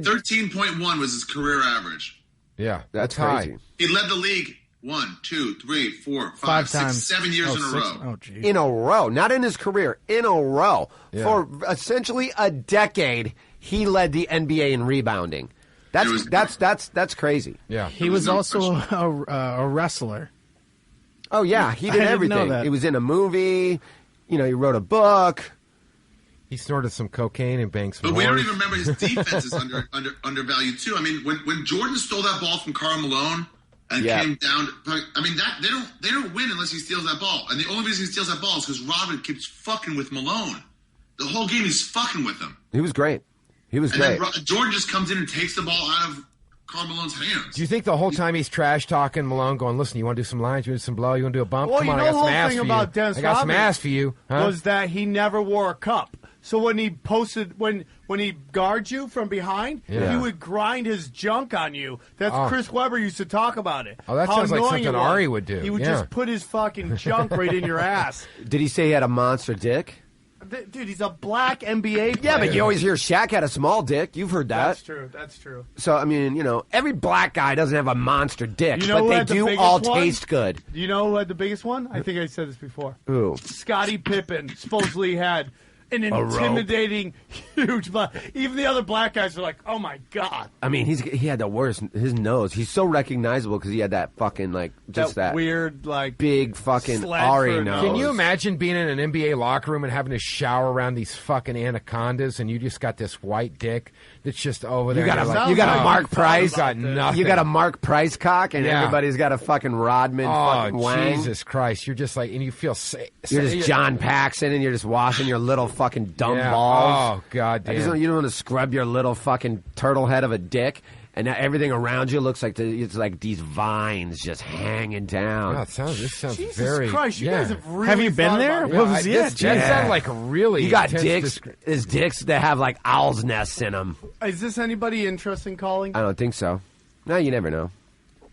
13.1 was his career average. Yeah, that's high. crazy. He led the league 1, 2, 3, 4, 5, Five 6, times. 7 years in a row. Oh, geez. In a row, not in his career, in a row for essentially a decade. He led the NBA in rebounding. That's crazy. Yeah, he was also a wrestler. Oh yeah, he did I didn't everything. know that. He was in a movie. He wrote a book. He snorted some cocaine and banged some. But we whores. don't even remember his defense is undervalued too. I mean, when Jordan stole that ball from Karl Malone and came down, I mean they don't win unless he steals that ball. And the only reason he steals that ball is because Rodman keeps fucking with Malone. The whole game he's fucking with him. He was great. He was and great. Then Jordan just comes in and takes the ball out of Karl Malone's hands. Do you think the whole time he's trash talking Malone, going, "Listen, you want to do some lines? You want to do some blow? You want to do a bump? Well, Come on, I got some ass for you. I got some ass for you." Huh? Was that he never wore a cup. So when he when he guards you from behind, he would grind his junk on you. That's Chris Webber used to talk about it. Oh, that How sounds like annoying something it was. Ari would do. He would just put his fucking junk right in your ass. Did he say he had a monster dick? Dude, he's a black NBA player. Yeah, but you always hear Shaq had a small dick. You've heard that. That's true. That's true. So, I mean, every black guy doesn't have a monster dick, You know but who they had the do biggest all one? taste good. Do you know who had the biggest one? I think I said this before. Who? Scottie Pippen supposedly had an intimidating, huge black. Even the other black guys are like, "Oh my god!" I mean, he had the worst. His nose. He's so recognizable because he had that fucking that weird big fucking sled Ari for a nose. Can you imagine being in an NBA locker room and having to shower around these fucking anacondas, and you just got this white dick that's just over there? You got and a you're you got a Mark Price. You got nothing. You got a Mark Price cock, and everybody's got a fucking Rodman. fucking wang. Jesus Christ! You're just like, and you feel. You're just John Paxson, and you're just washing your little fucking dumb balls. Oh god damn! You don't want to scrub your little fucking turtle head of a dick, and now everything around you looks like it's like these vines just hanging down. Oh, this sounds Jesus very. Christ, you guys have really Have you been thought there? about What that. was That sounds like a really. You got intense dicks. There's dicks that have like owl's nests in them. Is this anybody interesting calling? I don't think so. No, you never know.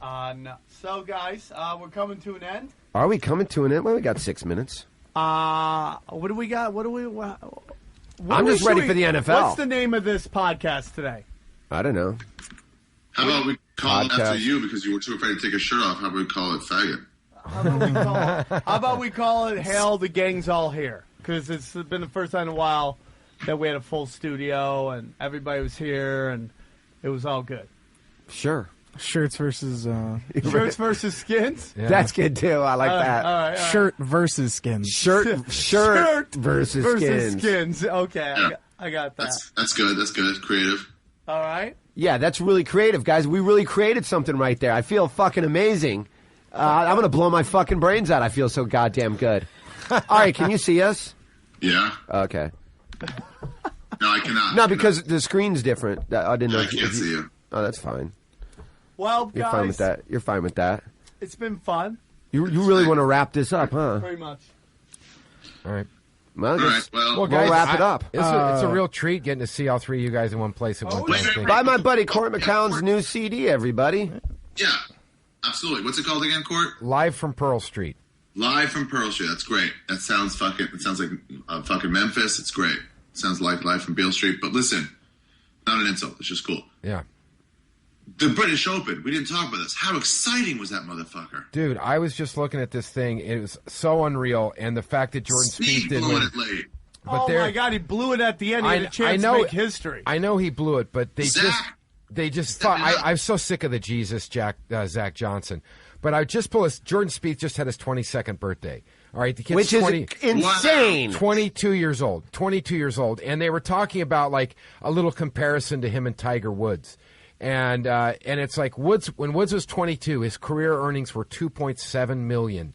No. So, guys, we're coming to an end. Are we coming to an end? Well, we got 6 minutes. What do we got? I'm just ready for the NFL. What's the name of this podcast today? I don't know. How about we call it after Podcast. you because you were too afraid to take a shirt off? How about we call it faggot? How about we call it Hail, the Gang's All Here? Because it's been the first time in a while that we had a full studio and everybody was here and it was all good. Sure. Shirts versus Shirts versus skins? Yeah. That's good too. I like that. All right. shirt versus skins. Shirt versus skins. Okay, I got that. That's good. That's good. Creative. All right. Yeah, that's really creative, guys. We really created something right there. I feel fucking amazing I'm going to blow my fucking brains out. I feel so goddamn good. All right, can you see us? Yeah. Okay. No, I cannot. No, because the screen's different. I didn't know. I can't see you. Oh, that's fine. Well, You're guys, fine with that. You're fine with that. It's been fun. You really want to wrap this up, huh? Very much. All right. Well, Well, guys, we'll wrap it up. It's a real treat getting to see all three of you guys in one place at one time. Buy my buddy Cort McCown's new CD, everybody. Yeah, absolutely. What's it called again, Cort? Live from Pearl Street. Live from Pearl Street. That's great. That sounds like fucking Memphis. It's great. Sounds like Live from Beale Street. But listen, not an insult. It's just cool. Yeah. The British Open. We didn't talk about this. How exciting was that motherfucker? Dude, I was just looking at this thing. It was so unreal, and the fact that Jordan Spieth didn't win. It late. But my God, he blew it at the end. He had a chance to make history. I know he blew it, but they just fought. I'm so sick of the Zach Johnson. But I just pull this. Jordan Spieth just had his 22nd birthday. All right, the kid's which is insane. 22 years old. 22 years old, and they were talking about like a little comparison to him and Tiger Woods. And it's like when Woods was 22, his career earnings were $2.7 million,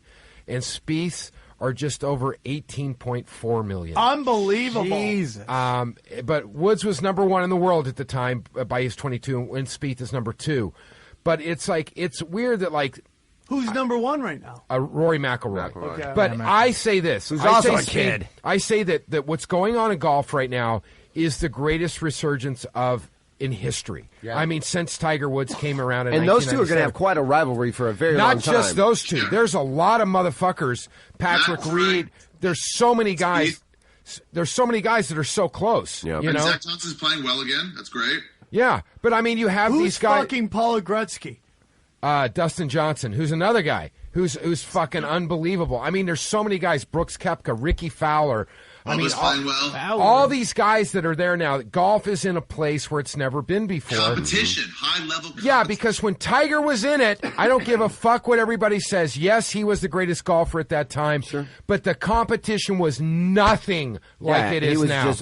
and Spieth's are just over $18.4 million. Unbelievable. Jesus. But Woods was number one in the world at the time by his 22, and Spieth is number 2. But it's like it's weird that like who's number 1 right now? Rory McIlroy. Okay. But I say this, who's also a kid. I say that what's going on in golf right now is the greatest resurgence in history. Yeah. I mean, since Tiger Woods came around in 1997. And those two are going to have quite a rivalry for a very long time. Not just those two. There's a lot of motherfuckers. Patrick Reed. There's so many guys. There's so many guys that are so close. Yep. You know? Zach Johnson's playing well again. That's great. Yeah, but I mean, you have these guys. Who's fucking Paul Gretzky? Dustin Johnson, who's another guy who's fucking unbelievable. I mean, there's so many guys. Brooks Koepka, Ricky Fowler. I mean, all these guys that are there now. Golf is in a place where it's never been before. Competition, high-level competition. Yeah, because when Tiger was in it, I don't give a fuck what everybody says. Yes, he was the greatest golfer at that time, but the competition was nothing like it is now.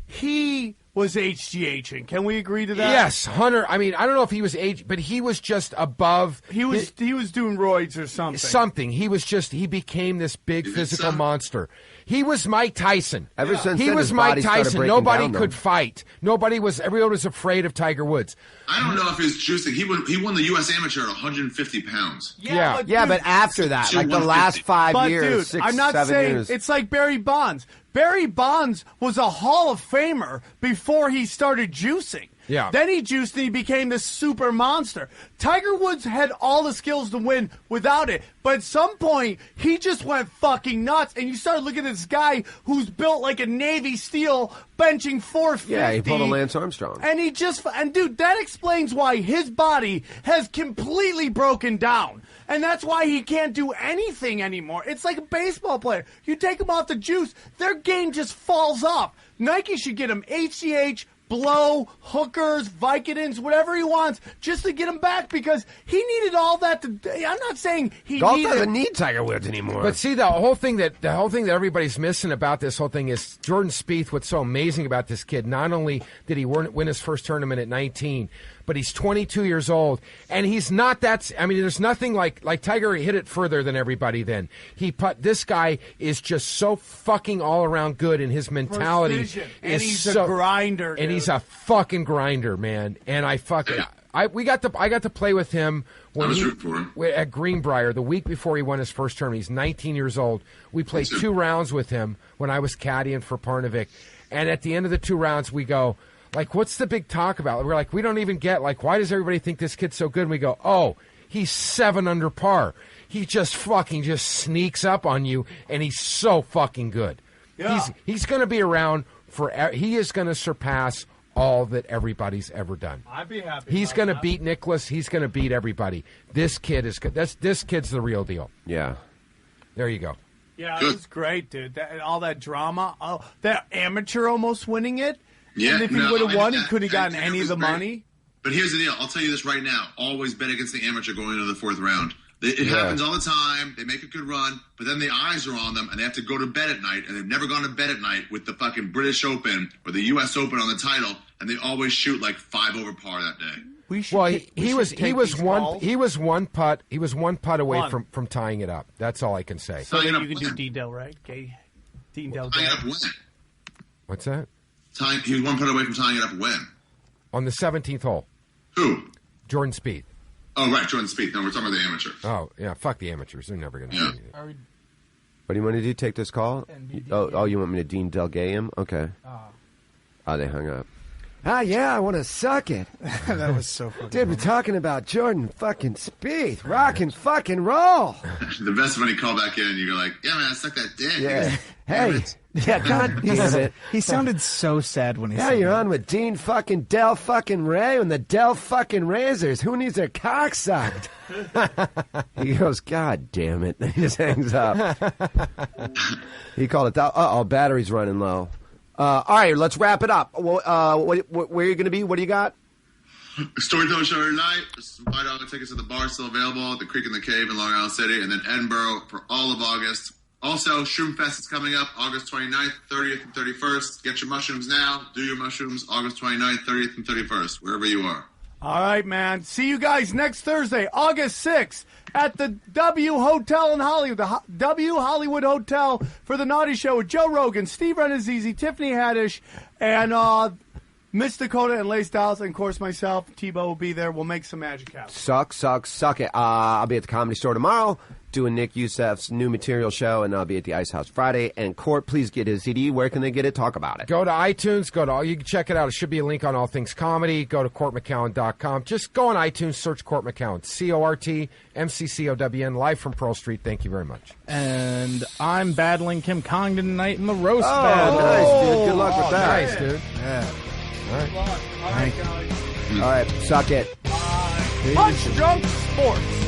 He was HGHing. Can we agree to that? Yes, Hunter. I mean, I don't know if he was but he was just above. He was doing roids or something. He became this big physical monster. He was Mike Tyson. Ever since he then, was his Mike body started Tyson. breaking Nobody down, could fight. Everyone was afraid of Tiger Woods. I don't know if he's juicing. He won the U.S. Amateur at 150 pounds. But after that, like the last 5 years, dude, I'm not saying it's like Barry Bonds. Barry Bonds was a Hall of Famer before he started juicing. Yeah. Then he juiced and he became this super monster. Tiger Woods had all the skills to win without it. But at some point, he just went fucking nuts. And you started looking at this guy who's built like a Navy SEAL, benching 450. Yeah, he pulled a Lance Armstrong. And dude, that explains why his body has completely broken down. And that's why he can't do anything anymore. It's like a baseball player. You take him off the juice, their game just falls off. Nike should get him HGH, blow, hookers, Vicodins, whatever he wants, just to get him back because he needed all that. I'm not saying golf doesn't need Tiger Woods anymore. But see, the whole thing that everybody's missing about this whole thing is Jordan Spieth. What's so amazing about this kid? Not only did he win his first tournament at 19. But he's 22 years old, and he's not that. I mean, there's nothing like Tiger hit it further than everybody. Then this guy is just so fucking all around good, and his mentality and he's a grinder, and he's a fucking grinder, man. And I got to play with him when at Greenbrier the week before he won his first tournament. He's 19 years old. We played 2 rounds with him when I was caddying for Parnevik, and at the end of the 2 rounds, we go. Like, what's the big talk about? We're like, we don't even get, like, why does everybody think this kid's so good? And we go, oh, he's 7 under par. He just sneaks up on you, and he's so fucking good. Yeah. He's going to be around he is going to surpass all that everybody's ever done. I'd be happy. He's going to beat Nicklaus. He's going to beat everybody. This kid is good. This kid's the real deal. Yeah. There you go. Yeah, it was great, dude. All that drama. Oh, that amateur almost winning it. Yeah, and if he would have won, he could have gotten any of the money. But here's the deal. I'll tell you this right now. Always bet against the amateur going into the 4th round. It happens all the time. They make a good run, but then the eyes are on them, and they have to go to bed at night, and they've never gone to bed at night with the fucking British Open or the U.S. Open on the title, and they always shoot like 5 over par that day. He was one putt away from tying it up. That's all I can say. So then you can do Dean Del Rey, Dean Del Rey. Tying it up when? What's that? He was 1 putt away from tying it up when? On the 17th hole. Who? Jordan Spieth. Oh, right, Jordan Spieth. No, we're talking about the amateurs. Oh, yeah, fuck the amateurs. They're never going to do anything. What do you want to do? Take this call? Oh, you want me to Dean Delgay him? Okay. Oh, they hung up. Ah, yeah, I want to suck it. That was so funny. Dude, we're talking about Jordan fucking Spieth. Rock and fucking roll. The best when he called back in, you go like, yeah, man, suck that dick. Yeah. Hey. Yeah, God damn it. He sounded so sad when he said you're on with Dean fucking Del fucking Ray and the Del fucking Razors. Who needs their cock sucked? He goes, God damn it. He just hangs up. He called it, battery's running low. All right, let's wrap it up. Where are you going to be? What do you got? Storytelling show tonight. $5 tickets at the bar still available at the Creek in the Cave in Long Island City, and then Edinburgh for all of August. Also, Shroom Fest is coming up August 29th, 30th, and 31st. Get your mushrooms now. Do your mushrooms August 29th, 30th, and 31st, wherever you are. All right, man. See you guys next Thursday, August 6th, at the W Hotel in Hollywood, the W Hollywood Hotel for the Naughty Show with Joe Rogan, Steve Renazizi, Tiffany Haddish, and Miss Dakota and Lace Dallas, and of course myself, Thibault will be there. We'll make some magic happen. Suck it. I'll be at the Comedy Store tomorrow doing Nick Youssef's new material show, and I'll be at the Ice House Friday. And Cort, please get his CD. Where can they get it? Talk about it. Go to iTunes. You can check it out. It should be a link on All Things Comedy. Go to CortMcCown.com. Just go on iTunes, search Cort McCown. CortMcCown, live from Pearl Street. Thank you very much. And I'm battling Kim Congdon tonight in the roast Oh, battle. nice, dude. Good luck with that. Nice, dude. Yeah. All right. All right, guys. All right, suck it. Bye. Punch Drunk Sports.